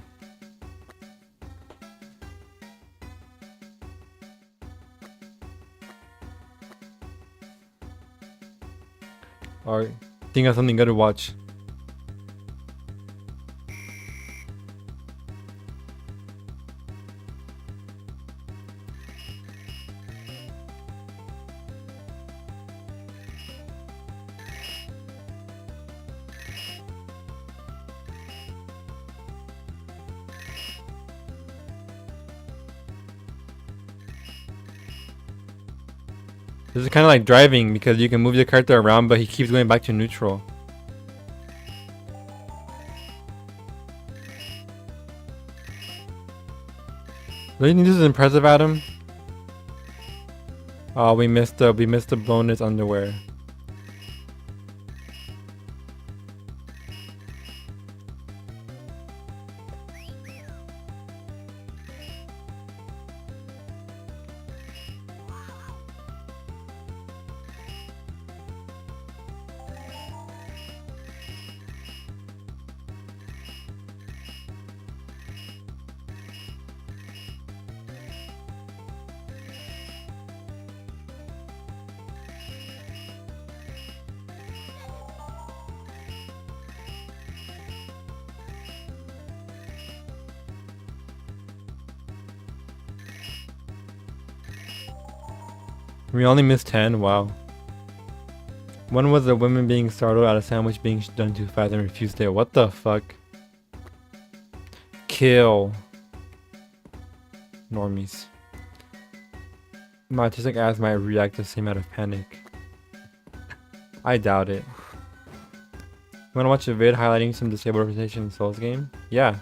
Or think of something good to watch. This is kind of like driving because you can move the character around, but he keeps going back to neutral. Do you think this is impressive, Adam? Oh, we missed the bonus underwear. We only missed 10, wow. One was a woman being startled at a sandwich being done too fast and refused it. What the fuck? Kill. Normies. My autistic ass might react the same out of panic. I doubt it. Wanna watch a vid highlighting some disabled representation in Souls game? Yeah.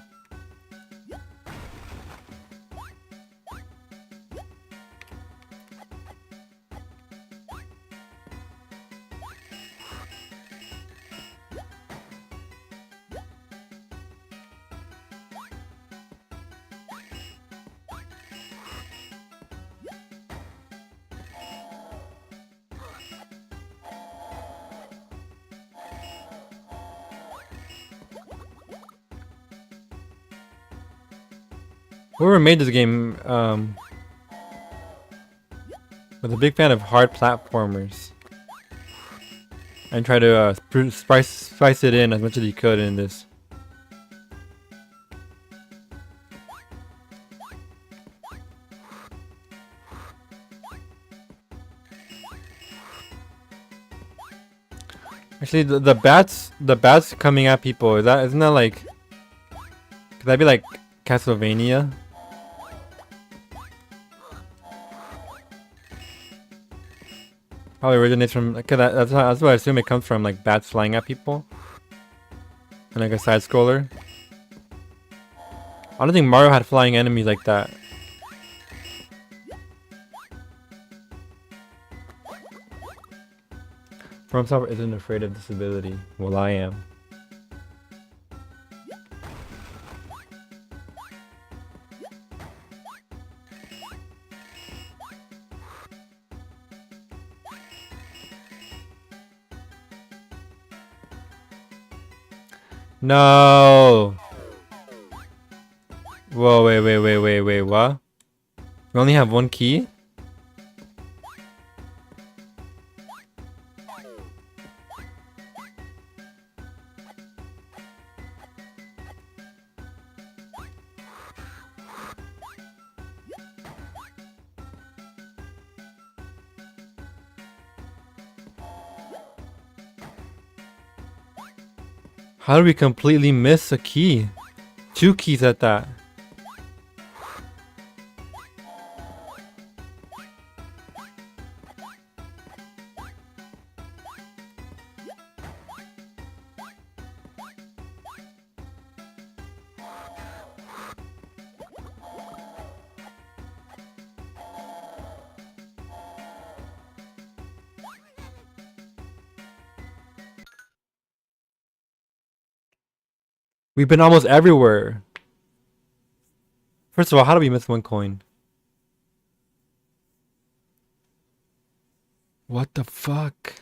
Whoever made this game was a big fan of hard platformers and tried to spice it in as much as he could in this. Actually, the bats coming at people, isn't that like, could that be like Castlevania? Probably originates from, that's what I assume it comes from, like bats flying at people. And like a side scroller. I don't think Mario had flying enemies like that. Problem solver isn't afraid of disability. Well, I am. No! Whoa, wait, what? We only have one key? How did we completely miss a key? 2 keys at that. We've been almost everywhere. First of all, how did we miss 1 coin? What the fuck?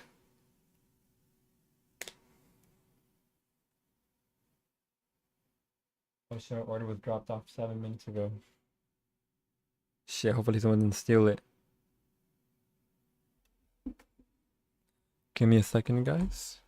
Oh shit, our order was dropped off 7 minutes ago. Shit, hopefully someone didn't steal it. Give me a second, guys.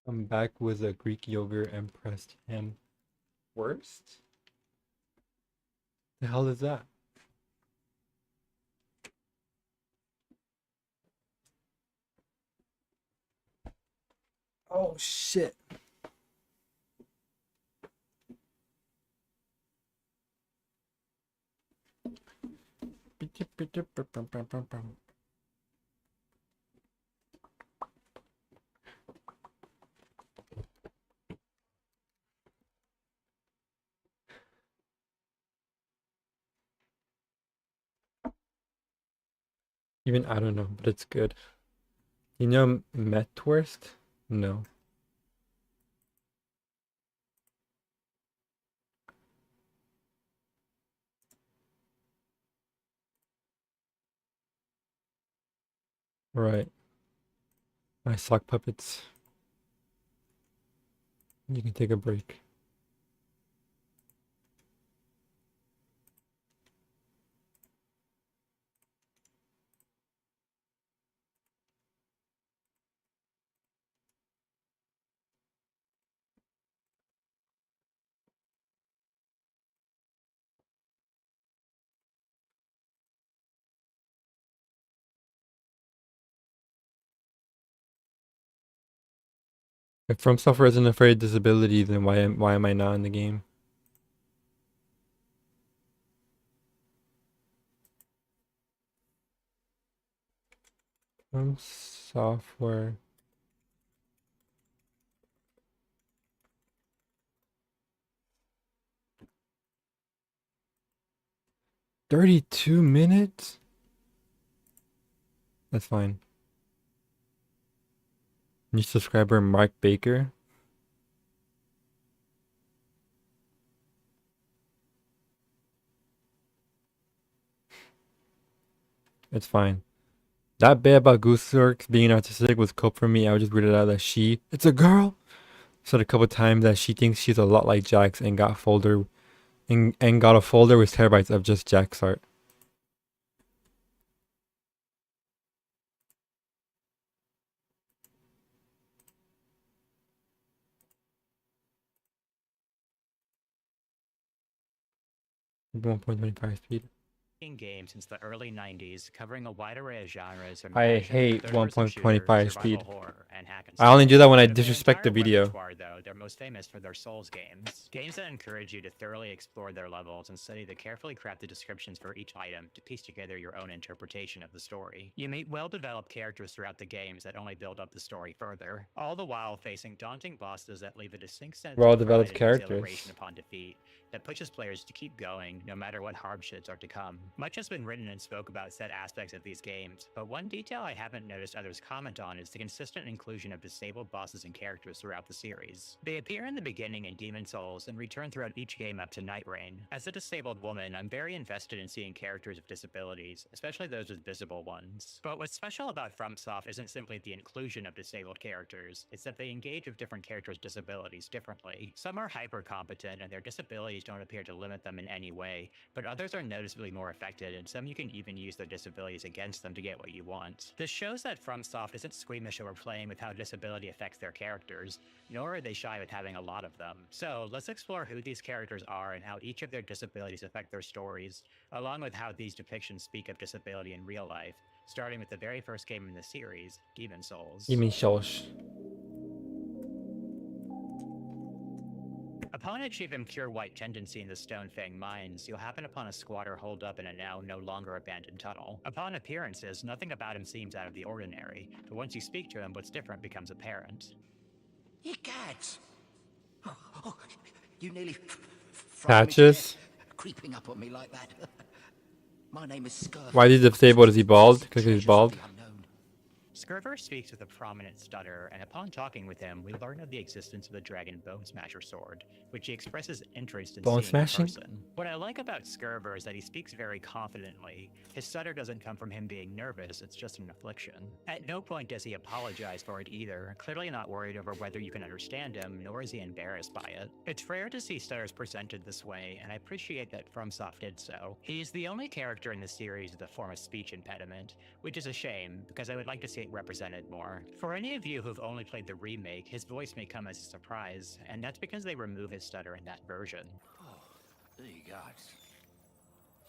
I'm back with a Greek yogurt and pressed ham. Worst? The hell is that? Oh shit. Even I don't know, but it's good. You know Metwurst? No. Right. My sock puppets. You can take a break. If From Software isn't afraid of disability, then why am I not in the game? From Software. $32 minutes? That's fine. New subscriber Mark Baker. It's fine. That bit about Gooseworks being autistic was cope for me. I was just weirded out that it's a girl, said a couple times that she thinks she's a lot like Jax and got got a folder with terabytes of just Jax art. One point 25 speed. Game since the early 90s, covering a wide array of genres from I action, hate third-person 1.25 shooter, speed. survival horror, and hack and I only slash. do that when I Out of their disrespect the entire video. repertoire, though, they're most famous for their Souls games. Games that encourage you to thoroughly explore their levels and study the carefully crafted descriptions for each item to piece together your own interpretation of the story. You meet well-developed characters throughout the games that only build up the story further, all the while facing daunting bosses that leave a distinct sense of Well-developed pride and characters. exhilaration upon defeat that pushes players to keep going no matter what hardships are to come. Much has been written and spoke about set aspects of these games, but one detail I haven't noticed others comment on is the consistent inclusion of disabled bosses and characters throughout the series. They appear in the beginning in Demon Souls and return throughout each game up to Night Rain. As a disabled woman, I'm very invested in seeing characters with disabilities, especially those with visible ones. But what's special about FromSoft isn't simply the inclusion of disabled characters, it's that they engage with different characters' disabilities differently. Some are hyper-competent and their disabilities don't appear to limit them in any way, but others are noticeably more affected, and some you can even use their disabilities against them to get what you want. This shows that FromSoft isn't squeamish over playing with how disability affects their characters, nor are they shy with having a lot of them. So let's explore who these characters are and how each of their disabilities affect their stories, along with how these depictions speak of disability in real life, starting with the very first game in the series, Demon Souls. Demon Souls. Upon achieving pure white tendency in the Stonefang mines, you'll happen upon a squatter holed up in a now no longer abandoned tunnel. Upon appearances, nothing about him seems out of the ordinary, but once you speak to him, what's different becomes apparent. You cats! Oh, you nearly Patches? creeping up on me like that. My name is Scurvy. Why is he disabled? Is he bald? Because he's bald? Skurver speaks with a prominent stutter, and upon talking with him, we learn of the existence of the Dragon Bone Smasher sword, which he expresses interest in Bone seeing smashing? in person. What I like about Skurver is that he speaks very confidently. His stutter doesn't come from him being nervous, it's just an affliction. At no point does he apologize for it either, clearly not worried over whether you can understand him, nor is he embarrassed by it. It's rare to see stutters presented this way, and I appreciate that FromSoft did so. He's the only character in the series with a form of speech impediment, which is a shame, because I would like to see it represented more. For any of you who've only played the remake, his voice may come as a surprise, and that's because they remove his stutter in that version. Oh, there you go.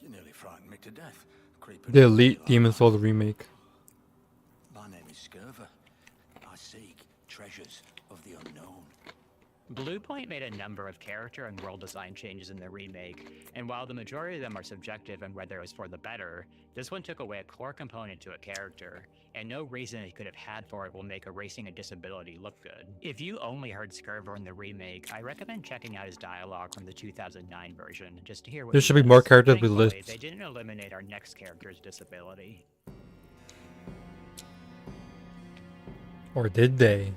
You nearly frightened me to death. Creeping The Elite Demon Souls remake. My name is Scurver. I seek treasures of the unknown. Bluepoint made a number of character and world design changes in the remake, and while the majority of them are subjective and whether it was for the better, this one took away a core component to a character, and no reason he could have had for it will make erasing a disability look good. If you only heard Skurver in the remake, I recommend checking out his dialogue from the 2009 version, just to hear what There he should be says. more characters with Thankfully, lists. they didn't eliminate our next character's disability. Or did they?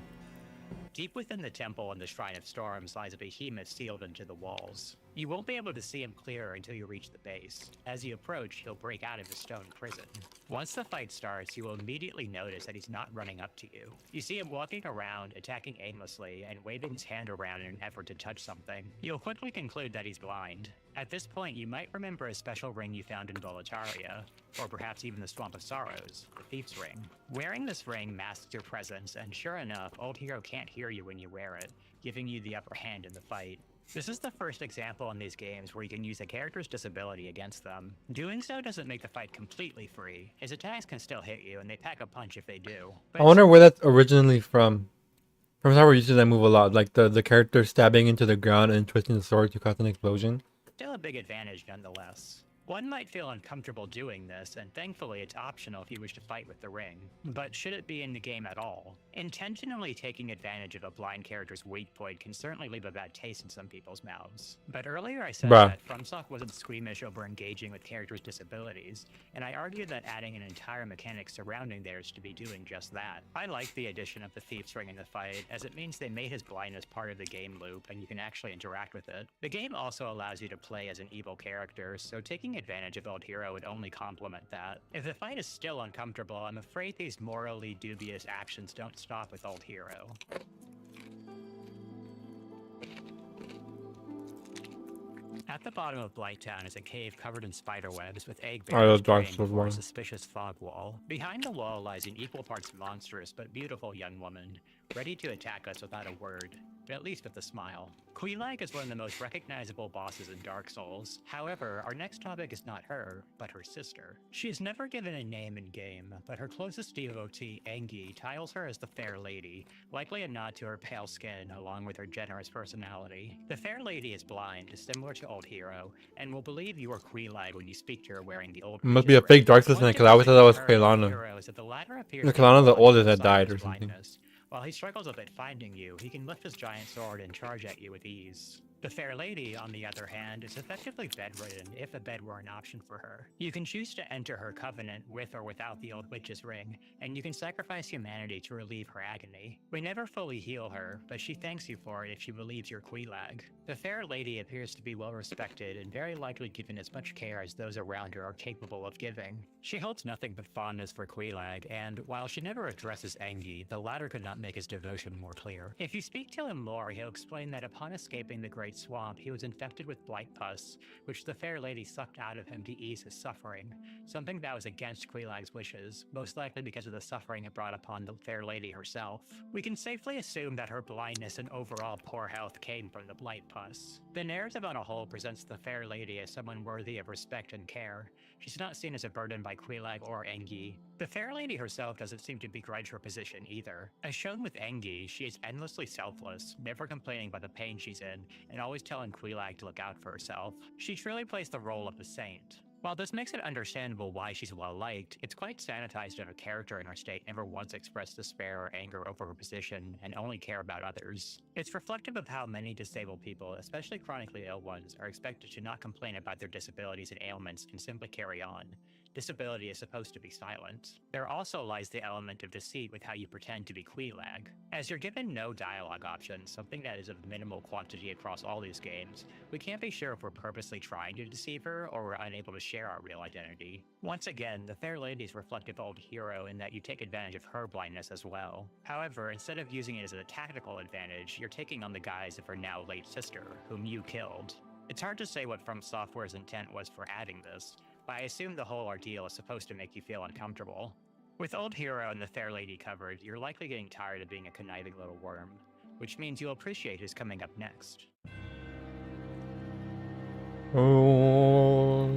Deep within the temple in the Shrine of Storms lies a behemoth sealed into the walls. You won't be able to see him clearer until you reach the base. As you approach, he'll break out of his stone prison. Once the fight starts, you will immediately notice that he's not running up to you. You see him walking around, attacking aimlessly, and waving his hand around in an effort to touch something. You'll quickly conclude that he's blind. At this point, you might remember a special ring you found in Volataria, or perhaps even the Swamp of Sorrows, the Thief's Ring. Wearing this ring masks your presence, and sure enough, Old Hero can't hear you when you wear it, giving you the upper hand in the fight. This is the first example in these games where you can use a character's disability against them. Doing so doesn't make the fight completely free. His attacks can still hit you, and they pack a punch if they do. I wonder where that's originally from. From how we're using that move a lot, like the character stabbing into the ground and twisting the sword to cause an explosion. Still a big advantage nonetheless. One might feel uncomfortable doing this, and thankfully it's optional if you wish to fight with the ring. But should it be in the game at all? Intentionally taking advantage of a blind character's weak point can certainly leave a bad taste in some people's mouths. But earlier I said that FromSoft wasn't squeamish over engaging with characters' disabilities, and I argued that adding an entire mechanic surrounding theirs to be doing just that. I like the addition of the Thief's Ring in the fight, as it means they made his blindness part of the game loop, and you can actually interact with it. The game also allows you to play as an evil character, so taking advantage of Old Hero would only complement that. If the fight is still uncomfortable, I'm afraid these morally dubious actions don't stop with Old Hero. At the bottom of Blighttown is a cave covered in spiderwebs with egg bearers praying before a suspicious fog wall. Behind the wall lies an equal parts monstrous but beautiful young woman, ready to attack us without a word, but at least with a smile. Quelaag is one of the most recognizable bosses in Dark Souls. However, our next topic is not her, but her sister. She is never given a name in-game, but her closest devotee, Engi, titles her as the Fair Lady, likely a nod to her pale skin along with her generous personality. The Fair Lady is blind, similar to Old Hero, and will believe you are Quelaag when you speak to her wearing the old. Must be a fake Dark Souls because I always thought that was Quelana. Quelana's the oldest that died or something. While he struggles a bit finding you, he can lift his giant sword and charge at you with ease. The Fair Lady, on the other hand, is effectively bedridden if a bed were an option for her. You can choose to enter her covenant with or without the old witch's ring, and you can sacrifice humanity to relieve her agony. We never fully heal her, but she thanks you for it if she believes you're Quelaag. The Fair Lady appears to be well respected and very likely given as much care as those around her are capable of giving. She holds nothing but fondness for Quelaag, and while she never addresses Engi, the latter could not make his devotion more clear. If you speak to him more, he'll explain that upon escaping the Great Swamp, he was infected with blight pus, which the Fair Lady sucked out of him to ease his suffering, something that was against Quelaag's wishes, most likely because of the suffering it brought upon the Fair Lady herself. We can safely assume that her blindness and overall poor health came from the blight pus. The narrative on a whole presents the Fair Lady as someone worthy of respect and care. She's not seen as a burden by Quelaag or Engi. The Fair Lady herself doesn't seem to begrudge her position either. As shown with Engi, she is endlessly selfless, never complaining about the pain she's in, and always telling Quelaag to look out for herself. She truly plays the role of a saint. While this makes it understandable why she's well-liked, it's quite sanitized that her character in her state never once expressed despair or anger over her position, and only care about others. It's reflective of how many disabled people, especially chronically ill ones, are expected to not complain about their disabilities and ailments and simply carry on. Disability is supposed to be silent. There also lies the element of deceit with how you pretend to be Quelaag. As you're given no dialogue options, something that is of minimal quantity across all these games, we can't be sure if we're purposely trying to deceive her or we're unable to share our real identity. Once again, the Fair Lady is reflective of Old Hero in that you take advantage of her blindness as well. However, instead of using it as a tactical advantage, you're taking on the guise of her now late sister, whom you killed. It's hard to say what FromSoftware's intent was for adding this, but I assume the whole ordeal is supposed to make you feel uncomfortable. With Old Hero and the Fair Lady covered, you're likely getting tired of being a conniving little worm, which means you'll appreciate who's coming up next. Oh.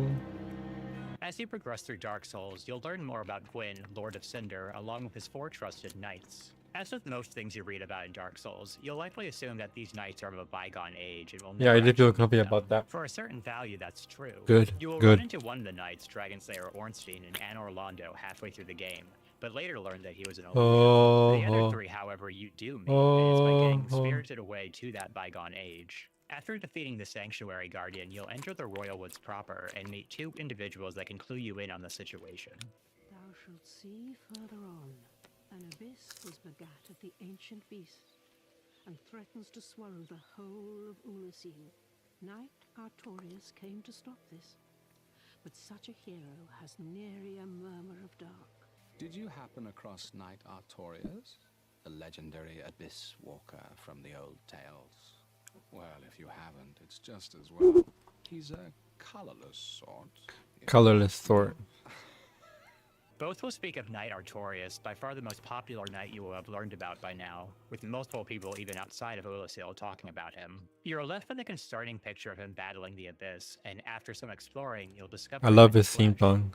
As you progress through Dark Souls, you'll learn more about Gwyn, Lord of Cinder, along with his 4 trusted knights. As with most things you read about in Dark Souls, you'll likely assume that these knights are of a bygone age and will never. Yeah, I did feel comfy about that. For a certain value, that's true. Good. You will run into one of the knights, Dragonslayer Ornstein, in Anor Londo halfway through the game, but later learn that he was an old hero. The other 3, however, you do meet, and it's by getting spirited away to that bygone age. After defeating the Sanctuary Guardian, you'll enter the Royal Woods proper and meet 2 individuals that can clue you in on the situation. Thou shalt see further on. An abyss was begat of the ancient beast, and threatens to swallow the whole of Ulaseen. Knight Artorius came to stop this. But such a hero has nary a murmur of dark. Did you happen across Knight Artorius, the legendary abyss walker from the old tales? Well, if you haven't, it's just as well. He's a colorless sort. Colorless sort. Both will speak of Knight Artorius, by far the most popular knight you will have learned about by now, with multiple people even outside of Ulasil talking about him. You're left with a concerning picture of him battling the Abyss, and after some exploring, you'll discover I love him in his theme flesh. song.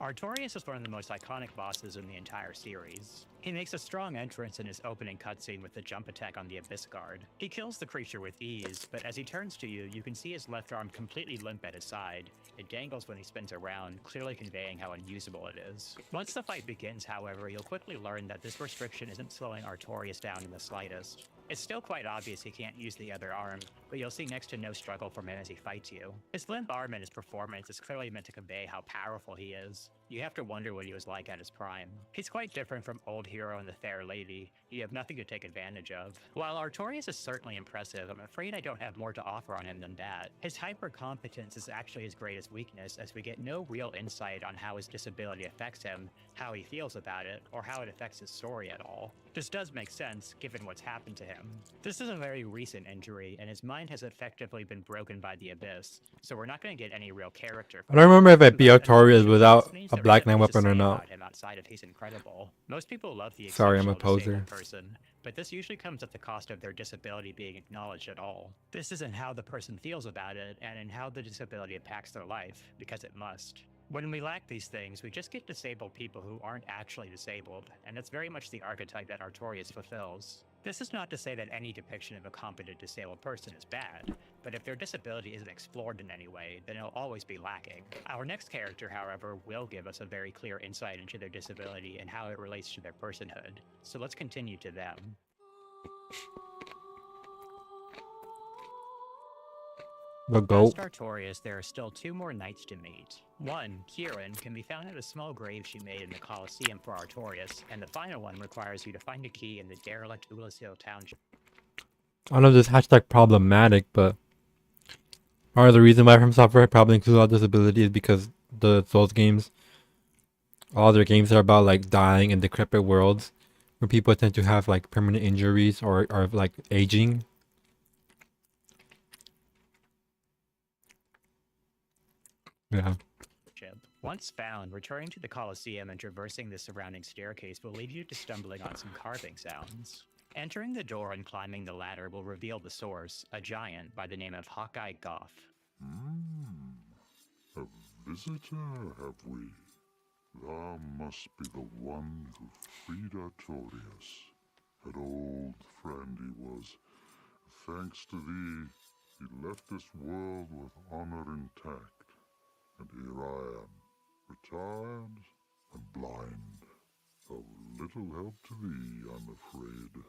Artorius is one of the most iconic bosses in the entire series. He makes a strong entrance in his opening cutscene with the jump attack on the Abyss Guard. He kills the creature with ease, but as he turns to you, you can see his left arm completely limp at his side. It dangles when he spins around, clearly conveying how unusable it is. Once the fight begins, however, you'll quickly learn that this restriction isn't slowing Artorius down in the slightest. It's still quite obvious he can't use the other arm, but you'll see next to no struggle from him as he fights you. His limp arm and his performance is clearly meant to convey how powerful he is. You have to wonder what he was like at his prime. He's quite different from Old Hero and the Fair Lady. You have nothing to take advantage of. While Artorius is certainly impressive, I'm afraid I don't have more to offer on him than that. His hyper-competence is actually his greatest weakness, as we get no real insight on how his disability affects him, how he feels about it, or how it affects his story at all. This does make sense, given what's happened to him. This is a very recent injury, and his mind has effectively been broken by the Abyss, so we're not going to get any real character. I don't remember if I But beat Artorius unfortunately, without this means a there Black isn't Knight much to weapon or say not. about him outside of he's incredible. Most people love the Sorry, I'm a exceptional disabled poser. person, but this usually comes at the cost of their disability being acknowledged at all. This is in how the person feels about it, and in how the disability impacts their life, because it must. When we lack these things, we just get disabled people who aren't actually disabled, and that's very much the archetype that Artorius fulfills. This is not to say that any depiction of a competent disabled person is bad, but if their disability isn't explored in any way, then it'll always be lacking. Our next character, however, will give us a very clear insight into their disability and how it relates to their personhood. So let's continue to them. The goat. Past Artorius, there are still two more knights to meet. One, Kieran, can be found at a small grave she made in the Colosseum for Artorius, and the final one requires you to find a key in the derelict Ulasil township. I know this hashtag problematic, but part of the reason why From Software probably includes all disability is because the Souls games, all their games are about like dying in decrepit worlds where people tend to have like permanent injuries or like aging. Yeah. Once found, returning to the Colosseum and traversing the surrounding staircase will lead you to stumbling on some carving sounds. Entering the door and climbing the ladder will reveal the source, a giant by the name of Hawkeye Goff. A visitor, have we? Thou must be the one who freed Artorius. An old friend he was. Thanks to thee, he left this world with honor intact. And here I am, retired and blind. Of little help to thee, I'm afraid.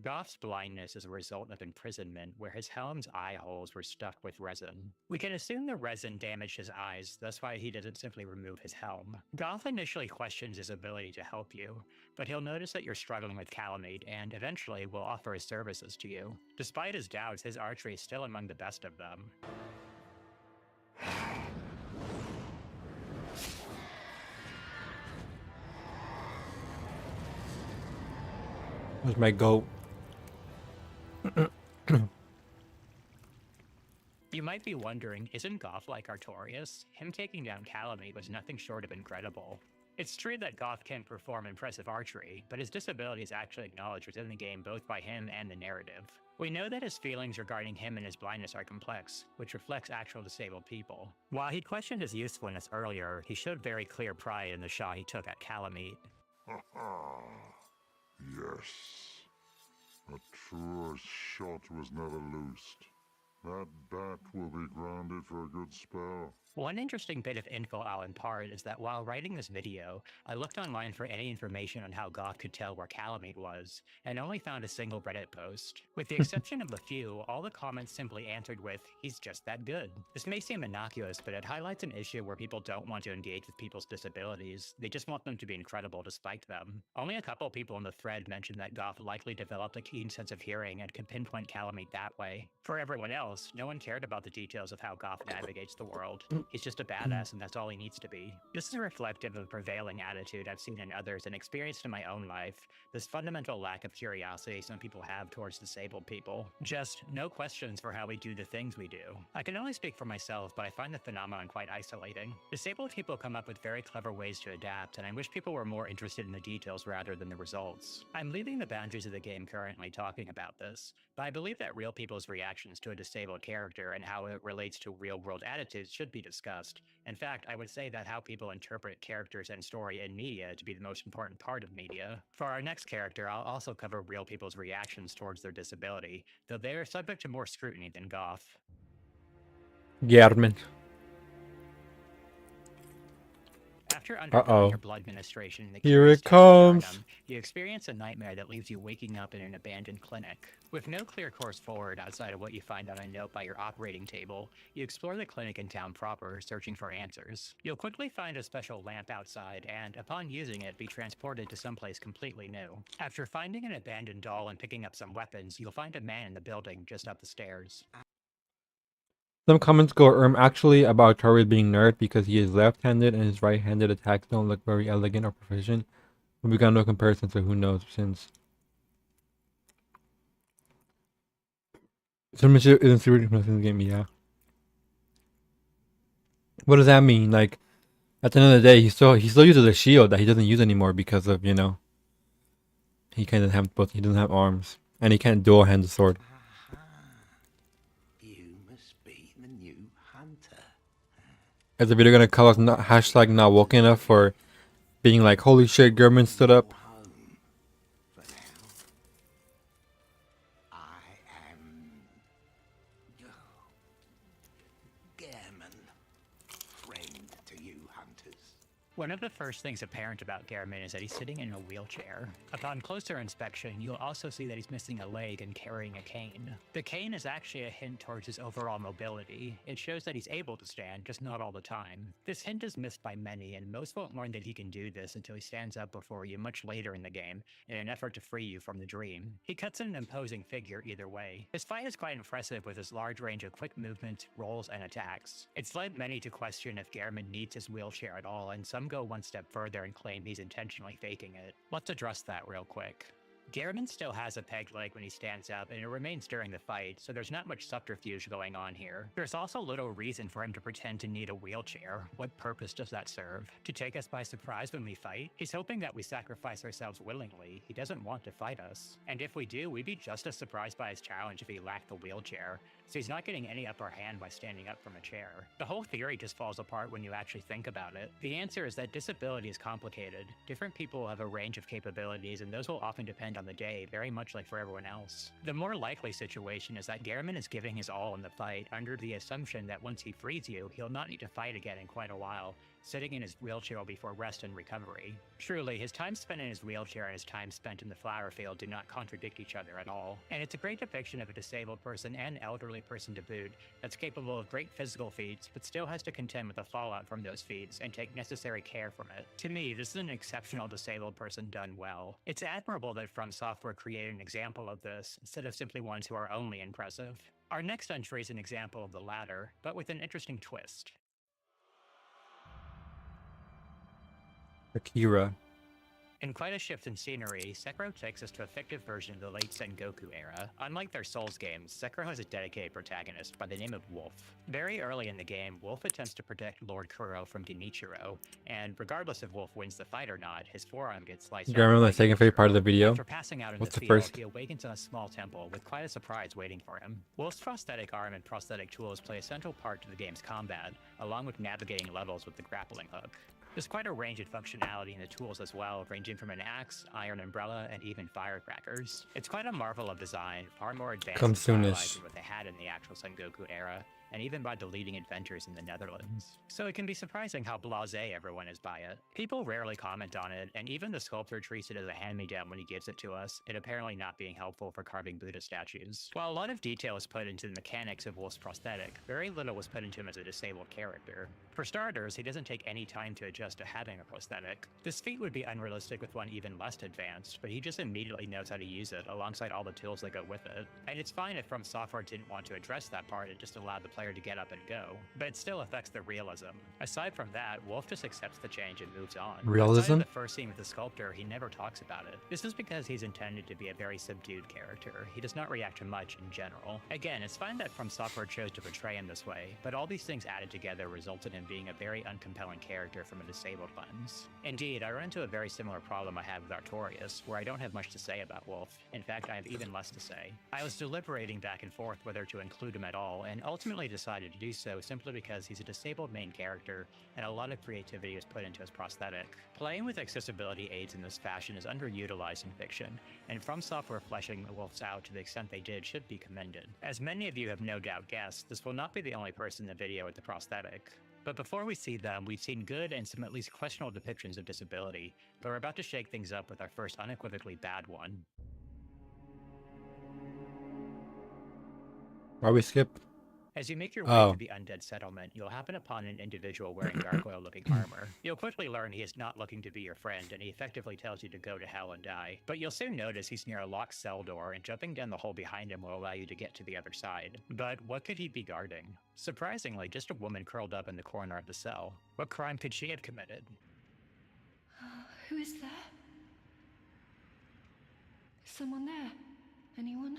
Goff's blindness is a result of imprisonment, where his helm's eye holes were stuffed with resin. We can assume the resin damaged his eyes, that's why he doesn't simply remove his helm. Goff initially questions his ability to help you, but he'll notice that you're struggling with Calamite and eventually will offer his services to you. Despite his doubts, his archery is still among the best of them. That's my goat. You might be wondering, isn't Goff like Artorius? Him taking down Calamite was nothing short of incredible. It's true that Goff can perform impressive archery, but his disability is actually acknowledged within the game both by him and the narrative. We know that his feelings regarding him and his blindness are complex, which reflects actual disabled people. While he questioned his usefulness earlier, he showed very clear pride in the shot he took at Calamite. Ha ha! Yes. A truer shot was never loosed. That bat will be grounded for a good spell. One interesting bit of info I'll impart is that while writing this video, I looked online for any information on how Goth could tell where Calamite was, and only found a single Reddit post. With the exception of a few, all the comments simply answered with, "He's just that good." This may seem innocuous, but it highlights an issue where people don't want to engage with people's disabilities. They just want them to be incredible despite them. Only a couple people in the thread mentioned that Goth likely developed a keen sense of hearing and could pinpoint Calamite that way. For everyone else, no one cared about the details of how Goth navigates the world. He's just a badass and that's all he needs to be. This is reflective of a prevailing attitude I've seen in others and experienced in my own life. This fundamental lack of curiosity some people have towards disabled people. Just no questions for how we do the things we do. I can only speak for myself, but I find the phenomenon quite isolating. Disabled people come up with very clever ways to adapt, and I wish people were more interested in the details rather than the results. I'm leaving the boundaries of the game currently talking about this, but I believe that real people's reactions to a disabled character and how it relates to real-world attitudes should be discussed. In fact, I would say that how people interpret characters and story in media to be the most important part of media. For our next character, I'll also cover real people's reactions towards their disability, though they are subject to more scrutiny than Goth. German. After undergoing your blood administration in the Here curious it town of comes. Yarnum, you experience a nightmare that leaves you waking up in an abandoned clinic. With no clear course forward outside of what you find on a note by your operating table, you explore the clinic in town proper, searching for answers. You'll quickly find a special lamp outside and, upon using it, be transported to someplace completely new. After finding an abandoned doll and picking up some weapons, you'll find a man in the building just up the stairs. Some comments go actually about Artorias being nerfed because he is left-handed and his right-handed attacks don't look very elegant or proficient. But we got no comparison, so who knows since. Submission isn't super in the game, yeah. What does that mean? Like, at the end of the day, he still uses a shield that he doesn't use anymore because of, you know, he doesn't have arms. And he can't dual hand the sword. You must be the new hunter. Is the video gonna call us not woke enough for being like, holy shit, German stood up? Home for now. I am Gehrman, friend to you hunters. One of the first things apparent about Gehrman is that he's sitting in a wheelchair. Upon closer inspection, you'll also see that he's missing a leg and carrying a cane. The cane is actually a hint towards his overall mobility. It shows that he's able to stand, just not all the time. This hint is missed by many, and most won't learn that he can do this until he stands up before you much later in the game, in an effort to free you from the dream. He cuts an imposing figure either way. His fight is quite impressive with his large range of quick movement, rolls, and attacks. It's led many to question if Gehrman needs his wheelchair at all, and some go one step further and claim he's intentionally faking it. Let's address that real quick. Gehrman still has a peg leg when he stands up, and it remains during the fight, so there's not much subterfuge going on here. There's also little reason for him to pretend to need a wheelchair. What purpose does that serve? To take us by surprise when we fight? He's hoping that we sacrifice ourselves willingly. He doesn't want to fight us. And if we do, we'd be just as surprised by his challenge if he lacked the wheelchair, so he's not getting any upper hand by standing up from a chair. The whole theory just falls apart when you actually think about it. The answer is that disability is complicated. Different people have a range of capabilities, and those will often depend on the day, very much like for everyone else. The more likely situation is that Gehrman is giving his all in the fight under the assumption that once he frees you, he'll not need to fight again in quite a while. Sitting in his wheelchair will be for rest and recovery. Truly, his time spent in his wheelchair and his time spent in the flower field do not contradict each other at all. And it's a great depiction of a disabled person and elderly person to boot that's capable of great physical feats, but still has to contend with the fallout from those feats and take necessary care from it. To me, this is an exceptional disabled person done well. It's admirable that From Software created an example of this, instead of simply ones who are only impressive. Our next entry is an example of the latter, but with an interesting twist. Akira. In quite a shift in scenery, Sekiro takes us to a fictive version of the late Sengoku era. Unlike their Souls games, Sekiro has a dedicated protagonist by the name of Wolf. Very early in the game, Wolf attempts to protect Lord Kuro from Genichiro, and regardless if Wolf wins the fight or not, his forearm gets sliced Do you remember by the second favorite part of the video? After passing out in What's the the field, first? he awakens in a small temple with quite a surprise waiting for him. Wolf's prosthetic arm and prosthetic tools play a central part to the game's combat, along with navigating levels with the grappling hook. There's quite a range of functionality in the tools as well, ranging from an axe, iron umbrella, and even firecrackers. It's quite a marvel of design, far more advanced Come and stylized soonish. than what they had in the actual Sengoku era, and even by the leading inventors in the Netherlands. So it can be surprising how blasé everyone is by it. People rarely comment on it, and even the sculptor treats it as a hand-me-down when he gives it to us, it apparently not being helpful for carving Buddha statues. While a lot of detail is put into the mechanics of Wolf's prosthetic, very little was put into him as a disabled character. For starters, he doesn't take any time to adjust to having a prosthetic. This feat would be unrealistic with one even less advanced, but he just immediately knows how to use it alongside all the tools that go with it. And it's fine if From Software didn't want to address that part and just allowed the player to get up and go, but it still affects the realism. Aside from that, Wolf just accepts the change and moves on. Realism? Outside of the first scene with the sculptor, he never talks about it. This is because he's intended to be a very subdued character. He does not react to much in general. Again, it's fine that From Software chose to portray him this way, but all these things added together resulted in being a very uncompelling character from a disabled lens. Indeed, I run into a very similar problem I have with Artorias, where I don't have much to say about Wolf. In fact, I have even less to say. I was deliberating back and forth whether to include him at all, and ultimately decided to do so simply because he's a disabled main character, and a lot of creativity is put into his prosthetic. Playing with accessibility aids in this fashion is underutilized in fiction, and From Software fleshing the Wolves out to the extent they did should be commended. As many of you have no doubt guessed, this will not be the only person in the video with the prosthetic. But before we see them, we've seen good and some at least questionable depictions of disability, but we're about to shake things up with our first unequivocally bad one. Why we skip? As you make your way to the undead settlement, you'll happen upon an individual wearing gargoyle-looking armor. You'll quickly learn he is not looking to be your friend, and he effectively tells you to go to hell and die. But you'll soon notice he's near a locked cell door, and jumping down the hole behind him will allow you to get to the other side. But what could he be guarding? Surprisingly, just a woman curled up in the corner of the cell. What crime could she have committed? Who is there? Is someone there? Anyone?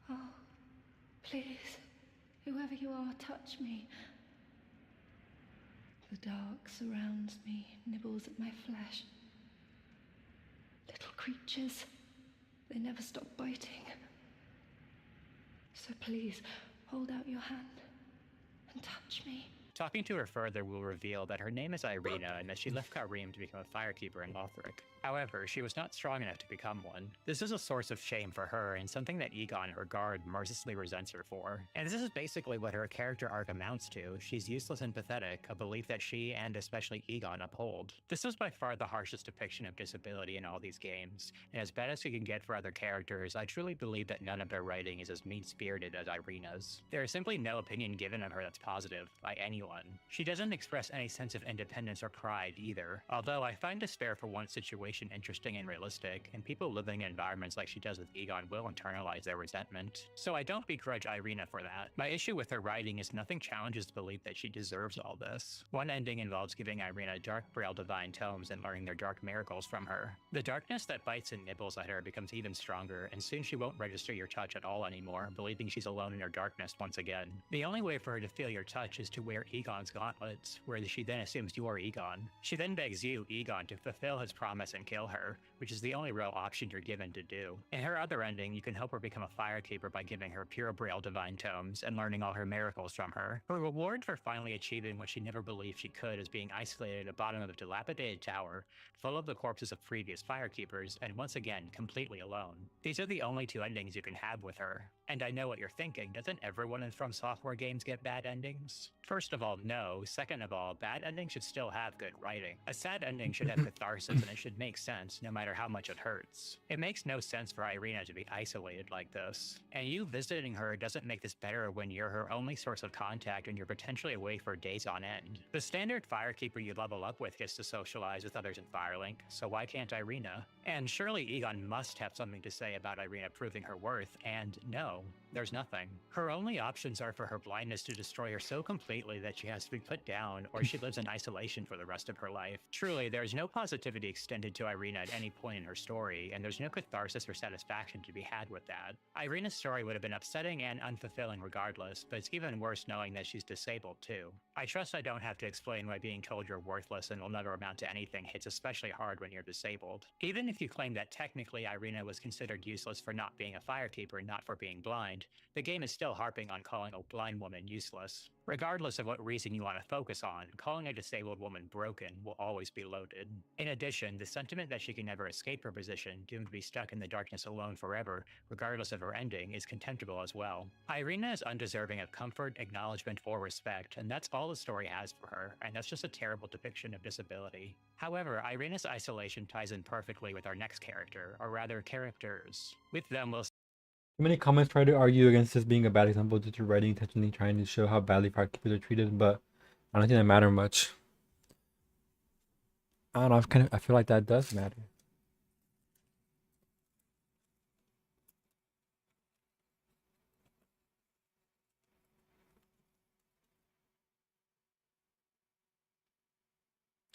Oh, please, whoever you are, touch me. The dark surrounds me, nibbles at my flesh. Little creatures, they never stop biting. So please, hold out your hand and touch me. Talking to her further will reveal that her name is Irina and that she left Karim to become a firekeeper in Lothric. However, she was not strong enough to become one. This is a source of shame for her and something that Egon, her guard, mercilessly resents her for. And this is basically what her character arc amounts to. She's useless and pathetic, a belief that she and especially Egon uphold. This was by far the harshest depiction of disability in all these games, and as bad as we can get for other characters, I truly believe that none of their writing is as mean-spirited as Irina's. There is simply no opinion given of her that's positive, by anyone. She doesn't express any sense of independence or pride either, although I find despair for one situation interesting and realistic, and people living in environments like she does with Egon will internalize their resentment. So I don't begrudge Irina for that. My issue with her writing is nothing challenges the belief that she deserves all this. One ending involves giving Irina dark braille divine tomes and learning their dark miracles from her. The darkness that bites and nibbles at her becomes even stronger, and soon she won't register your touch at all anymore, believing she's alone in her darkness once again. The only way for her to feel your touch is to wear Egon's gauntlets, where she then assumes you're Egon. She then begs you, Egon, to fulfill his promise and kill her, which is the only real option you're given to do. In her other ending, you can help her become a firekeeper by giving her pure braille divine tomes and learning all her miracles from her. Her reward for finally achieving what she never believed she could is being isolated at the bottom of a dilapidated tower, full of the corpses of previous firekeepers, and once again, completely alone. These are the only two endings you can have with her. And I know what you're thinking, doesn't everyone in From Software games get bad endings? First of all, no. Second of all, bad endings should still have good writing. A sad ending should have catharsis, and it should make sense, no matter how much it hurts. It makes no sense for Irina to be isolated like this. And you visiting her doesn't make this better when you're her only source of contact and you're potentially away for days on end. The standard firekeeper you level up with gets to socialize with others in Firelink, so why can't Irina? And surely Egon must have something to say about Irina proving her worth, and no, there's nothing. Her only options are for her blindness to destroy her so completely that she has to be put down, or she lives in isolation for the rest of her life. Truly, there is no positivity extended to Irina at any point in her story, and there's no catharsis or satisfaction to be had with that. Irina's story would have been upsetting and unfulfilling regardless, but it's even worse knowing that she's disabled too. I trust I don't have to explain why being told you're worthless and will never amount to anything hits especially hard when you're disabled. Even if you claim that technically Irina was considered useless for not being a firekeeper and not for being blind, mind, the game is still harping on calling a blind woman useless. Regardless of what reason you want to focus on, calling a disabled woman broken will always be loaded. In addition, the sentiment that she can never escape her position, doomed to be stuck in the darkness alone forever, regardless of her ending, is contemptible as well. Irina is undeserving of comfort, acknowledgement, or respect, and that's all the story has for her, and that's just a terrible depiction of disability. However, Irina's isolation ties in perfectly with our next character, or rather characters. With them, we'll Many comments try to argue against this being a bad example due to writing intentionally trying to show how badly keepers are treated, but I don't think that matter much. I don't know, I feel like that does matter.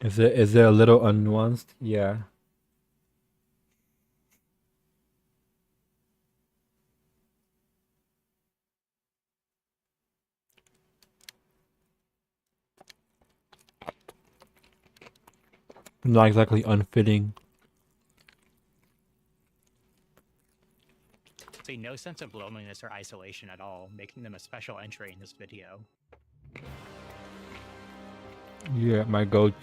Is it a little unnuanced? Yeah. Not exactly unfitting. see no sense of loneliness or isolation at all, making them a special entry in this video. Yeah, my goat.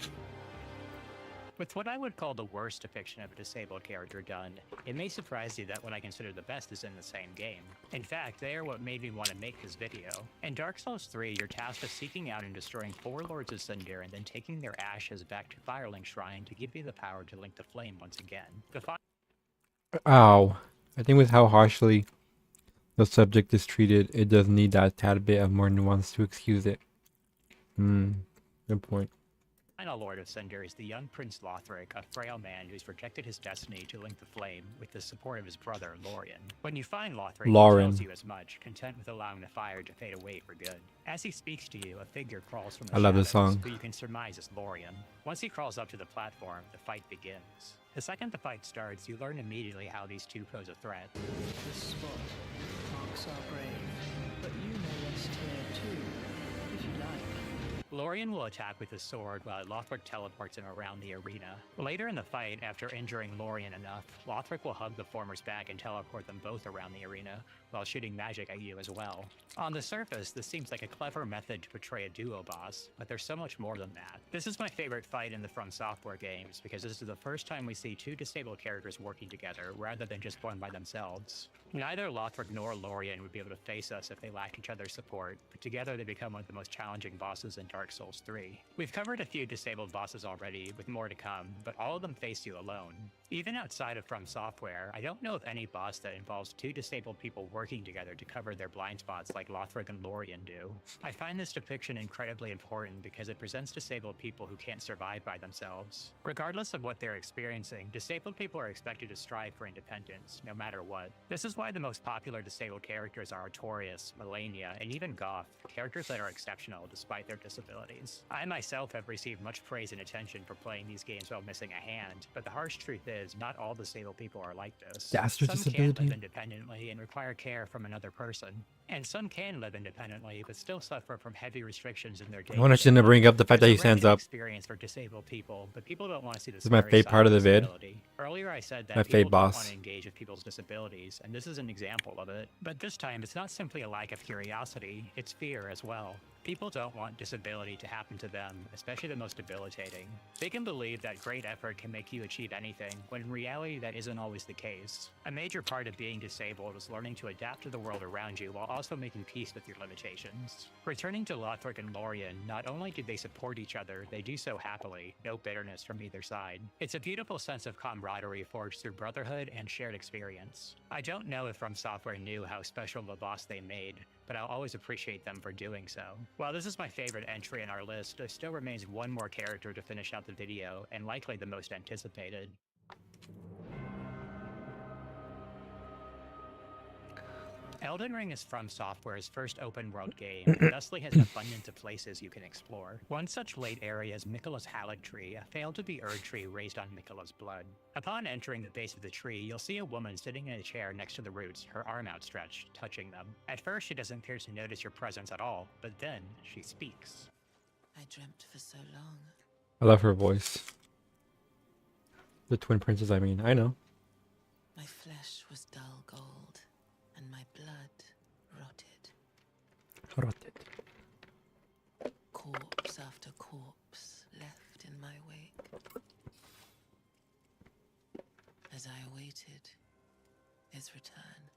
With what I would call the worst depiction of a disabled character done, it may surprise you that what I consider the best is in the same game. In fact, they are what made me want to make this video. In Dark Souls 3, you're tasked with seeking out and destroying 4 Lords of Cinder and then taking their ashes back to Firelink Shrine to give you the power to link the flame once again. Ow. I think with how harshly the subject is treated, it does need that tad bit of more nuance to excuse it. Good point. The final Lord of Cinder is the young Prince Lothric, a frail man who's rejected his destiny to link the flame with the support of his brother, Lorien. When you find Lothric, he tells you as much, content with allowing the fire to fade away for good. As he speaks to you, a figure crawls from the I love this shadows, song. who you can surmise is Lorien. Once he crawls up to the platform, the fight begins. The second the fight starts, you learn immediately how these two pose a threat. This spot marks our grave, but you may rest here too, if you like. Lorien will attack with his sword while Lothric teleports him around the arena. Later in the fight, after injuring Lorien enough, Lothric will hug the former's back and teleport them both around the arena, while shooting magic at you as well. On the surface, this seems like a clever method to portray a duo boss, but there's so much more than that. This is my favorite fight in the From Software games, because this is the first time we see two disabled characters working together, rather than just one by themselves. Neither Lothric nor Lorien would be able to face us if they lacked each other's support, but together they become one of the most challenging bosses in Dark Souls 3. We've covered a few disabled bosses already, with more to come, but all of them face you alone. Even outside of From Software, I don't know of any boss that involves two disabled people working together to cover their blind spots like Lothric and Lorien do. I find this depiction incredibly important because it presents disabled people who can't survive by themselves. Regardless of what they're experiencing, disabled people are expected to strive for independence, no matter what. This is why the most popular disabled characters are Artorias, Melania, and even Goth, characters that are exceptional despite their disabilities. I myself have received much praise and attention for playing these games while missing a hand, but the harsh truth is, not all disabled people are like this. That's their Some disability. can't live independently and require care from another person. And some can live independently, but still suffer from heavy restrictions in their day. I want to bring up the fact that he stands up. Experience for disabled people, but people don't want to see this. This is my fave part of the vid. Earlier I said that My people fave don't boss. want to engage with people's disabilities, and this is an example of it. But this time, it's not simply a lack of curiosity, it's fear as well. People don't want disability to happen to them, especially the most debilitating. They can believe that great effort can make you achieve anything, when in reality that isn't always the case. A major part of being disabled is learning to adapt to the world around you while also making peace with your limitations. Returning to Lothric and Lorien, not only do they support each other, they do so happily, no bitterness from either side. It's a beautiful sense of camaraderie forged through brotherhood and shared experience. I don't know if From Software knew how special of a boss they made, but I'll always appreciate them for doing so. While this is my favorite entry in our list, there still remains one more character to finish out the video, and likely the most anticipated. Elden Ring is From Software's first open-world game, and thusly has an abundance of places you can explore. One such late area is Miquella's Halig Tree, a failed-to-be Erd tree raised on Miquella's blood. Upon entering the base of the tree, you'll see a woman sitting in a chair next to the roots, her arm outstretched, touching them. At first, she doesn't appear to notice your presence at all, but then she speaks. I dreamt for so long. I love her voice. The twin princess, I mean. I know. My flesh was dull gold, and my blood rotted. Rotted. Corpse after corpse left in my wake. As I awaited his return.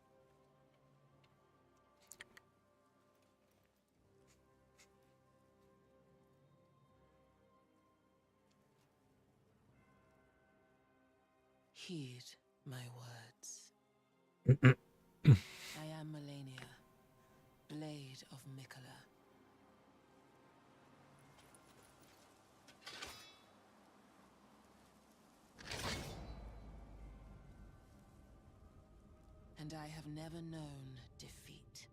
Heed my words. I am Melania, Blade of Mikola. And I have never known defeat.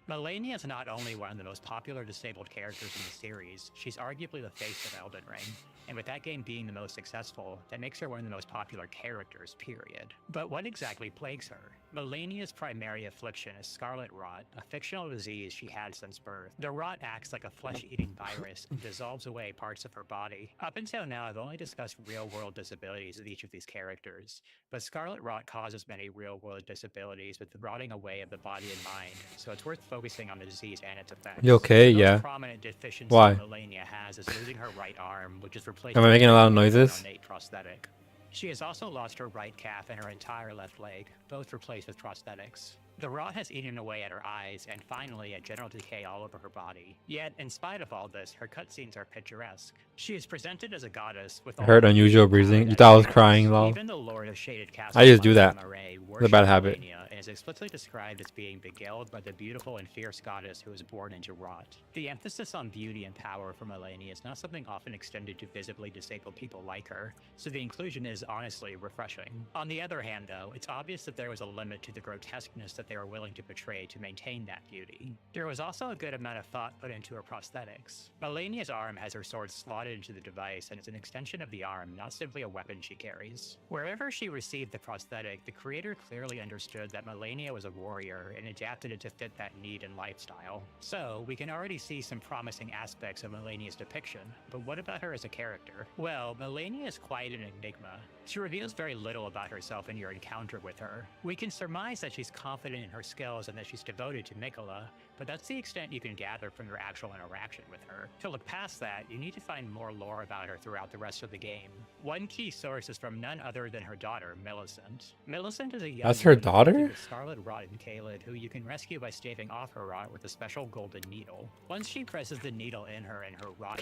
Melania is not only one of the most popular disabled characters in the series, she's arguably the face of Elden Ring. And with that game being the most successful, that makes her one of the most popular characters, period. But what exactly plagues her? Melania's primary affliction is scarlet rot, a fictional disease she had since birth. The rot acts like a flesh-eating virus and dissolves away parts of her body. Up until now, I've only discussed real-world disabilities of each of these characters, but scarlet rot causes many real-world disabilities with the rotting away of the body and mind, so it's worth focusing on the disease and its effects. You okay? The most Yeah. prominent deficiency Why? Melania has is losing her right arm, which is replaced Am I making a lot of with an noises? ornate prosthetic. She has also lost her right calf and her entire left leg, both replaced with prosthetics. The rot has eaten away at her eyes, and finally, a general decay all over her body. Yet, in spite of all this, her cutscenes are picturesque. She is presented as a goddess with I heard all the unusual power breathing. that You thought I was she has. crying, lol. Even the Lord of Shaded Castle, I just do that. Marais, It's a worships bad habit. Melania and is explicitly described as being beguiled by the beautiful and fierce goddess who was born into rot. The emphasis on beauty and power for Melania is not something often extended to visibly disabled people like her, so the inclusion is honestly refreshing. On the other hand, though, it's obvious that there was a limit to the grotesqueness that they were willing to portray to maintain that beauty. There was also a good amount of thought put into her prosthetics. Melania's arm has her sword slotted into the device and is an extension of the arm, not simply a weapon she carries. Wherever she received the prosthetic, the creator clearly understood that Melania was a warrior and adapted it to fit that need and lifestyle. So, we can already see some promising aspects of Melania's depiction, but what about her as a character? Well, Melania is quite an enigma. She reveals very little about herself in your encounter with her. We can surmise that she's confident in her skills and that she's devoted to Mikola, but that's the extent you can gather from your actual interaction with her. To look past that, you need to find more lore about her throughout the rest of the game. One key source is from none other than her daughter, Millicent. Millicent is a young That's her woman daughter? afflicted with scarlet rot in Caelid, who you can rescue by staving off her rot with a special golden needle. Once she presses the needle in her and her rot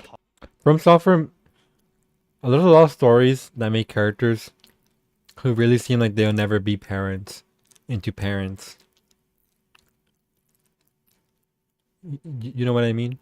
From software, there's a lot of stories that make characters who really seem like they'll never be parents into parents. You know what I mean?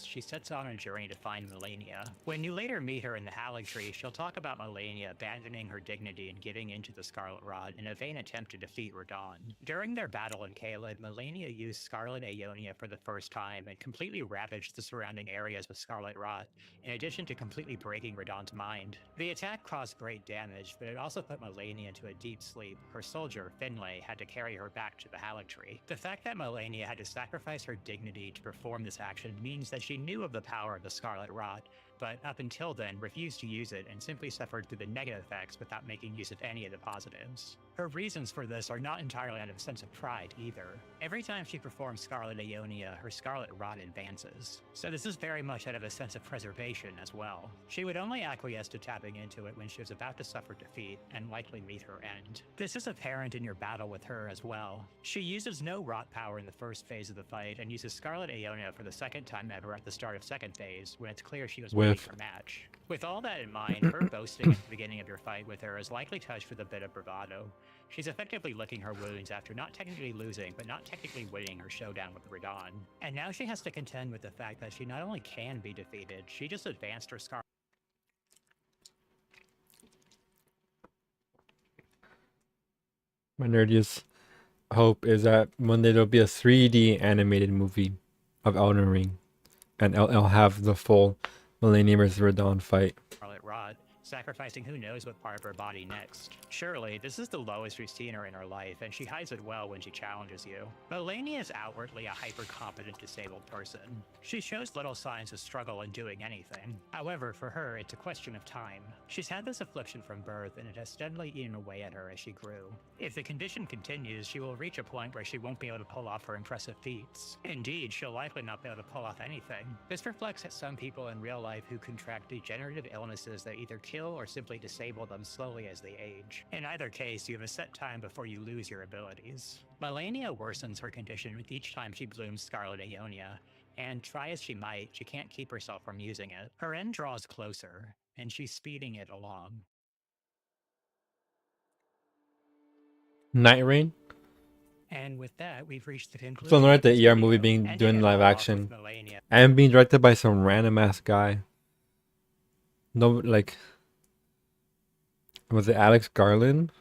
she sets out on a journey to find Melania. When you later meet her in the Hallig Tree, she'll talk about Melania abandoning her dignity and giving into the Scarlet Rod in a vain attempt to defeat Radon. During their battle in Caelid, Melania used Scarlet Aeonia for the first time and completely ravaged the surrounding areas with Scarlet Rot, in addition to completely breaking Radon's mind. The attack caused great damage, but it also put Melania into a deep sleep. Her soldier, Finlay, had to carry her back to the Hallig Tree. The fact that Melania had to sacrifice her dignity to perform this action means that she knew of the power of the Scarlet Rot, but up until then refused to use it and simply suffered through the negative effects without making use of any of the positives. Her reasons for this are not entirely out of a sense of pride either. Every time she performs Scarlet Aeonia, her Scarlet Rot advances. So this is very much out of a sense of preservation as well. She would only acquiesce to tapping into it when she was about to suffer defeat and likely meet her end. This is apparent in your battle with her as well. She uses no Rot power in the first phase of the fight and uses Scarlet Aeonia for the second time ever at the start of second phase when it's clear she was winning her match. With all that in mind, her boasting at the beginning of your fight with her is likely touched with a bit of bravado. She's effectively licking her wounds after not technically losing, but not technically winning her showdown with Radon. And now she has to contend with the fact that she not only can be defeated, she just advanced her Scarlet. My nerdiest hope is that one day there'll be a 3D animated movie of Elden Ring, and I'll have the full Millennium vs. Radon fight. Scarlet Rot, sacrificing who knows what part of her body next. Surely, this is the lowest we've seen her in her life, and she hides it well when she challenges you. Melania is outwardly a hyper-competent disabled person. She shows little signs of struggle in doing anything. However, for her, it's a question of time. She's had this affliction from birth, and it has steadily eaten away at her as she grew. If the condition continues, she will reach a point where she won't be able to pull off her impressive feats. Indeed, she'll likely not be able to pull off anything. This reflects that some people in real life who contract degenerative illnesses that either kill or simply disable them slowly as they age. In either case, you have a set time before you lose your abilities. Melania worsens her condition with each time she blooms Scarlet Aeonia, and try as she might, she can't keep herself from using it. Her end draws closer, and she's speeding it along. Night Rain. And with that, we've reached the conclusion. So not of the this ER video, movie being ending doing it live all off action with Melania. and being directed by some random ass guy. No, like, was it Alex Garland?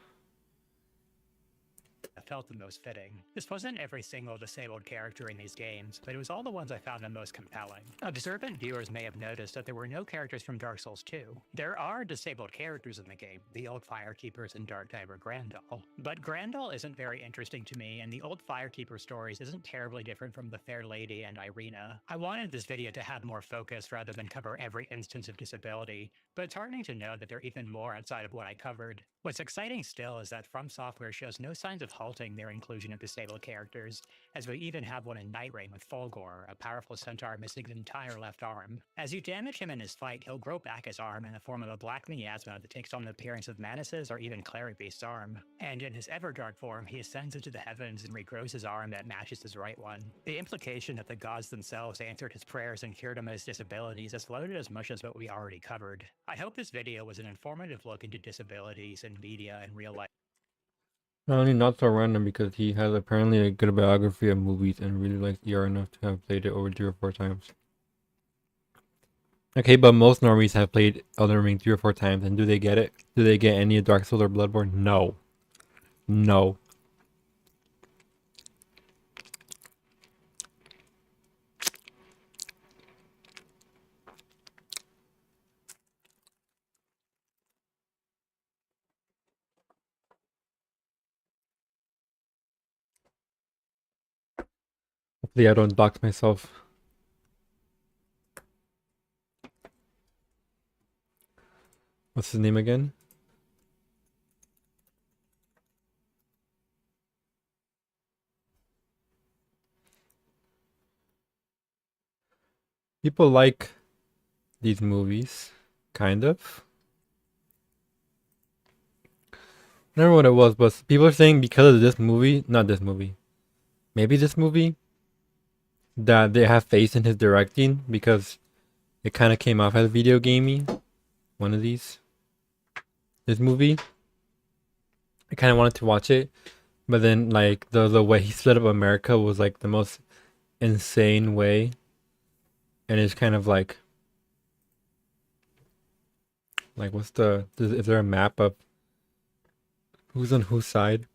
Felt the most fitting. This wasn't every single disabled character in these games, but it was all the ones I found the most compelling. Observant viewers may have noticed that there were no characters from Dark Souls 2. There are disabled characters in the game, the old Firekeepers and Dark Tiber Grandal. But Grandal isn't very interesting to me, and the old Firekeeper stories isn't terribly different from the Fair Lady and Irina. I wanted this video to have more focus rather than cover every instance of disability, but it's heartening to know that there are even more outside of what I covered. What's exciting still is that From Software shows no signs of halting their inclusion of disabled characters, as we even have one in Night Rain with Fulgor, a powerful centaur missing his entire left arm. As you damage him in his fight, he'll grow back his arm in the form of a black miasma that takes on the appearance of Manus's or even Clarybeast's arm. And in his Everdark form, he ascends into the heavens and regrows his arm that matches his right one. The implication that the gods themselves answered his prayers and cured him of his disabilities is floated as much as what we already covered. I hope this video was an informative look into disabilities in media and real life. Not only not so random because he has apparently a good biography of movies and really likes ER enough to have played it over 3 or 4 times. Okay, but most normies have played Elden Ring 3 or 4 times, and do they get it? Do they get any Dark Souls or Bloodborne? No. No. Hopefully I don't dox myself. What's his name again? People like these movies, kind of. I don't know what it was, but people are saying because of this movie, not this movie, maybe this movie, that they have faith in his directing because it kind of came off as video gamey. One of these. This movie, I kind of wanted to watch it, but then like the way he split up America was like the most insane way, and it's kind of like what's is there a map of who's on whose side?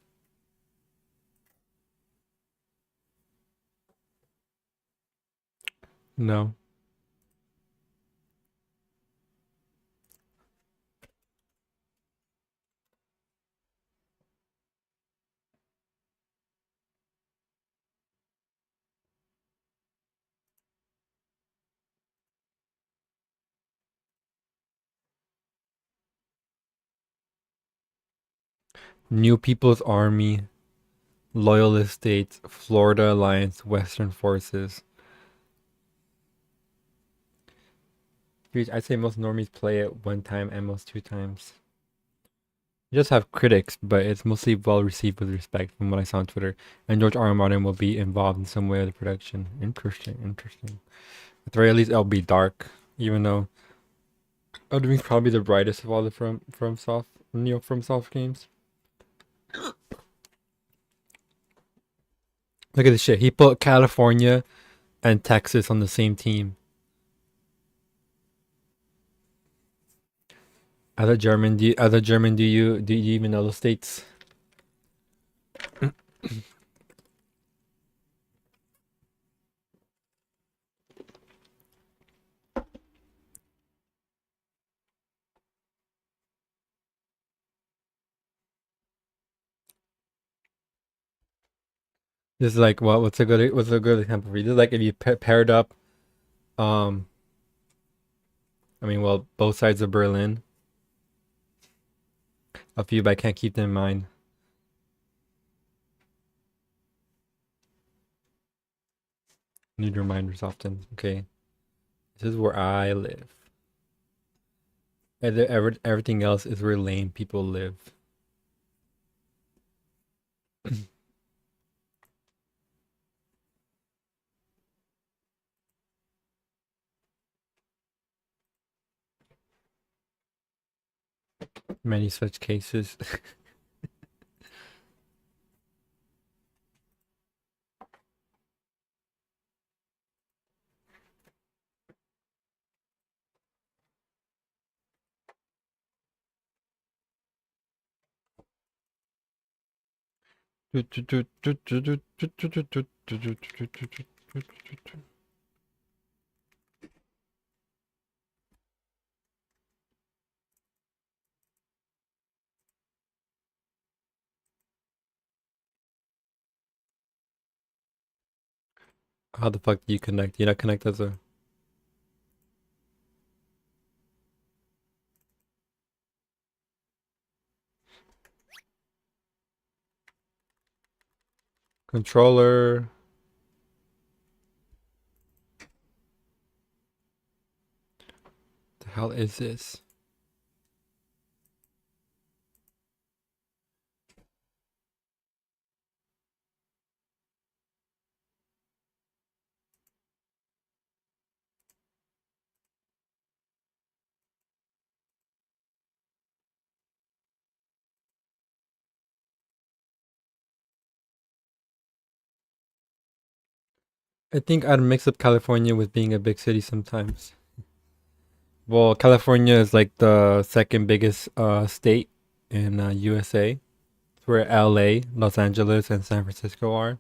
No. New People's Army, Loyalist States, Florida Alliance, Western Forces. I'd say most normies play it 1 time and most 2 times. You just have critics, but it's mostly well received with respect from what I saw on Twitter. And George R. R. Martin will be involved in some way of the production. Interesting. At the very least, it'll be dark, even though Elden Ring's probably the brightest of all the FromSoft games. Look at this shit. He put California and Texas on the same team. As a German, do you even know the states? This is like what? What's a good example for you? This is like if you paired up, um, I mean, well, both sides of Berlin. A few, but I can't keep them in mind. Need reminders often. Okay, this is where I live. And everything else is where lame people live. Many such cases. How the fuck do you connect? You not connect as a controller. The hell is this? I think I'd mix up California with being a big city sometimes. Well, California is like the second biggest state in USA. It's where LA, Los Angeles, and San Francisco are.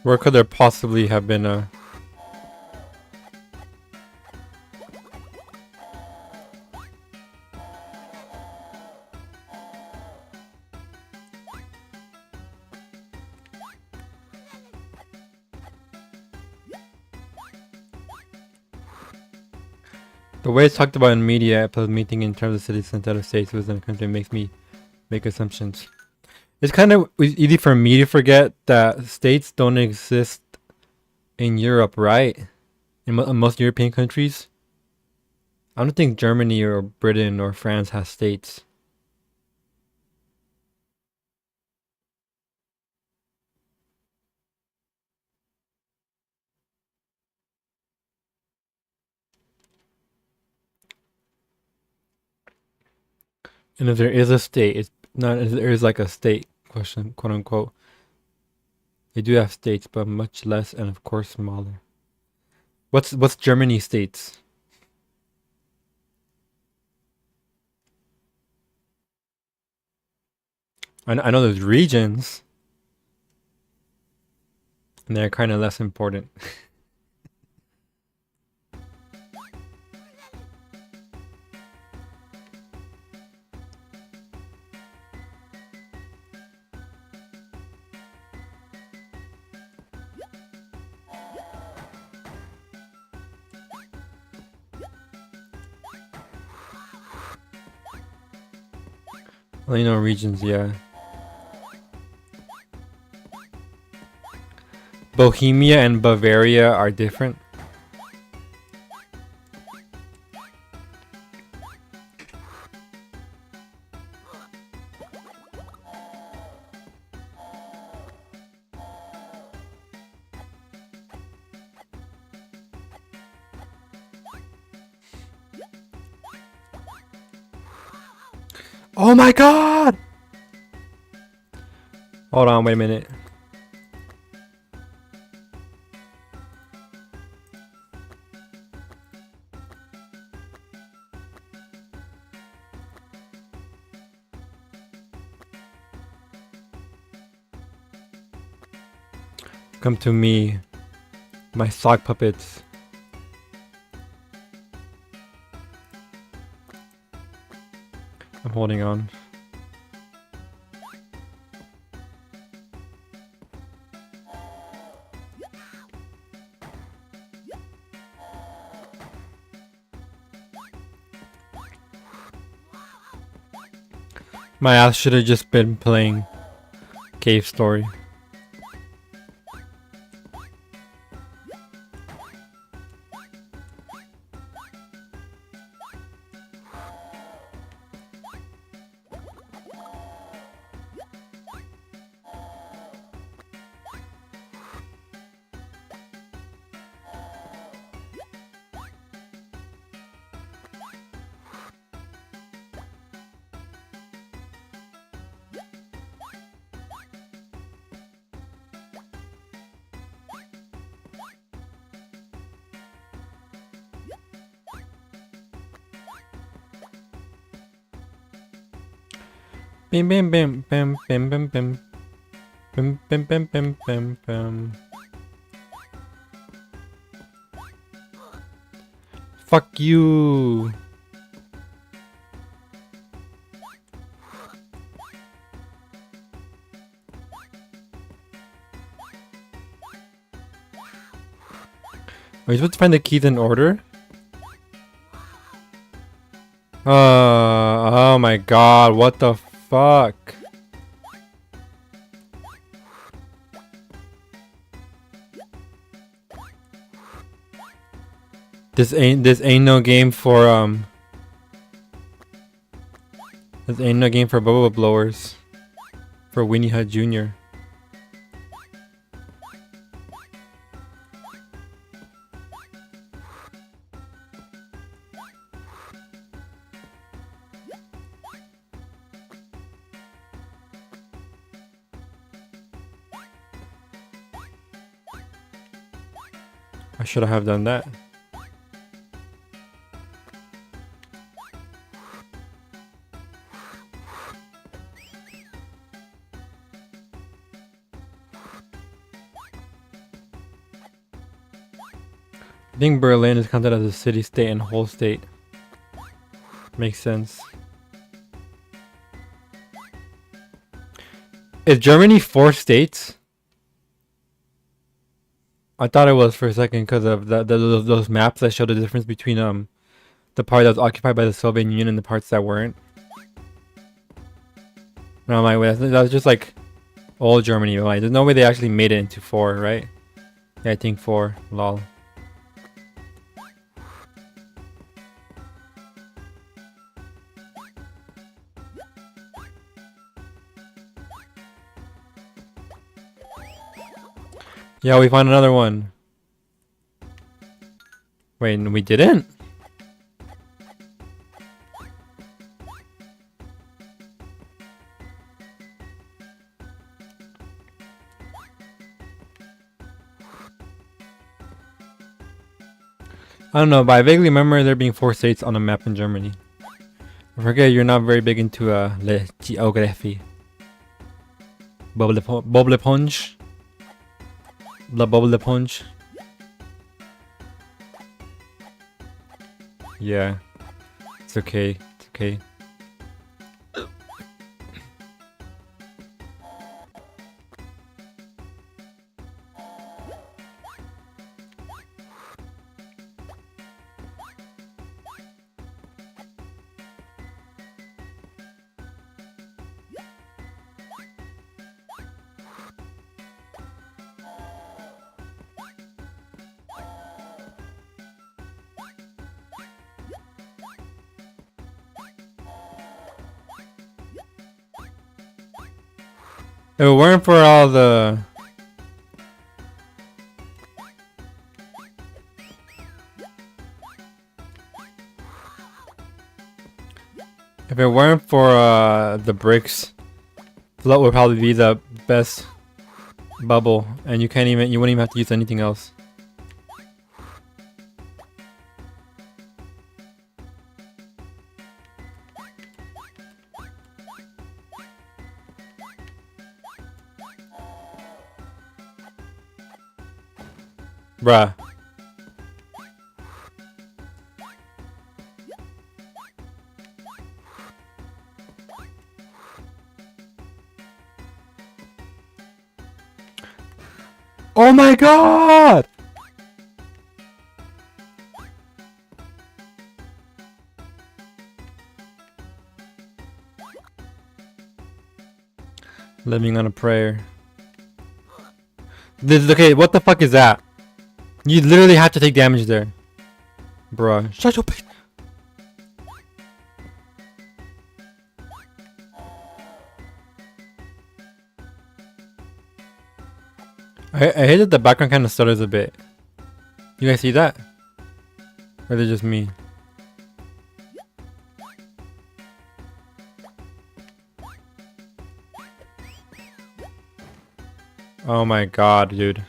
Where could there possibly have been a... The way it's talked about in media, plus meeting in terms of cities instead of states within a country makes me make assumptions. It's kind of easy for me to forget that states don't exist in Europe, right? In most European countries. I don't think Germany or Britain or France has states. And if there is a state, it's not. There is like a state question, quote unquote. They do have states, but much less, and of course smaller. What's Germany states? I know there's regions, and they're kind of less important. Well, you know regions, yeah. Bohemia and Bavaria are different. Oh my god! Hold on, wait a minute. Come to me, my sock puppets. I'm holding on. My ass should have just been playing Cave Story. Bim bim bim bim bim bim bim bim bim bim bim bim bim. Fuck you. Are you supposed to find the keys in order? Oh my god, what the fuck? This ain't no game for this ain't no game for bubble blowers. For Winnie Hut Jr. I should have done that. I think Berlin is counted as a city, state, and whole state. Makes sense. Is Germany 4 states? I thought it was for a second because of those maps that show the difference between the part that was occupied by the Soviet Union and the parts that weren't. And I'm like, wait, that was just like old Germany. Like, there's no way they actually made it into 4, right? Yeah, I think 4. Lol. Yeah, we found another one. Wait, we didn't? I don't know, but I vaguely remember there being 4 states on a map in Germany. I forget you're not very big into le geography. Bubble punch. La bubble punch. Yeah. It's okay. It's okay. If it weren't for all the... If If it weren't for the bricks, float would probably be the best bubble, and you wouldn't even have to use anything else. Bruh. Oh my god! Living on a prayer. Okay, what the fuck is that? You literally have to take damage there. Bruh. Shut your face. I hate that the background kind of stutters a bit. You guys see that? Or is it just me? Oh my god, dude.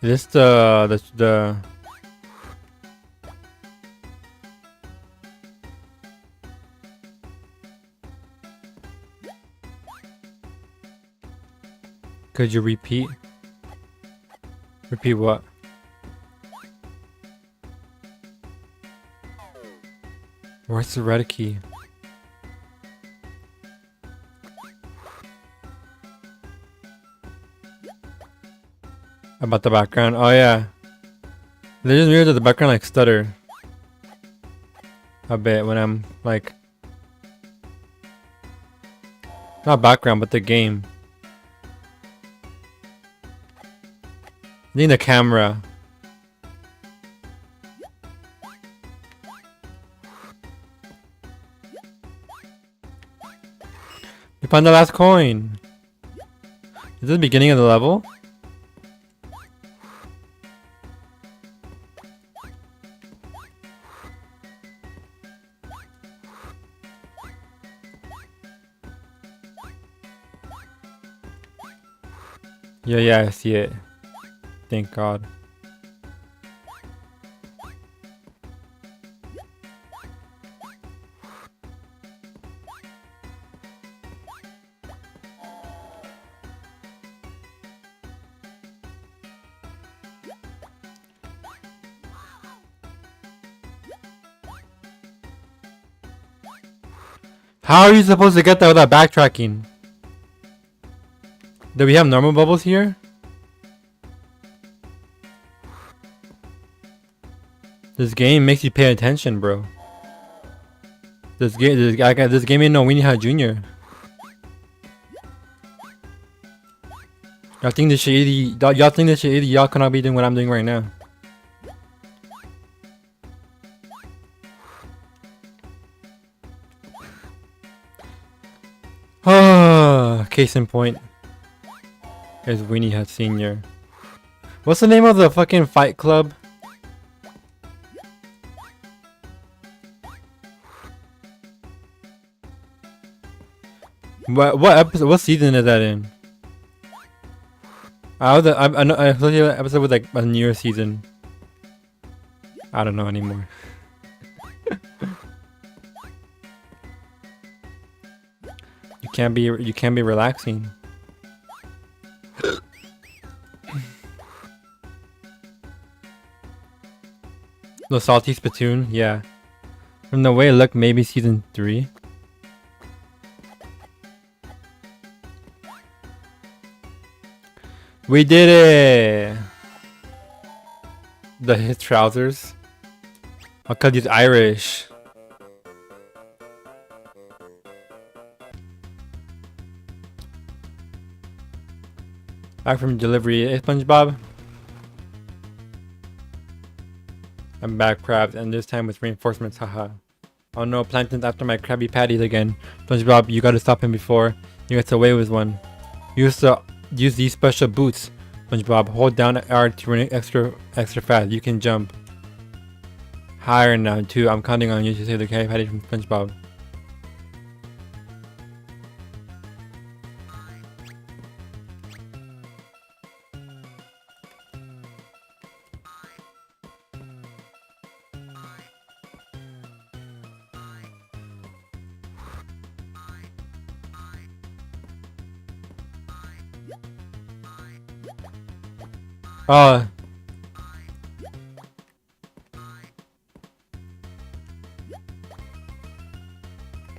Is this the Could you repeat? Repeat what? Where's the red key? About the background? Oh yeah. There's just weird that the background like stutter a bit when I'm like, not background but the game. I think the camera. We found the last coin. Is this the beginning of the level? Yeah, I see it. Thank God. How are you supposed to get that without backtracking? Do we have normal bubbles here? This game makes you pay attention, bro. This game ain't no Weenie Hut Jr. Y'all think this shit easy? Y'all think this shit easy? Y'all cannot be doing what I'm doing right now. Ah, case in point is Weenie Hut Senior. What's the name of the fucking fight club? What episode? What season is that in? I know I thought the episode was like a newer season. I don't know anymore. You can't be relaxing. The salty spittoon, yeah. From the way it looked, maybe season 3. We did it! His trousers. Oh, cause he's Irish. Back from delivery, hey Spongebob. I'm back, crabs, and this time with reinforcements, haha. Oh no, Plankton's after my Krabby Patties again. Spongebob, you gotta stop him before he gets away with one. Use these special boots, Spongebob. Hold down R to run extra fast. You can jump. Higher now too. I'm counting on you to save the Krabby Patty from SpongeBob. Oh.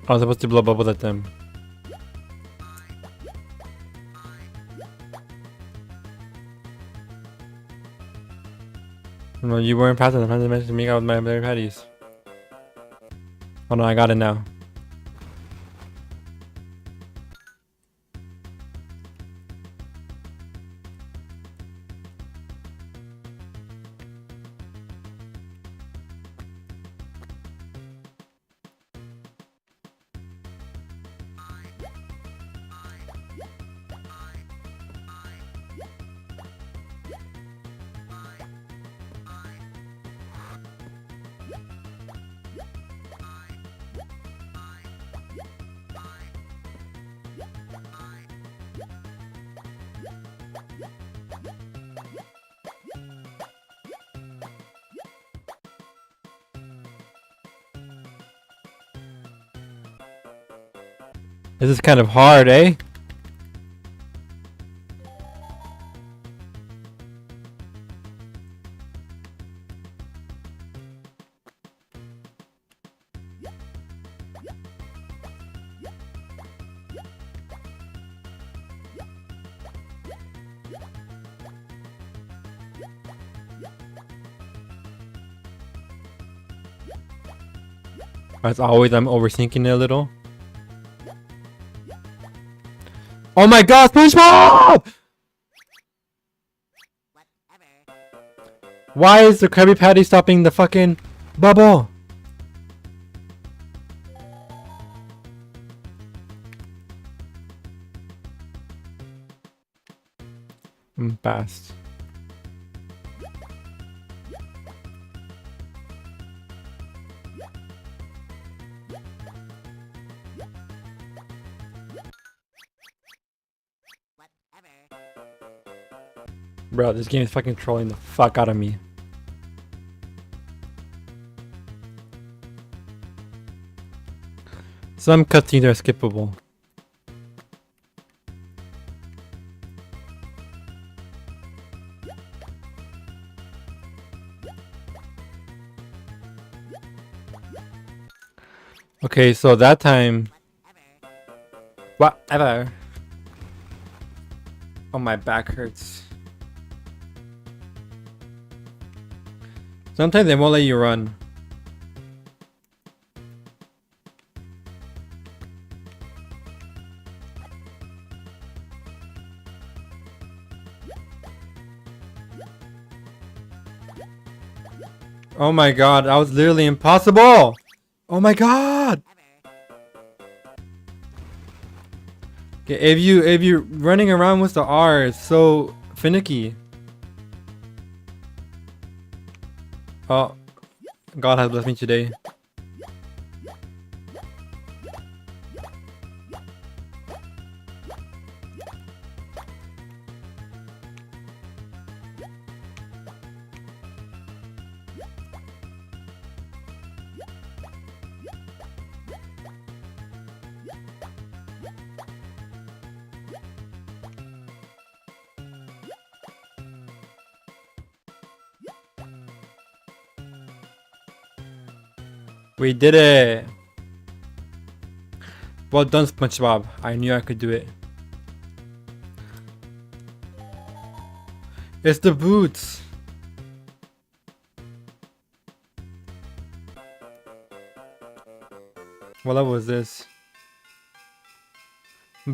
I was supposed to blow bubbles at them. No, you weren't passing. I'm trying to make out with my Krabby Patties. Oh no, I got it now. This is kind of hard, eh? As always, I'm overthinking it a little. Oh my god, SpongeBob! Why is the Krabby Patty stopping the fucking bubble? I'm fast. Bro, this game is fucking trolling the fuck out of me. Some cutscenes are skippable. Okay, so that time... Whatever. Oh, my back hurts. Sometimes they won't let you run. Oh my god, that was literally impossible! Oh my god! Okay, if you're running around with the R, it's so finicky. Oh, God has blessed me today. We did it! Well done, SpongeBob. I knew I could do it. It's the boots! What level is this?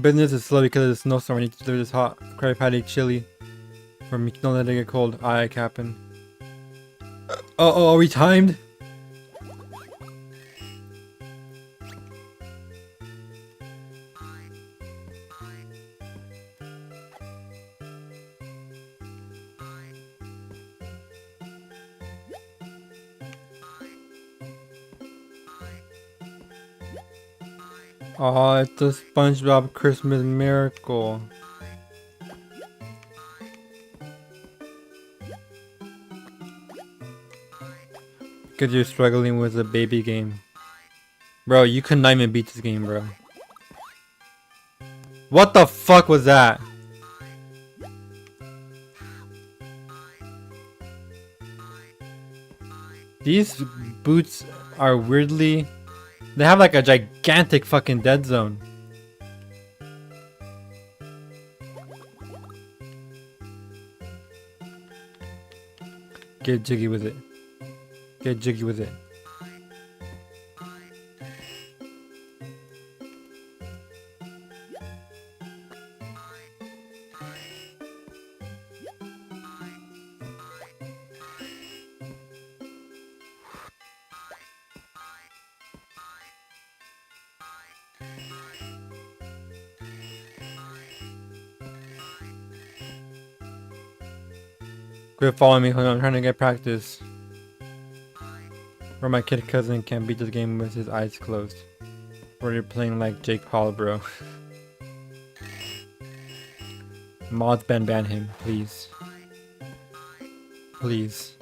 Business is slow because of the snowstorm. I need to deliver this hot Krabby Patty chili. For me, don't let it get cold. Aye, Captain. Oh, are we timed? Oh, it's a SpongeBob Christmas miracle. Because you're struggling with a baby game. Bro, you could not even beat this game, bro. What the fuck was that? These boots are weirdly... They have like a gigantic fucking dead zone. Get jiggy with it. Get jiggy with it. Quit following me, hold on, I'm trying to get practice. Or my kid cousin can't beat this game with his eyes closed. Or you're playing like Jake Paul, bro. Mods ban him, please. Please.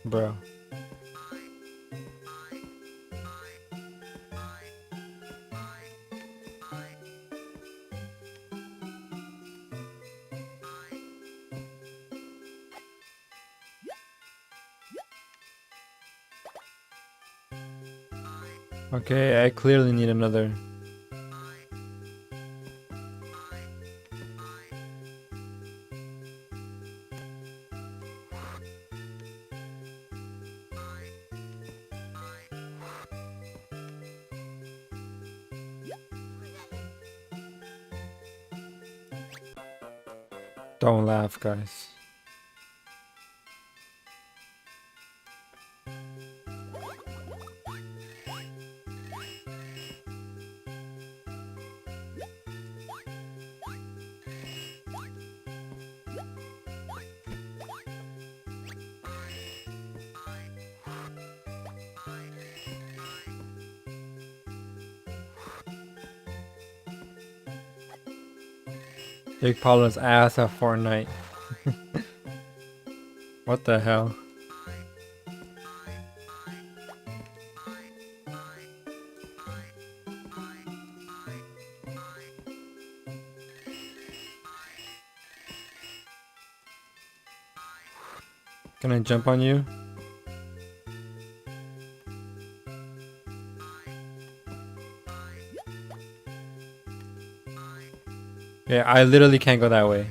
Bro. Okay, I clearly need another. Don't laugh, guys. Jake Paul is ass at Fortnite. What the hell? Can I jump on you? Yeah, I literally can't go that way.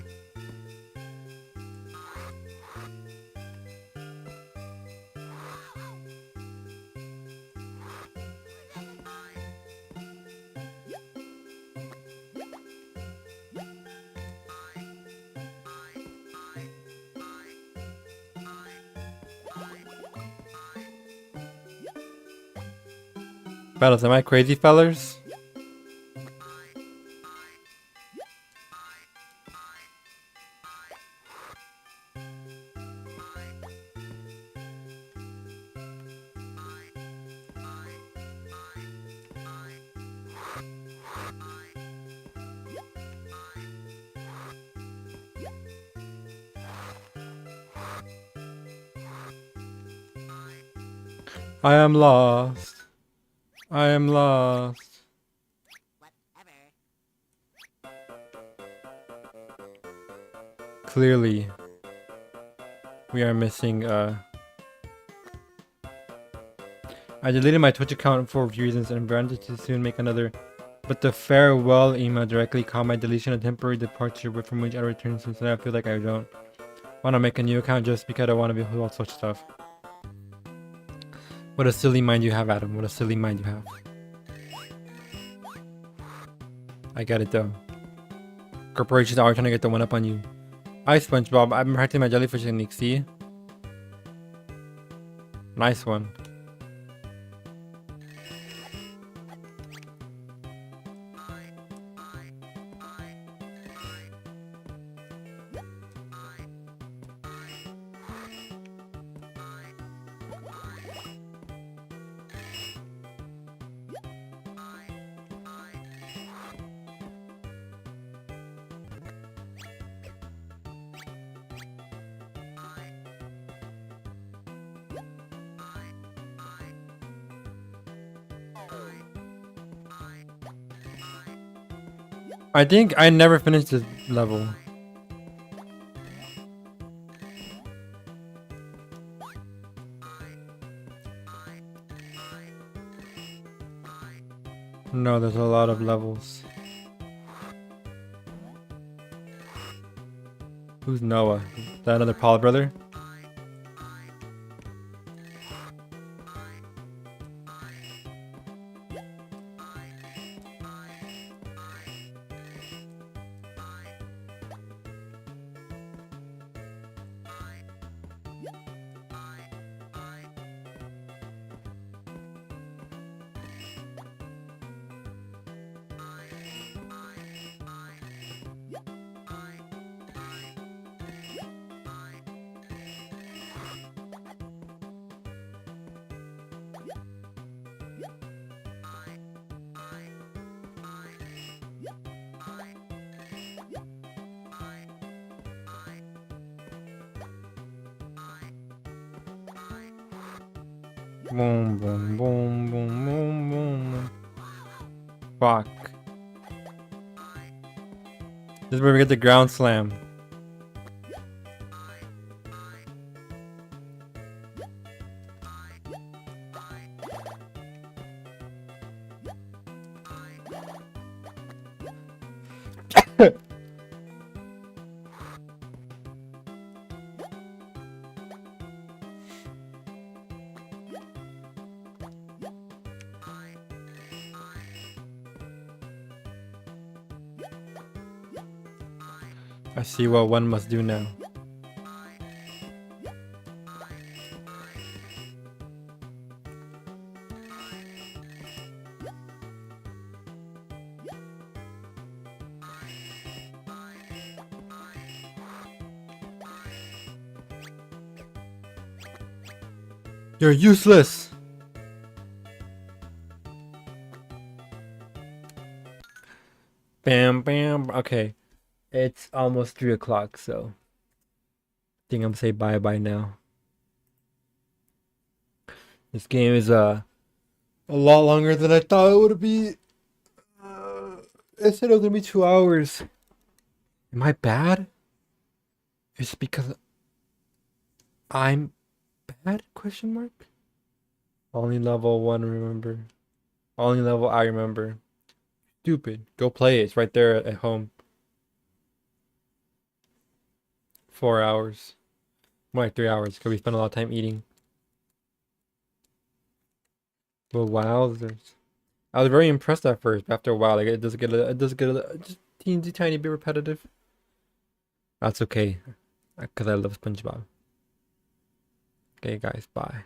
Fellas, am I crazy, fellers? I am lost. I am lost. Clearly, we are missing I deleted my Twitch account for reasons and wanted to soon make another, but the farewell email directly called my deletion a temporary departure, but from which I return soon, so I feel like I don't want to make a new account just because I want to be with all such stuff. What a silly mind you have, Adam. What a silly mind you have. I get it though. Corporations are trying to get the one up on you. Hi SpongeBob, I've been practicing my jellyfish technique, see? Nice one. I think I never finished this level. No, there's a lot of levels. Who's Noah? Is that another Paul brother? Boom, boom, boom, boom, boom, boom. Fuck. This is where we get the ground slam. I see what one must do now. You're useless! Bam, bam. Okay. It's almost 3 o'clock, so I think I'm gonna say bye-bye now. This game is a lot longer than I thought it would be. It said it was gonna be 2 hours. Am I bad? It's because I'm bad? Question mark. Only level 1 remember. Only level I remember. Stupid. Go play it. It's right there at home. 4 hours. More like 3 hours because we spent a lot of time eating. But wowzers. I was very impressed at first, but after a while, like it does get just teensy tiny bit repetitive. That's okay, because I love SpongeBob. Okay, guys, bye.